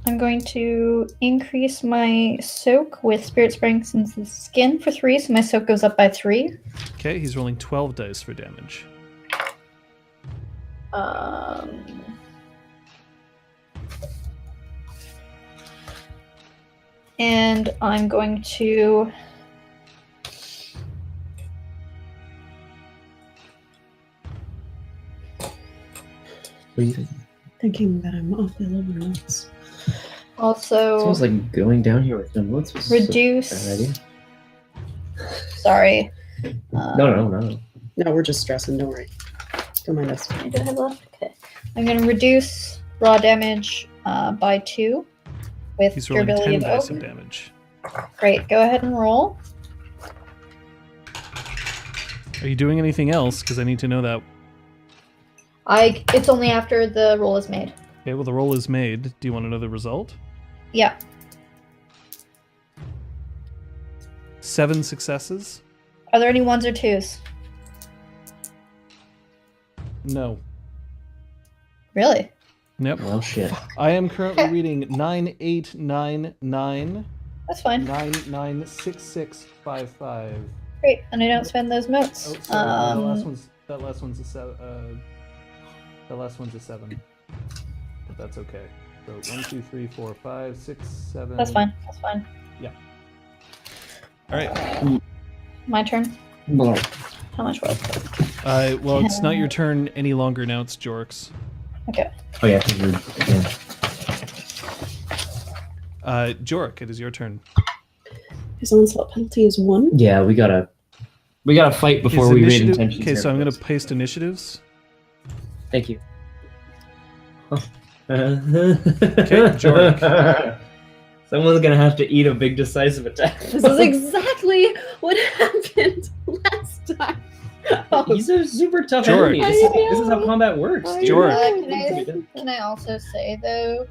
I'm going to increase my soak with Spirit Springs into the skin for 3, so my soak goes up by 3. Okay, he's rolling 12 dice for damage. And I'm going to What do you think? Thinking that I'm off the lower notes. also Sounds like going down here with no notes was reduce. a bad idea. Sorry. No. No, we're just stressing. Don't worry. Don't mind us. I don't have left. Okay. I'm going to reduce raw damage by 2 with He's rolling durability 10 of dice oak. of damage. Great. Go ahead and roll. Are you doing anything else? Because I need to know that. It's only after the roll is made. Okay, well, the roll is made. Do you want to know the result? Yeah. 7 successes? Are there any 1s or 2s? No. Really? Nope. Well, shit. I am currently reading 9899 That's fine. 996655. Great. And I don't spend those motes. Oh, sorry. That last one's a 7. The last one's a 7. But that's okay. So 1, 2, 3, 4, 5, 6, 7. That's fine. That's fine. Yeah. All right. My turn. Well, How much was it? Well, it's not your turn any longer now. It's Jorek's. Okay. oh yeah, 'cause you're- yeah. Jorek, it is your turn. His onslaught penalty is 1. Yeah, we gotta fight before His we read initiative- intentions. Okay, here, so I'm going folks. to paste initiatives. Thank you. Jorek. Someone's gonna have to eat a big decisive attack. This is exactly what happened last time. He's a super tough Jorek. enemy. This is how combat works. I dude. Jorek. Can I also say though,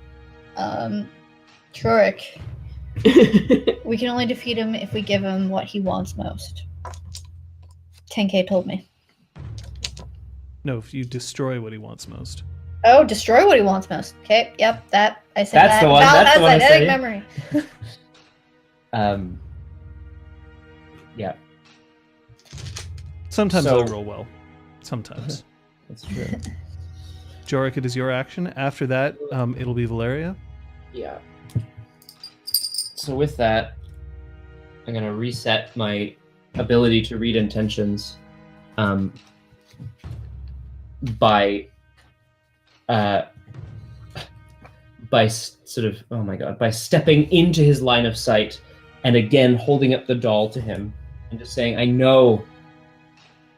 Jorek, we can only defeat him if we give him what he wants most. 10K told me. No, if you destroy what he wants most. Oh, destroy what he wants most. Okay, yep, that I said That's that. the one, Val that's has the one I eidetic said. memory. Yeah, Sometimes So- I roll well. Sometimes. that's true. Jorek, it is your action. After that, it'll be Valeria. Yeah. So with that, I'm gonna reset my ability to read intentions, by by stepping into his line of sight and again holding up the doll to him and just saying, I know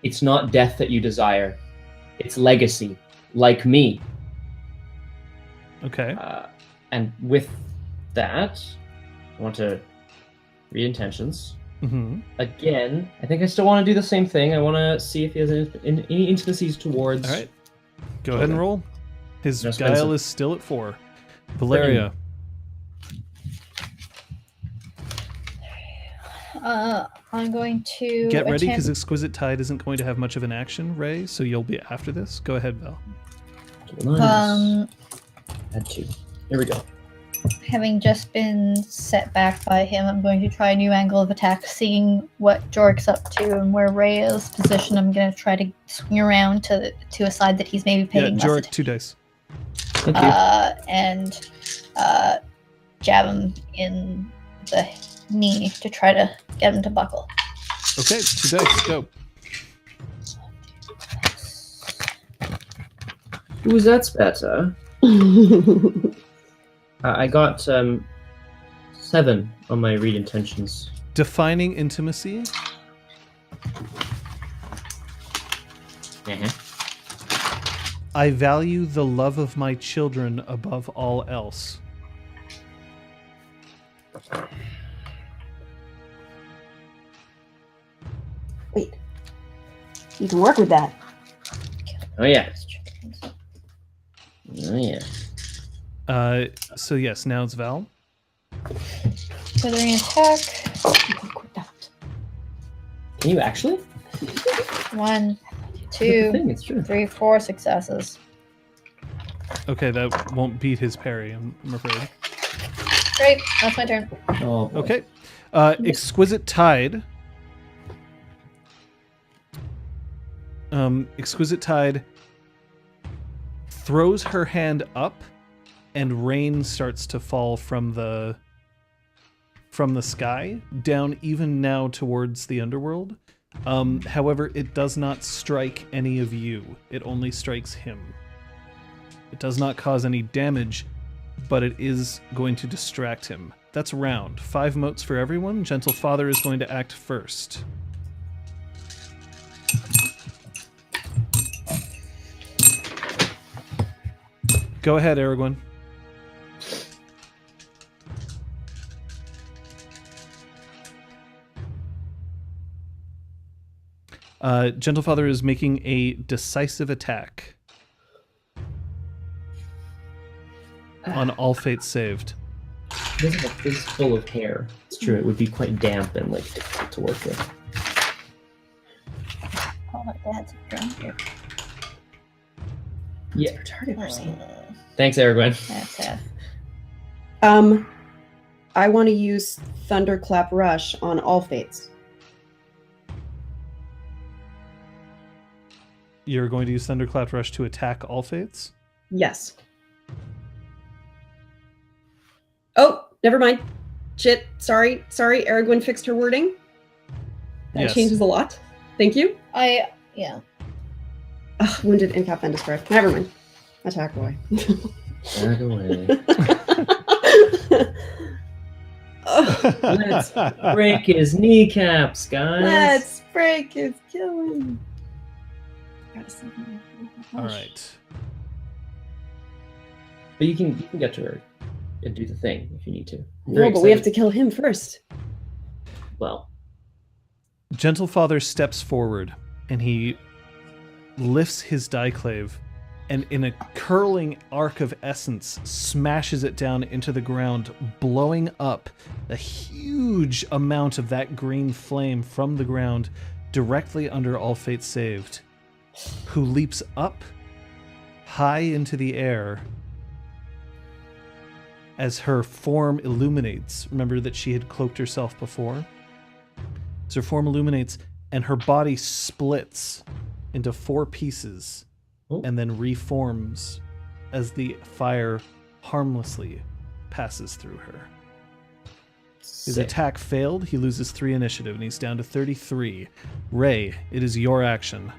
it's not death that you desire, it's legacy, like me. Okay. And with that, I want to read intentions. Mm-hmm. Again, I think I still want to do the same thing. I want to see if he has any intimacies towards... All right. Go ahead and roll. His No guile expensive. is still at 4. Valeria. I'm going to Get ready, because attempt- Exquisite Tide isn't going to have much of an action, Ray, so you'll be after this. Go ahead, Val. Add 2. Here we go. Having just been set back by him, I'm going to try a new angle of attack, seeing what Jorek's up to and where Ray is positioned. I'm going to try to swing around to a side that he's maybe Yeah, paying less Jorek, attention. 2 dice. Thank you. And jab him in the knee to try to get him to buckle. Okay, 2 dice, go. Ooh, that's better. I got 7 on my read intentions. Defining intimacy. I value the love of my children above all else. Wait. You can work with that. Oh yeah. Oh yeah. So yes, now it's Val. Feathering attack. You can work that. Can you actually? 1, That's the 2, thing, it's true. 3, 4 successes. Okay, that won't beat his parry, I'm afraid. Great, that's my turn. Oh, boy. Okay. Exquisite Tide. Exquisite Tide throws her hand up, and rain starts to fall from the sky down, even now towards the underworld. However, it does not strike any of you. It only strikes him. It does not cause any damage, but it is going to distract him. That's round. 5 motes for everyone. Gentle Father is going to act first. Go ahead, Aragorn. Gentlefather is making a decisive attack on all fates saved. This is a face full of hair. It's true. It would be quite damp and like difficult to work with. Oh, my dad's drunk here. Yeah. Retarded person. Thanks, Aragorn. That's sad. I want to use Thunderclap Rush on all fates. You're going to use Thunderclap Rush to attack all fates? Yes. Oh, never mind. Shit. Sorry. Aragorn fixed her wording. That Yes. changes a lot. Thank you. Yeah. Ugh, wounded in cap and destroy. Never mind. Attack away. Back away. Ugh, Let's break his kneecaps, guys. let's break his killing. Gotta save him. All right. But you can get to her and do the thing if you need to. No, but we have to kill him first. Well, Gentlefather steps forward and he lifts his Diclave and in a curling arc of essence smashes it down into the ground, blowing up a huge amount of that green flame from the ground directly under all fates saved, who leaps up high into the air as her form illuminates. Remember that she had cloaked herself before? As her form illuminates and her body splits into 4 pieces and then reforms as the fire harmlessly passes through her. His sick. attack failed. He loses 3 initiative and he's down to 33. Ray, it is your action.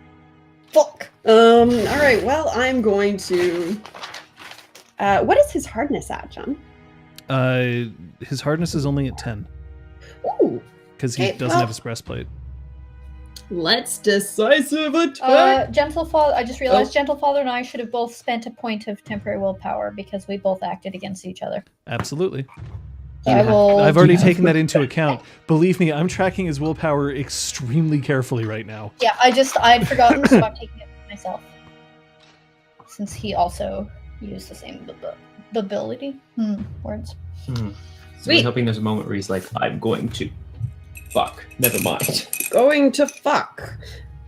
Fuck. All right. Well, I'm going to. What is his hardness at, John? His hardness is only at 10 Ooh. because he Okay, doesn't well- have his breastplate. Let's decisive attack. Gentlefather, I just realized Gentlefather and I should have both spent a point of temporary willpower because we both acted against each other. Absolutely. So I will. I've already taken that into account. Believe me, I'm tracking his willpower extremely carefully right now. Yeah, I'd forgotten, so I'm taking it for myself. Since he also used the same ability. Words. So Sweet. I'm hoping there's a moment where he's like, I'm going to fuck. Never mind. Going to fuck.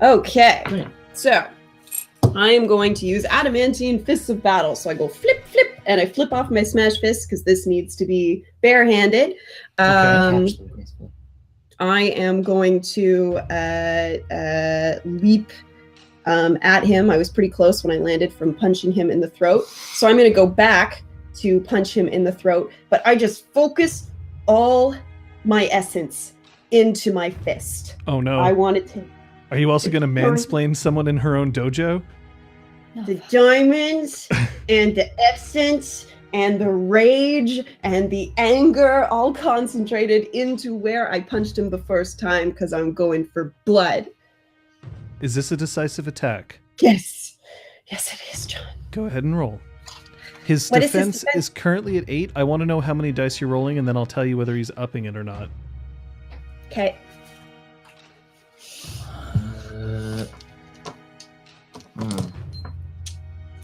Okay. Right. So, I am going to use Adamantine Fists of Battle. So I go flip, flip, and I flip off my Smash Fist because this needs to be barehanded. Actually, graceful. I am going to leap at him. I was pretty close when I landed from punching him in the throat. So I'm going to go back to punch him in the throat. But I just focus all my essence into my fist. Oh no. I wanted to. Are you also going to mansplain someone in her own dojo? The diamonds and the essence and the rage and the anger all concentrated into where I punched him the first time because I'm going for blood. Is this a decisive attack? Yes. Yes, it is, John. Go ahead and roll. His What is his defense defense? is currently at 8. I want to know how many dice you're rolling, and then I'll tell you whether he's upping it or not. Okay.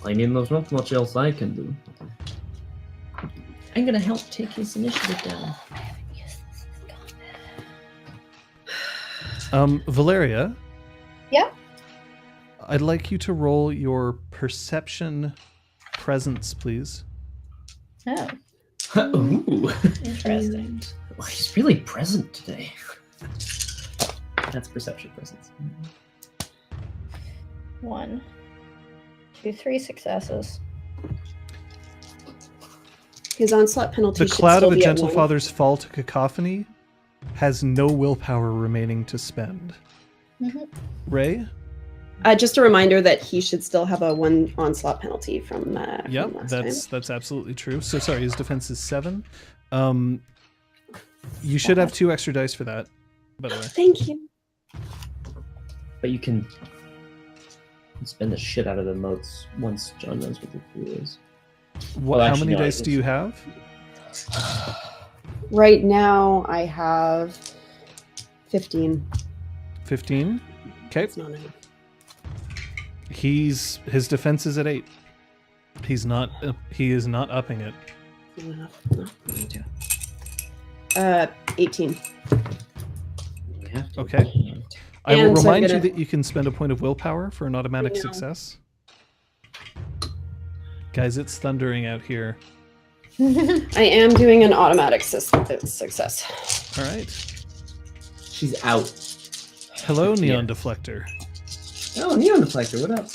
I mean, there's not much else I can do. I'm gonna help take his initiative down. Valeria? Yeah? I'd like you to roll your perception presence, please. Oh, Ooh. interesting. Well, he's really present today. That's perception presence. 1, 2, 3 successes. His onslaught penalty The should cloud still of a be at 1. Gentlefather's fall to cacophony has no willpower remaining to spend. Mhm. Ray? Just a reminder that he should still have a 1 onslaught penalty from Yep, last that's absolutely true. So sorry, his defense is 7. You should have 2 extra dice for that, by the way. Thank you. But you can spend the shit out of the motes once John knows what the clue is. What? Well, How actually, many no, dice do you have? Right now, I have 15. 15. Okay. It's not enough. His defense is at 8. He's not. He is not upping it. Not enough. No, I need to. 18. We have to. Okay. I will And so I'm remind you gonna- that you can spend a point of willpower for an automatic I know. success. Guys, it's thundering out here. I am doing an automatic success. All right. She's out. Hello, Neon Yeah. Deflector. Oh, Neon Deflector, what up?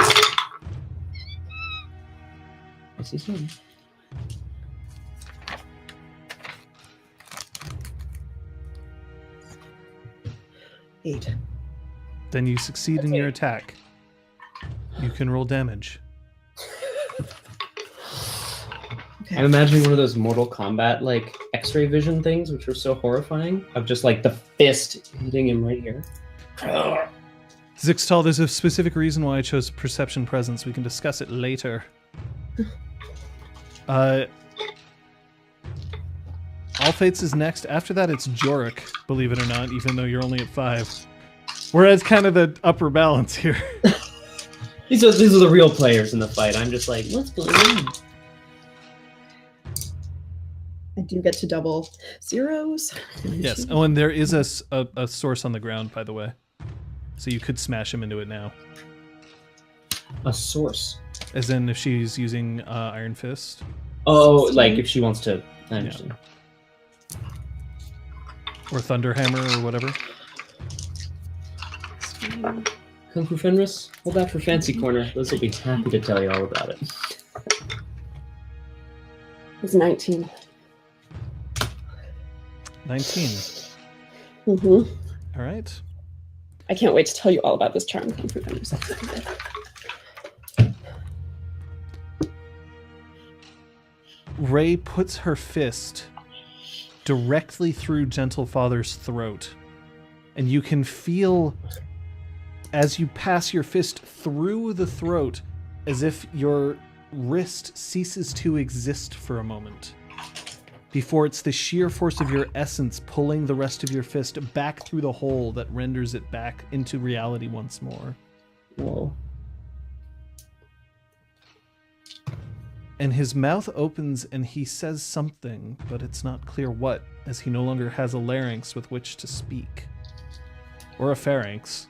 I see some. Eight. Then you succeed in your attack. You can roll damage. I'm imagining one of those Mortal Kombat like X-ray vision things, which were so horrifying, of just like the fist hitting him right here. Zixtal, there's a specific reason why I chose Perception Presence. We can discuss it later. All Fates is next. After that, it's Jorek, believe it or not, even though you're only at 5. Whereas kind of the upper balance here. These are the real players in the fight. I'm just like, what's going on? I do get to double zeros. Yes. Oh, and there is a source on the ground, by the way. So you could smash him into it now. A source. As in if she's using Iron Fist. Oh, like if she wants to. I understand. Or Thunderhammer or whatever. Kung Fu Fenris, hold that for Fancy Corner. Liz will be happy to tell you all about it. It's 19. 19. Mm-hmm. All right. I can't wait to tell you all about this charm Kung Fu Fenris. Ray puts her fist directly through Gentle Father's throat. And you can feel, as you pass your fist through the throat, as if your wrist ceases to exist for a moment. Before it's the sheer force of your essence pulling the rest of your fist back through the hole that renders it back into reality once more. Whoa. And his mouth opens and he says something, but it's not clear what, as he no longer has a larynx with which to speak. Or a pharynx.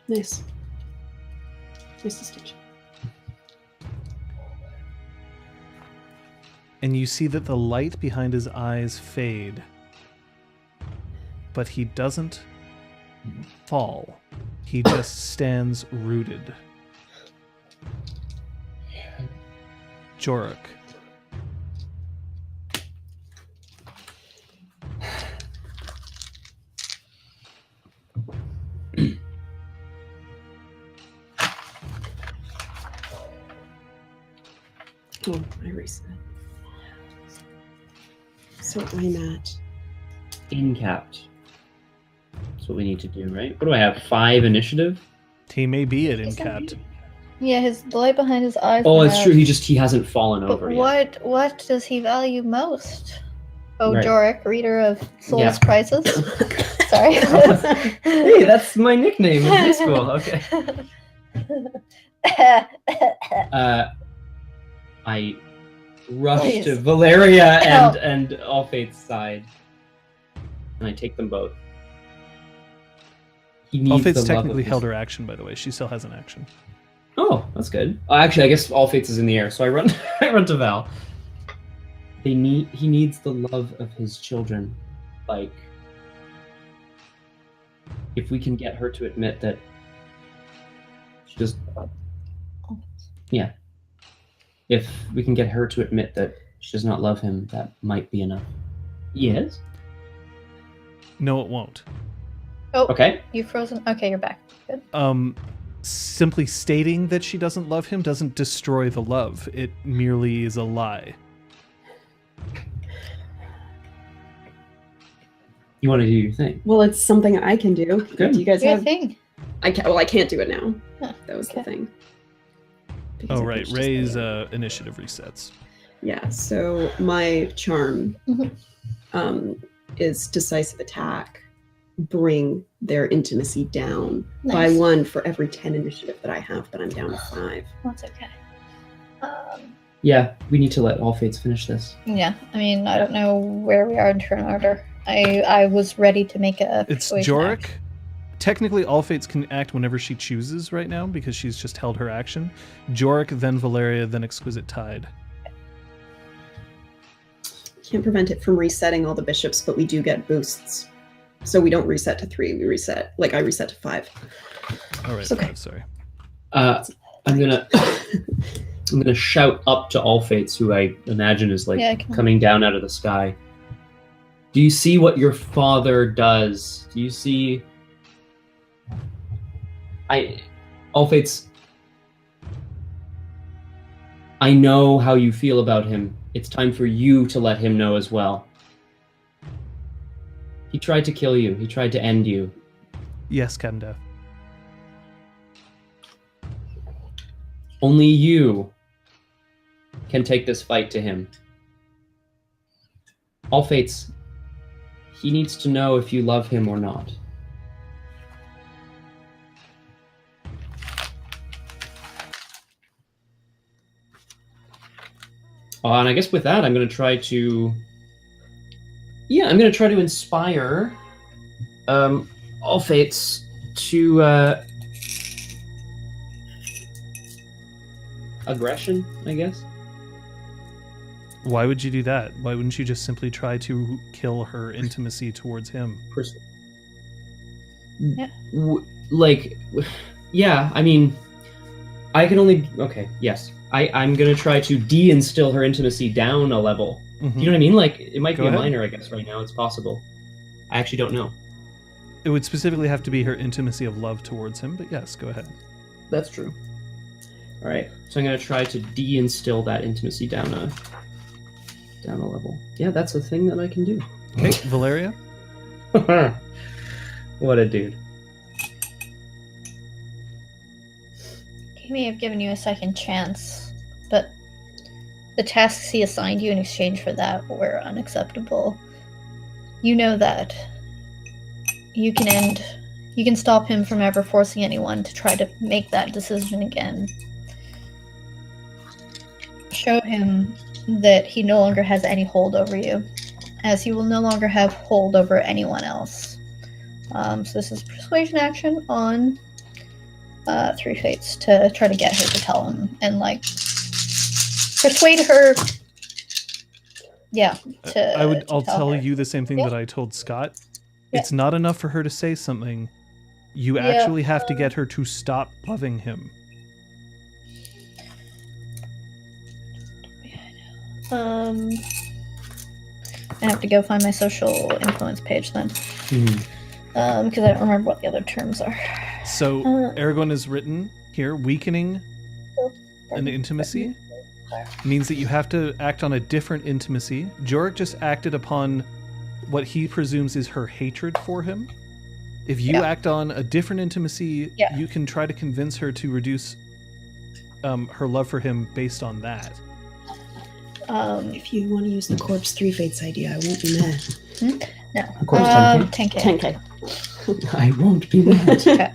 Nice. Nice distinction. And you see that the light behind his eyes fade. But he doesn't fall. He just stands rooted. Jorek. Oh, I reset. So I'm at Incapped. That's what we need to do, right? What do I have? 5 initiative? He may be at Incapped. Yeah, the light behind his eyes. Oh, went it's out. true. He hasn't fallen But over yet. what does he value most? Oh, Right. Jorek, reader of Souls Yeah. Crisis. Sorry. Hey, that's my nickname in high school. Okay. I rush Please. to Valeria Help. and All Faith's side, and I take them both. He needs All Fate's the love technically of held his- her action, by the way. She still has an action. Oh, that's good. Actually, I guess All Faith's is in the air, so I run. I run to Val. He needs the love of his children. Like, if we can get her to admit that she just, yeah. If we can get her to admit that she does not love him, that might be enough. Yes. No, it won't. Oh, Okay. you frozen? Okay, you're back. Good. Simply stating that she doesn't love him doesn't destroy the love. It merely is a lie. You want to do your thing? well, it's something I can do. Good. Do you guys Your have? thing. I can't. Well, I can't do it now. Huh, That was the okay. thing. Because Oh, I right. pitched this Ray's later. initiative resets. Yeah, so my charm Mhm. is decisive attack. Bring their intimacy down by Nice. 1 for every 10 initiative that I have, but I'm down to 5. That's okay. Yeah, we need to let all fates finish this. Yeah, I mean, I don't know where we are in turn order. I was ready to make a It's persuasion Jorek. act. Technically, all fates can act whenever she chooses right now because she's just held her action. Jorek, then Valeria, then Exquisite Tide. Can't prevent it from resetting all the bishops, but we do get boosts. So we don't reset to 3, we reset, like I reset to 5. All right, Okay. 5, sorry. I'm gonna shout up to all fates, who I imagine is like Yeah, I can- coming down out of the sky. Do you see what your father does? Do you see? All fates. I know how you feel about him. It's time for you to let him know as well. He tried to kill you. He tried to end you. Yes, Captain Death. Only you can take this fight to him. All fates, he needs to know if you love him or not. And I guess with that, I'm going to try to... Yeah, I'm going to try to inspire all fates to... aggression, I guess. Why would you do that? Why wouldn't you just simply try to kill her intimacy towards him? Yeah. Yeah, I mean, I can only... Okay, yes. I'm going to try to de-instill her intimacy down a level. Mhm. You know what I mean? Like, it might Go be ahead. a minor, I guess, right now. It's possible. I actually don't know. It would specifically have to be her intimacy of love towards him, but yes, go ahead. That's true. All right, so I'm going to try to de-instill that intimacy down a level. Yeah, that's a thing that I can do. Okay, Valeria? What a dude. He may have given you a second chance, but the tasks he assigned you in exchange for that were unacceptable. You know that. You can stop him from ever forcing anyone to try to make that decision again. Show him that he no longer has any hold over you, as he will no longer have hold over anyone else. So this is persuasion action on 3 fates to try to get her to tell him and like persuade her. Yeah, I'll tell her. you the same thing Yeah. that I told Scott. Yeah. It's not enough for her to say something. You Yeah, actually have to get her to stop loving him. I have to go find my social influence page then, because I don't remember what the other terms are. So Uh, Aragorn is written here, weakening an intimacy means that you have to act on a different intimacy. Jorek just acted upon what he presumes is her hatred for him. If you Yeah. act on a different intimacy, Yeah. you can try to convince her to reduce her love for him based on that. If you want to use the Corpse 3 Fates idea, I won't be mad. No. Of course, 10K. 10K. 10k. I won't be mad. Okay.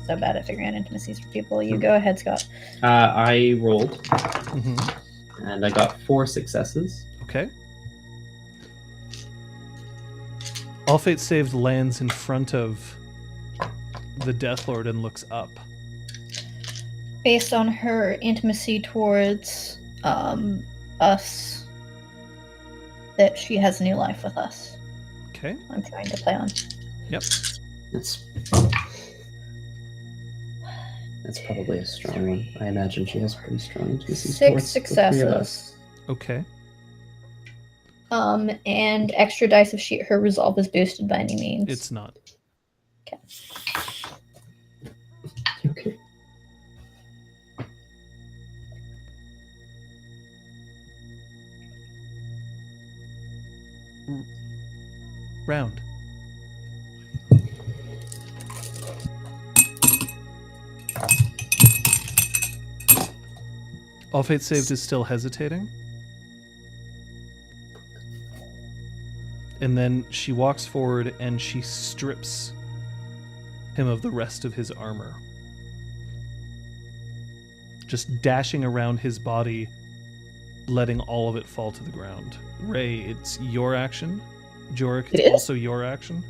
So bad at figuring out intimacies for people. You go ahead, Scott. I rolled, hmm and I got 4 successes. Okay. All Fate Saved lands in front of the Deathlord and looks up. Based on her intimacy towards us, that she has a new life with us. Okay. I'm trying to play on. Yep. That's probably a strong one. I imagine she has pretty strong intimacy 6 towards the 3 of us. successes. Okay. And extra dice if her resolve is boosted by any means. It's not. Okay. Round. All Fate Saved is still hesitating. And then she walks forward and she strips him of the rest of his armor. Just dashing around his body, letting all of it fall to the ground. Ray, it's your action. Jorek, It it's is? also your action.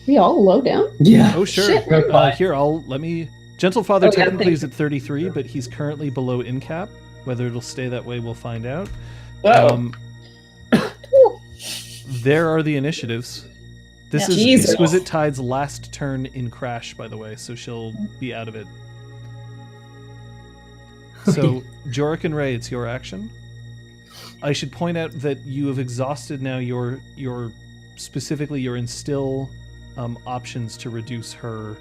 We all low down? Yeah. Oh, sure. Shit. Here, let me... Gentle Father Oh, yeah, technically thank is at 33, but he's currently below in cap. Whether it'll stay that way, we'll find out. Whoa. There are the initiatives. This Yeah. is Jesus. Exquisite Tide's last turn in Crash, by the way, so she'll be out of it. So, Jorek and Ray, it's your action. I should point out that you have exhausted now your specifically your instill options to reduce her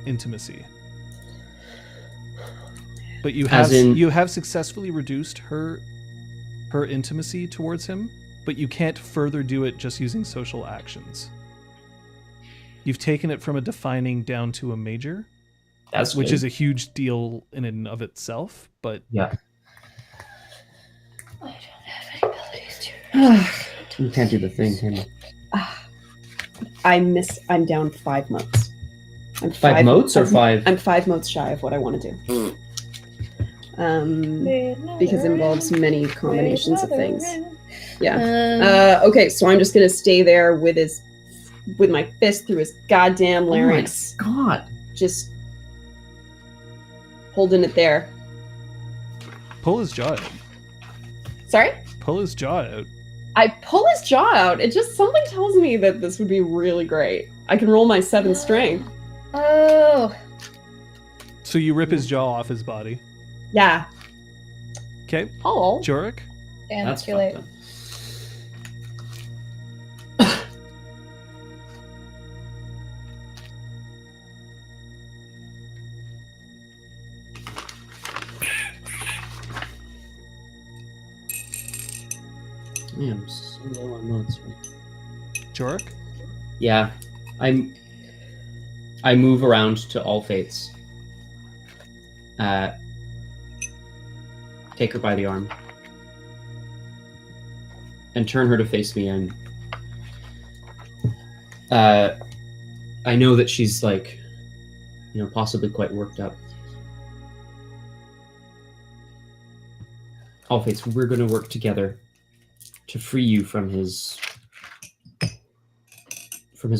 intimacy. But you have you have successfully reduced her intimacy towards him, but you can't further do it just using social actions. You've taken it from a defining down to a major. That's which good. is a huge deal in and of itself, but Yeah. I don't have any abilities to. You can't do the thing, can you? I'm down 5 motes. I'm 5 motes or 5? I'm 5 motes shy of what I want to do. Because it involves many combinations of things. Yeah. Okay, so I'm just gonna stay there with my fist through his goddamn larynx. Oh my god. Just holding it there. pull his jaw out. Sorry? Pull his jaw out. I pull his jaw out. It just something tells me that this would be really great. I can roll my 7 strength. Oh. So you rip his jaw off his body. Yeah. Okay, Oh. Jorek. Damn, That's it's too late. fucked up. Man, I'm so low on notes. Jorek. Yeah, I move around to All Fates. Take her by the arm and turn her to face me. And I know that she's like, possibly quite worked up. All Fates, we're going to work together to free you from his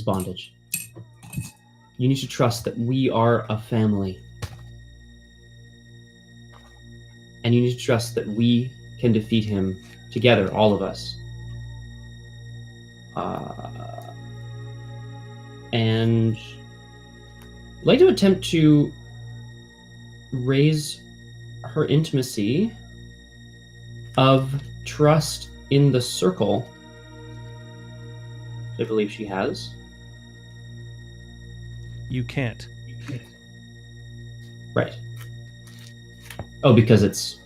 bondage. You need to trust that we are a family. And you need to trust that we can defeat him together, all of us. And I'd like to attempt to raise her intimacy of trust in the circle. I believe she has. You can't. Right. Oh, because it's...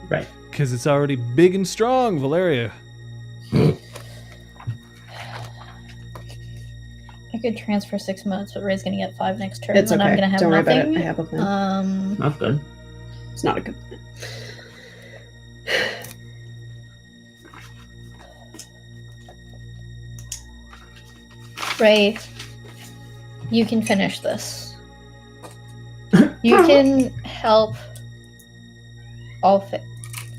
Right. Because it's already big and strong, Valeria. I could transfer 6 motes, but Ray's gonna get 5 next turn. It's and okay. I'm gonna have Don't worry about nothing. it. I have a plan. Not good. It's not a good plan. Ray, you can finish this. You can help all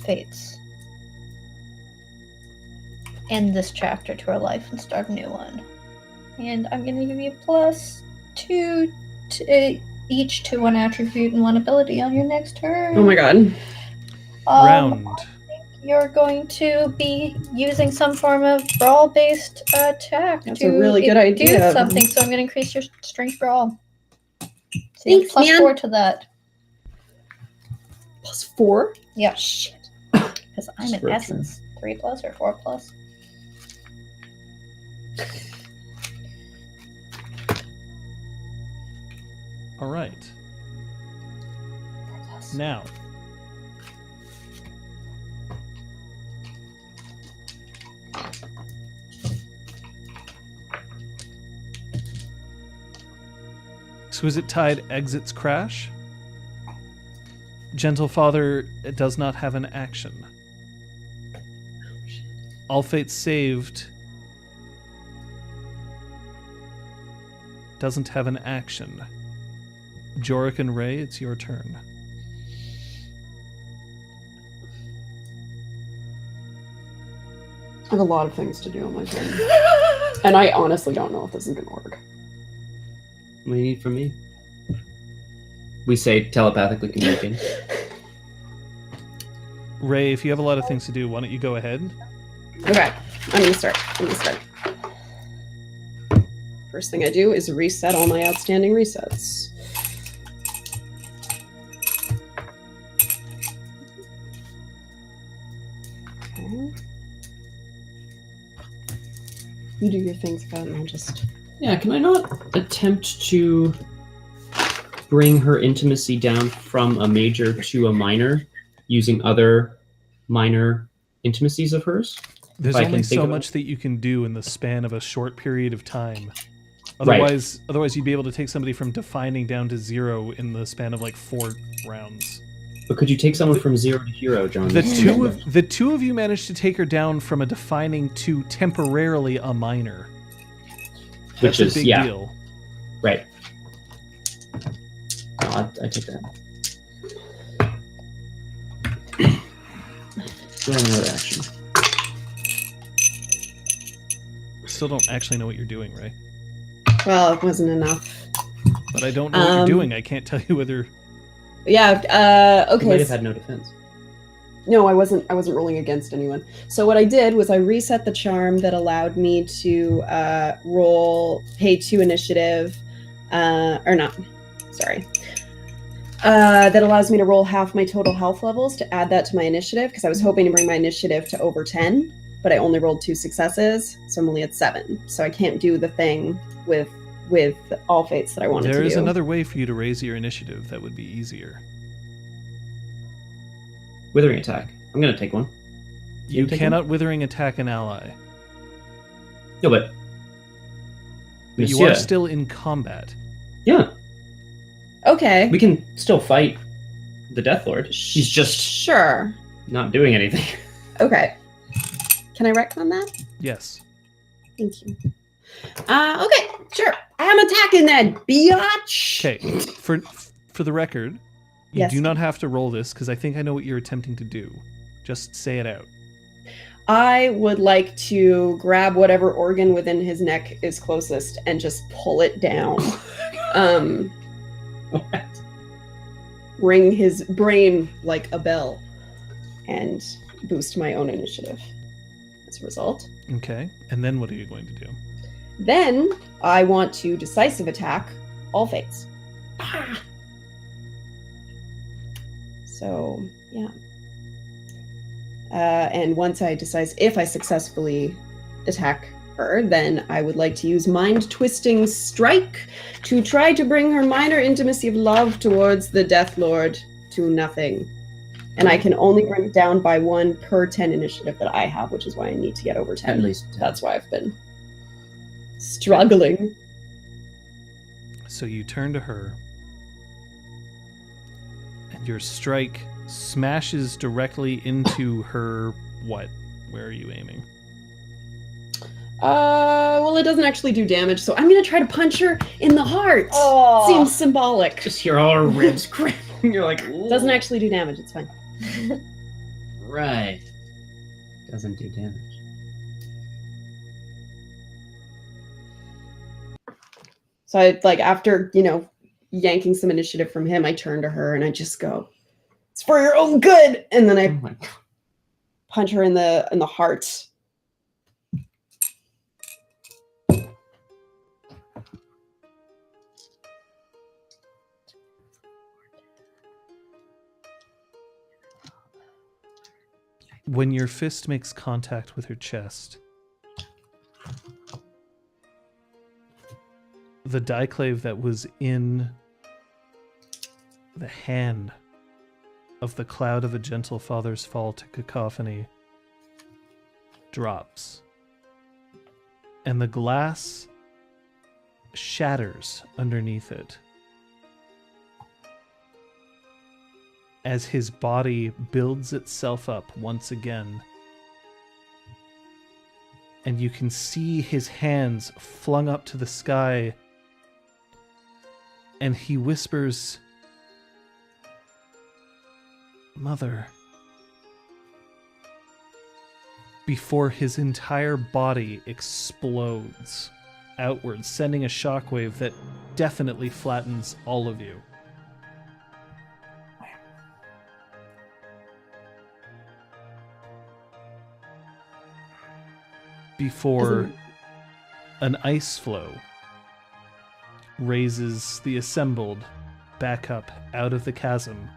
fates end this chapter to our life and start a new one. And I'm going to give you +2 to each to 1 attribute and 1 ability on your next turn. Oh my god. Round. You're going to be using some form of brawl-based attack. That's to a really good do idea. something, so I'm going to increase your strength brawl. So Thanks, you have man. +4 to that. +4? Yeah. Shit. Because I'm in Scripture. essence 3+ or 4+. All right. Now. Exquisite Tide exits Crash. Gentle Father does not have an action. All Fates Saved doesn't have an action. Jorek and Ray, it's your turn. I have a lot of things to do on my turn. And I honestly don't know if this is going to work. What do you need from me? We say telepathically communicating. Ray, if you have a lot of things to do, why don't you go ahead? Okay, I'm going to start. First thing I do is reset all my outstanding resets. Okay. You do your things, God, and I'll just... Yeah, can I not attempt to bring her intimacy down from a major to a minor using other minor intimacies of hers? There's only so much that you can do in the span of a short period of time. Otherwise you'd be able to take somebody from defining down to 0 in the span of like 4 rounds. But could you take someone from 0 to hero, John? The two of you managed to take her down from a defining to temporarily a minor. That's a big deal. Right. I take that. Do I have another action? Still don't actually know what you're doing, Ray. Well, it wasn't enough. But I don't know what you're doing. I can't tell you whether... Yeah, okay. You might have had no defense. No, I wasn't rolling against anyone. So what I did was I reset the charm that allowed me to pay 2 initiative, that allows me to roll half my total health levels to add that to my initiative, because I was hoping to bring my initiative to over 10, but I only rolled 2 successes, so I'm only at 7. So I can't do the thing with all fates that I wanted to do. There is another way for you to raise your initiative that would be easier. Withering attack. I'm going to take one. You cannot withering attack an ally. No, but you are still in combat. Yeah. Okay. We can still fight the Deathlord. He's just sure not doing anything. Okay. Can I retcon that? Yes. Thank you. Okay, sure. I'm attacking that biatch. Okay. For the record, you do not have to roll this because I think I know what you're attempting to do. Just say it out. I would like to grab whatever organ within his neck is closest and just pull it down. What? Ring his brain like a bell and boost my own initiative as a result. Okay. And then what are you going to do? Then I want to decisive attack all fates. Ah! So, yeah. And once I decide if I successfully attack her, then I would like to use Mind Twisting Strike to try to bring her minor intimacy of love towards the Deathlord to nothing. And I can only bring it down by 1 per 10 initiative that I have, which is why I need to get over 10. At least 10. That's why I've been struggling. So you turn to her, and your strike smashes directly into her what? Where are you aiming? Well, it doesn't actually do damage, so I'm gonna try to punch her in the heart. Oh. Seems symbolic. Just hear all her ribs crack. You're like, ooh. Doesn't actually do damage, it's fine. Right. Doesn't do damage. So I, like, after, yanking some initiative from him, I turn to her and I just go, "It's for your own good!" And then I punch her in the heart. When your fist makes contact with her chest, the diclave that was in the hand of the cloud of a gentle father's fall to cacophony drops, and the glass shatters underneath it. as his body builds itself up once again. And you can see his hands flung up to the sky. And he whispers, "Mother," before his entire body explodes outwards, sending a shockwave that definitely flattens all of you. Before an ice flow raises the assembled back up out of the chasm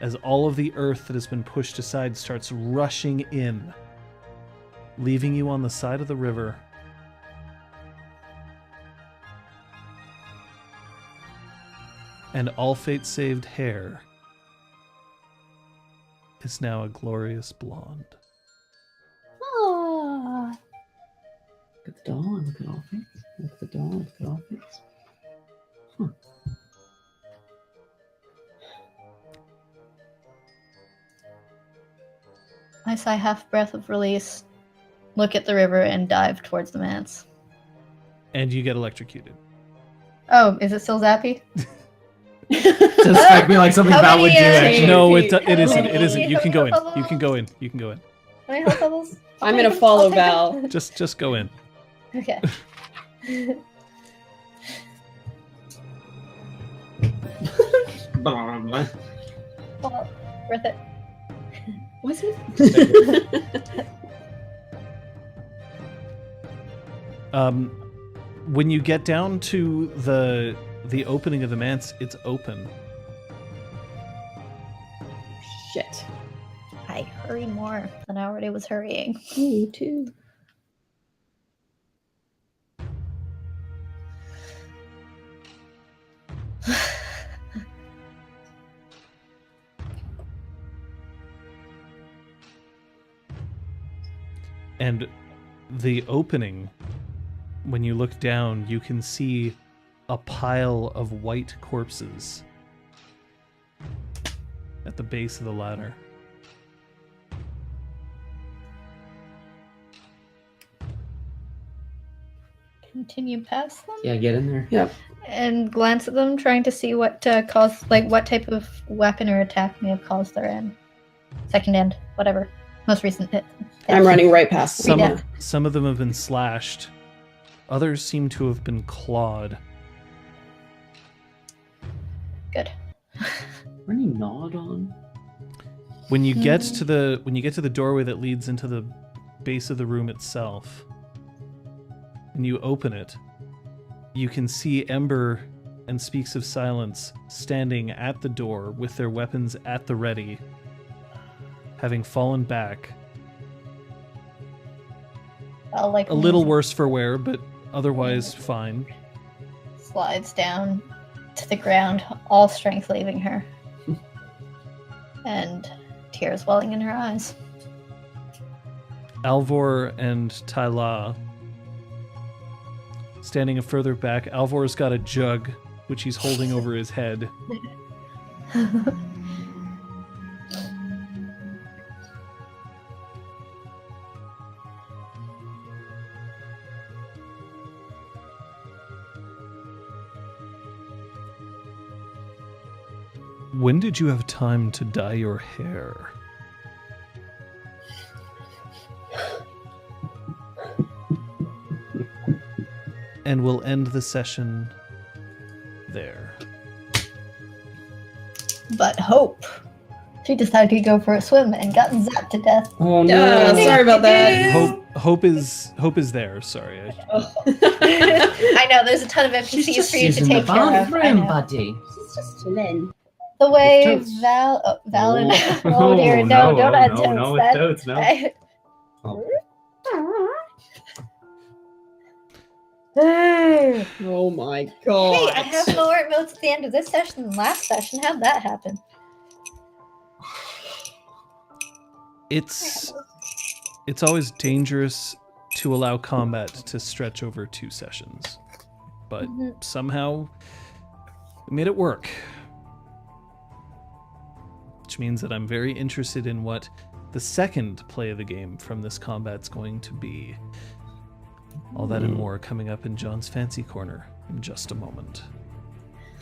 as all of the earth that has been pushed aside starts rushing in, leaving you on the side of the river. And all fate saved hair is now a glorious blonde. Oh. Look at the dawn, look at all things. Look at the dawn, look at all things. I sigh half breath of release, look at the river, and dive towards the manse. And you get electrocuted. Oh, is it still zappy? Does strike me like something How Val would do, many, actually. No, it How isn't. many- It isn't. You how can many go in. bubbles? You can go in. You can go in. How many health bubbles? I'm gonna follow I'll take Val. them. Just go in. Okay. Well, worth it. Was it? When you get down to the opening of the manse, it's open. Shit. I hurry more than I already was hurrying. Me too. And the opening, when you look down, you can see a pile of white corpses at the base of the ladder. Continue past them Yeah, get in there. Yep. and glance at them, trying to see what caused, like what type of weapon or attack may have caused their end. Second end, whatever. Most recent hit. I'm running right past them. Some of them have been slashed. Others seem to have been clawed. Good. Any gnawed on? When you get to the doorway that leads into the base of the room itself, and you open it, you can see Ember and Speaks of Silence standing at the door with their weapons at the ready, having fallen back. Well, like A little worse for wear, but otherwise fine. slides down to the ground, all strength leaving her, and tears welling in her eyes. Alvor and Tyla standing further back. Alvor's got a jug, which he's holding over his head. When did you have time to dye your hair? And we'll end the session there. But Hope, she decided to go for a swim and got zapped to death. Oh Yeah, sorry about that. Hope is there. Sorry. I know there's a ton of NPCs for you to in the take care of. I bathroom, know. buddy. She's just chilling. The way Totes. Val and Oh, dear, no, don't add no, totes. no, That- totes, no. Hey, Oh my god. I have more notes at the end of this session than last session. How'd that happen? It's always dangerous to allow combat to stretch over 2 sessions, but somehow we made it work. which means that I'm very interested in what the second play of the game from this combat's going to be. All that and more coming up in John's Fancy Corner in just a moment.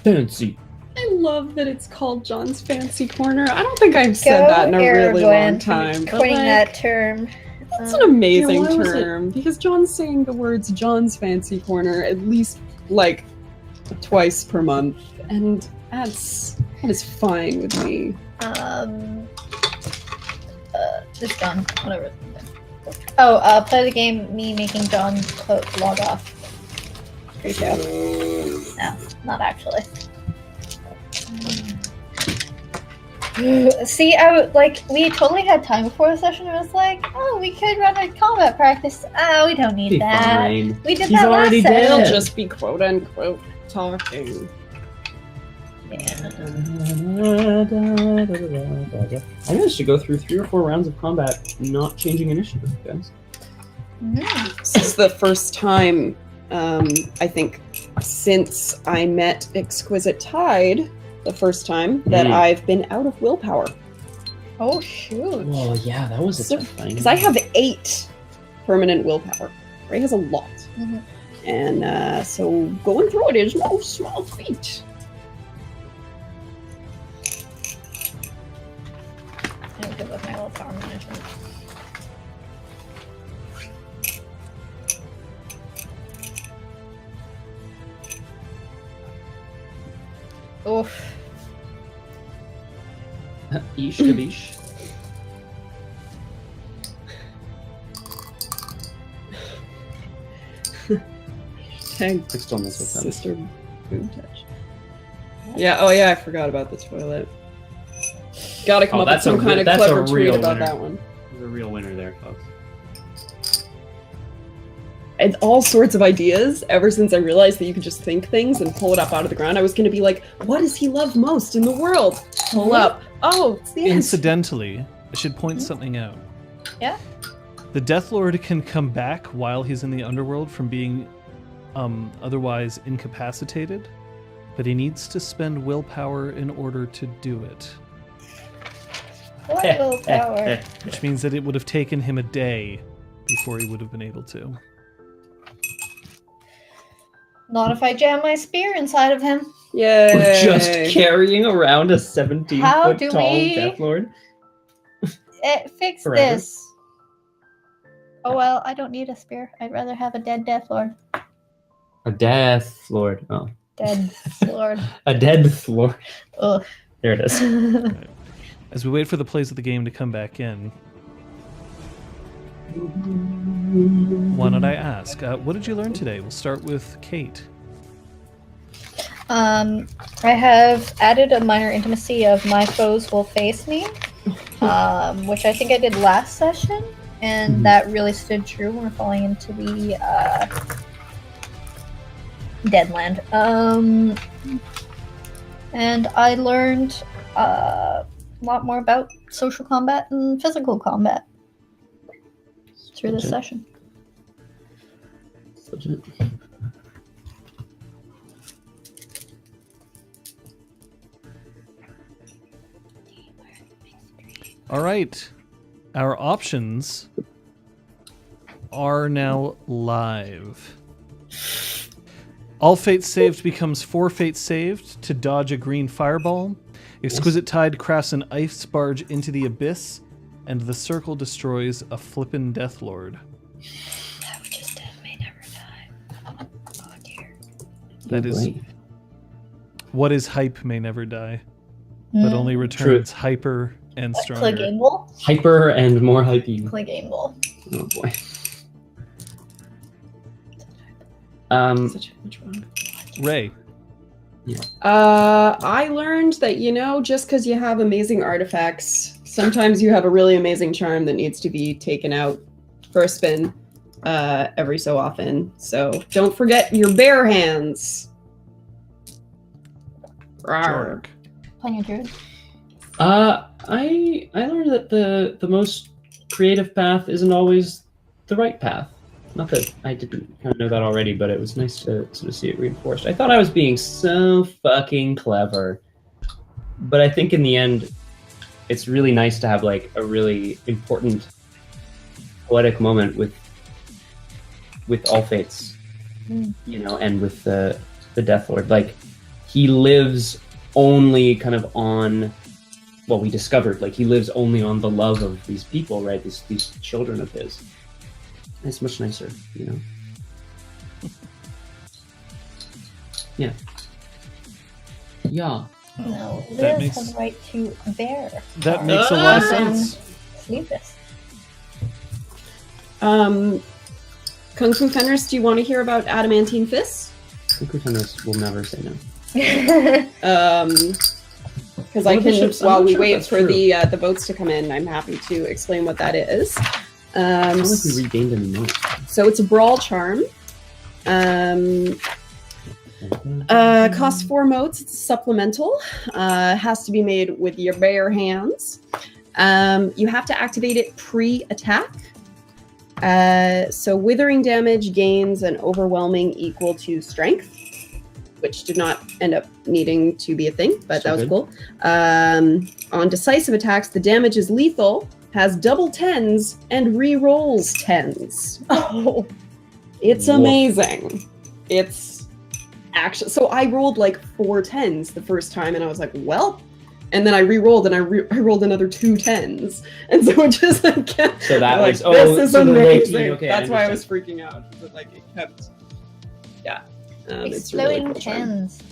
Fancy. I love that it's called John's Fancy Corner. I don't think I've said that in a really long time. But Coining like, that term. that's an amazing why was it- term because John's saying the words John's Fancy Corner at least like twice per month, and that is fine with me. Just John, whatever. Oh, play the game, me making John log off. Pre-show. No, not actually. See, we totally had time before the session. It was like, oh, we could run a combat practice. Oh, we don't need Be that. fine. We did He's that last already session. dead. It'll just be quote unquote talking. Yeah. I managed to go through 3 or 4 rounds of combat, not changing initiative, guys. This is the first time, I think, since I met Exquisite Tide, the first time that I've been out of willpower. Oh shoot. Oh yeah, that was a tough thing. Because I have 8 permanent willpower. Ray has a lot. Mhm. And so going through it is no small feat. I'm good with my little power management. Oof. Ish to bish. Tag Crystal knows what's up. sister boob touch. Yeah, oh yeah, I forgot about the toilet. Gotta come up with that's a some kind of that's a clever tweet real about winner. that one. There's a real winner there, folks. And all sorts of ideas ever since I realized that you could just think things and pull it up out of the ground. I was gonna be like, what does he love most in the world? Pull up. Oh, it's the end. Incidentally, I should point something out. Yeah? The Deathlord can come back while he's in the underworld from being otherwise incapacitated, but he needs to spend willpower in order to do it. What willpower? Which means that it would have taken him a day before he would have been able to. Not if I jam my spear inside of him. Yay. We're just carrying around a 17-foot How do tall we- Deathlord. Fix Forever. this. Oh well, I don't need a spear. I'd rather have a dead Deathlord. A Deathlord. Oh. Dead Lord. A Deathlord. Ugh. There it is. As we wait for the plays of the game to come back in, why don't I ask, what did you learn today? We'll start with Kate. I have added a minor intimacy of my foes will face me, which I think I did last session, and that really stood true when we're falling into the Deadland. And I learned a lot more about social combat and physical combat through this session. All right. Our options are now live. All fates saved becomes 4 fates saved to dodge a green fireball. Exquisite Tide crafts an ice barge into the abyss, and the circle destroys a flippin' Deathlord. That which is dead may never die. Oh dear. That is what is hype may never die, but only returns hyper and stronger. Clegane Hyper and more hypey. Clegane. Oh boy. Which one? Ray. I learned that, just because you have amazing artifacts, sometimes you have a really amazing charm that needs to be taken out for a spin every so often. So don't forget your bare hands. Rawr. Jorek. Playing a druid. I learned that the most creative path isn't always the right path. Not that I didn't kind of know that already, but it was nice to sort of see it reinforced. I thought I was being so fucking clever, but I think in the end, it's really nice to have like a really important poetic moment with all fates, you know, and with the Deathlord. Like, he lives only kind of on, well, we discovered, like, he lives only on the love of these people, right? These children of his. It's much nicer, you know? Yeah. Yeah. No, That Liz makes- has the right to bear. That makes a lot of sense. Leave this. Kung Fu Fenris, do you want to hear about adamantine fists? Cuckoo Fenris will never say no. Because Well, I the can, bishops, I'm while not we sure if wait that's for true. the votes to come in, I'm happy to explain what that is. I don't know if we regained any notes. So it's a brawl charm. Costs 4 motes. It's supplemental. Has to be made with your bare hands. You have to activate it pre-attack. So withering damage gains an overwhelming equal to strength, which did not end up needing to be a thing, but So that was good. cool. On decisive attacks, the damage is lethal, has double 10s, and re-rolls 10s. Oh, It's Woof. amazing. It's actually, so I rolled like 4 10s the first time, and I was like, well, and then I re-rolled, and I rolled another 2 10s, and so it just like kept, So that like, was- oh, this is so the amazing. 19, okay, I That's why I was understand. freaking out. But like it kept, yeah. It's a really exploding cool charm. pens.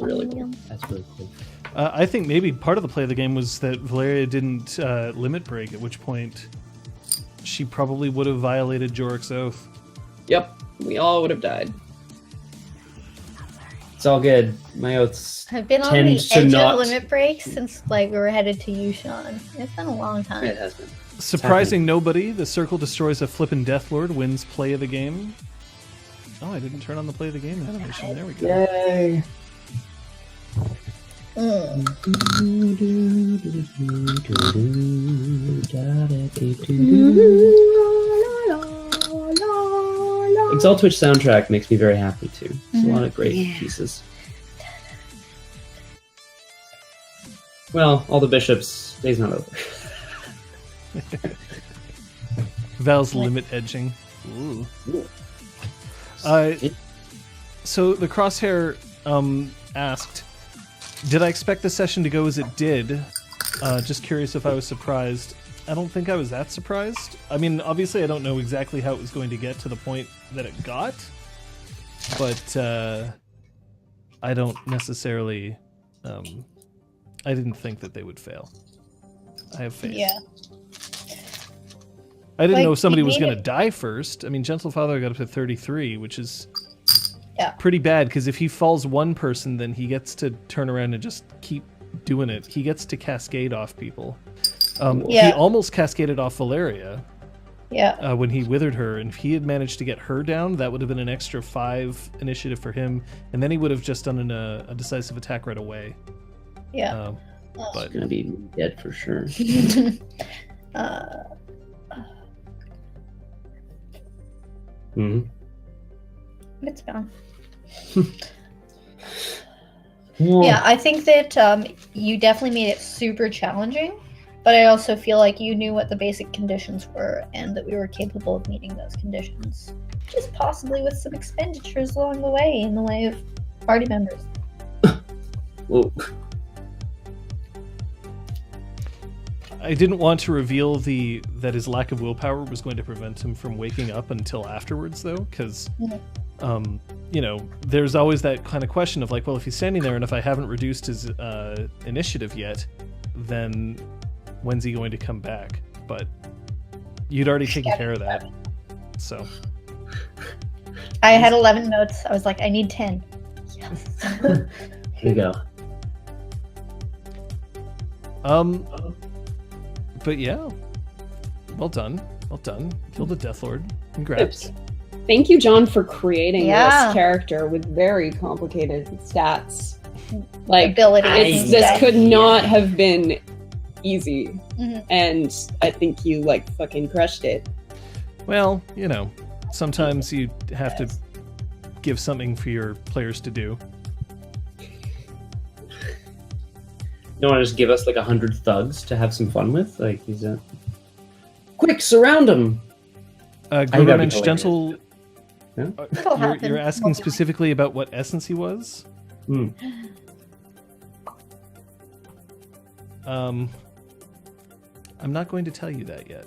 really cool. That's really cool. I think maybe part of the play of the game was that Valeria didn't limit break, at which point she probably would have violated Jorek's oath. Yep, we all would have died. It's all good. My oaths I've been on the tends to edge not. of limit break since like we were headed to Yushan. It's been a long time. It has been. Surprising nobody, the circle destroys a flippin' Deathlord, wins play of the game. Oh, I didn't turn on the play of the game animation. There we go. Yay. Exalted soundtrack makes me very happy too. There's a lot of great pieces. Well, all the bishops, day's not over. Val's limit edging. Ooh. So the Crosshair asked, did I expect the session to go as it did? Just curious if I was surprised. I don't think I was that surprised. I mean, obviously I don't know exactly how it was going to get to the point that it got, but I don't necessarily... I didn't think that they would fail. I have faith. Yeah. I didn't Like, know somebody you was made going to it- die first. I mean, Gentle Father got up to 33, which is Yeah. pretty bad, because if he falls one person, then he gets to turn around and just keep doing it. He gets to cascade off people. He Yeah. almost cascaded off Valeria Yeah. when he withered her, and if he had managed to get her down, that would have been an extra 5 initiative for him, and then he would have just done a decisive attack right away. Yeah. But Gonna be dead for sure. Hmm. It's gone. Yeah. Yeah, I think that you definitely made it super challenging, but I also feel like you knew what the basic conditions were and that we were capable of meeting those conditions. Just possibly with some expenditures along the way in the way of party members. Whoa. I didn't want to reveal that his lack of willpower was going to prevent him from waking up until afterwards, though, because, there's always that kind of question of like, well, if he's standing there and if I haven't reduced his initiative yet, then when's he going to come back? But you'd already taken care of that, so. I had 11 notes. I was like, I need 10. Yes. Here you go. But yeah, well done. Killed a Deathlord. Congrats. Thank you, John, for creating Yeah. this character with very complicated stats. Like, Abilities. this and could stuff. not have been easy. Mhm. And I think you, like, fucking crushed it. Well, sometimes you have to give something for your players to do. You want to just give us like 100 thugs to have some fun with? Like, he's a... Quick, surround him! Grovermensch Gentle, Yeah? you're asking specifically about what essence he was? Hmm. I'm not going to tell you that yet.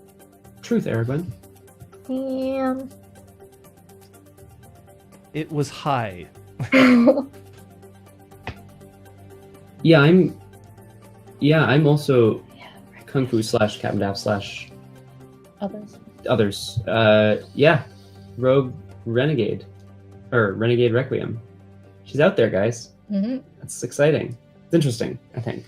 Truth, Aragorn. Damn. It was high. Yeah, I'm also Kung Fu / Captain Daff / others. Yeah. Rogue Renegade. Or Renegade Requiem. She's out there, guys. Mm-hmm. That's exciting. It's interesting, I think.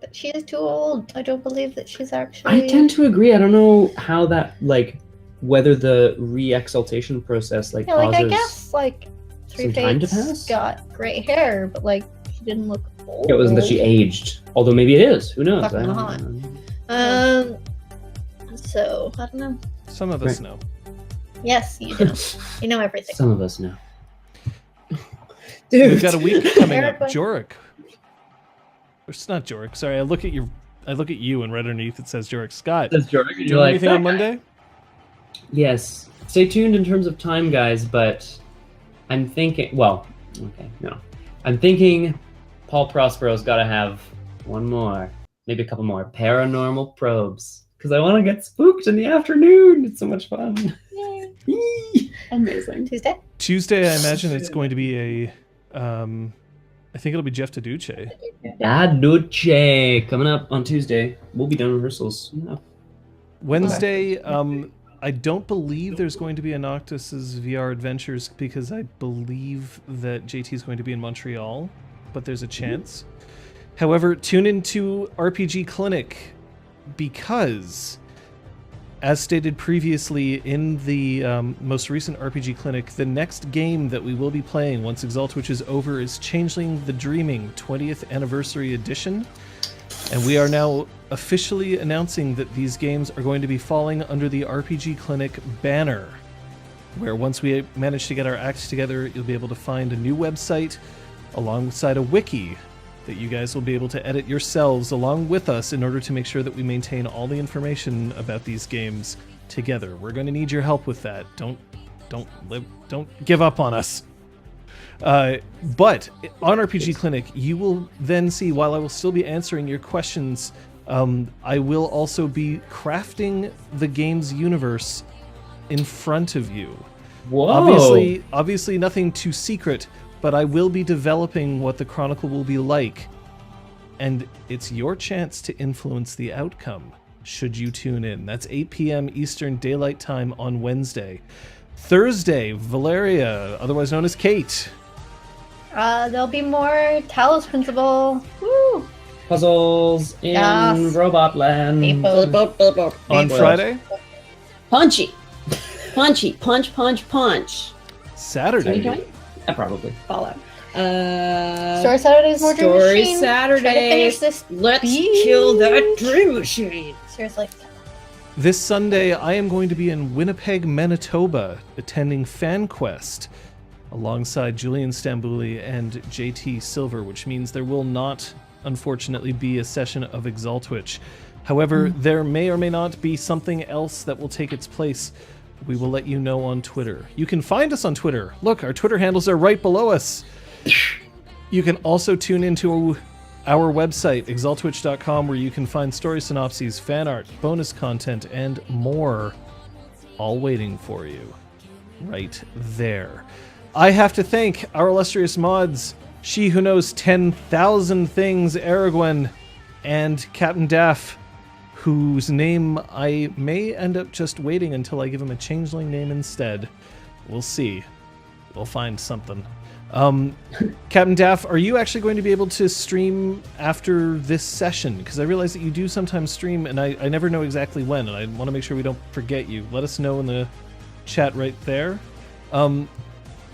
But she is too old. I don't believe that she's actually. I tend to agree. I don't know how that, like, whether the re-exaltation process, like, Yeah, like causes... I guess like Three some time to Fates pass? got gray hair, but like she didn't look old. It wasn't that she aged. Although maybe it is. Who knows? Fucking I don't hot. know. So I don't know. Some of us Right. know. Yes, you do. You know everything. Some of us know. We've got a week coming up. Eric, Jorek. It's not Jorek. Sorry, I look at you and right underneath it says Jorek. Scott, That's Jordan. do you have anything on Monday? Yes. Stay tuned in terms of time, guys, but I'm thinking... Well, okay, no. I'm thinking Paul Prospero's got to have one more, maybe a couple more paranormal probes, because I want to get spooked in the afternoon. It's so much fun. Yay. Amazing. Tuesday, I imagine it's going to be a... I think it'll be Jeff Taduce. Daduce coming up on Tuesday. We'll be done rehearsals. Yeah. Wednesday, I don't believe there's going to be a Noctis's VR Adventures because I believe that JT is going to be in Montreal, but there's a chance. However, tune into RPG Clinic because, as stated previously in the most recent RPG Clinic, the next game that we will be playing once Exalted is over is Changeling the Dreaming 20th Anniversary Edition. And we are now officially announcing that these games are going to be falling under the RPG Clinic banner, where once we manage to get our acts together, you'll be able to find a new website alongside a wiki that you guys will be able to edit yourselves along with us in order to make sure that we maintain all the information about these games together. We're going to need your help with that. Don't give up on us. But on RPG Clinic, you will then see, while I will still be answering your questions, I will also be crafting the game's universe in front of you. Whoa! Obviously nothing too secret, but I will be developing what the Chronicle will be like. And it's your chance to influence the outcome, should you tune in. That's 8 p.m. Eastern Daylight Time on Wednesday. Thursday, Valeria, otherwise known as Kate. There'll be more Talos Principle. Woo! Puzzles in Yes. Robot Land. People. On Friday, Punchy. Punch, punch. Saturday, Probably. Fallout. Story Saturdays, more Dream Story Machine. Try to finish Saturdays. this. Let's beast. kill that dream machine. Seriously. This Sunday, I am going to be in Winnipeg, Manitoba, attending FanQuest alongside Julian Stambouli and JT Silver, which means there will not, unfortunately, be a session of Exaltwitch. However, there may or may not be something else that will take its place. We will let you know on Twitter. You can find us on Twitter. Look, our Twitter handles are right below us. You can also tune into our website, exaltwitch.com, where you can find story synopses, fan art, bonus content, and more, all waiting for you right there. I have to thank our illustrious mods, She Who Knows 10,000 Things, Aragorn, and Captain Daff, whose name I may end up just waiting until I give him a changeling name instead. We'll see. We'll find something. Captain Daff, are you actually going to be able to stream after this session? Because I realize that you do sometimes stream, and I never know exactly when, and I want to make sure we don't forget you. Let us know in the chat right there.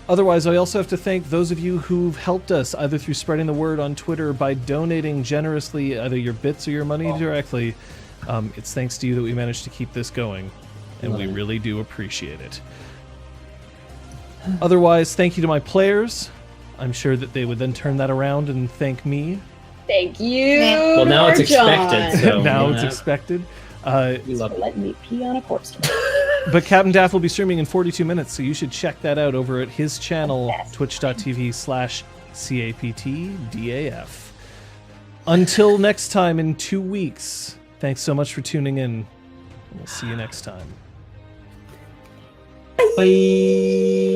Otherwise, I also have to thank those of you who've helped us, either through spreading the word on Twitter or by donating generously, either your bits or your money directly. It's thanks to you that we managed to keep this going, and we really do appreciate it. Otherwise, thank you to my players. I'm sure that they would then turn that around and thank me. Thank you. Yeah. Well, now it's John. expected. So now yeah, it's expected. we love it. Let me pee on a corpse. But Captain Daff will be streaming in 42 minutes, so you should check that out over at his channel, Yes. twitch.tv/CAPTDAF. Until next time in 2 weeks, thanks so much for tuning in. We'll see you next time. Bye.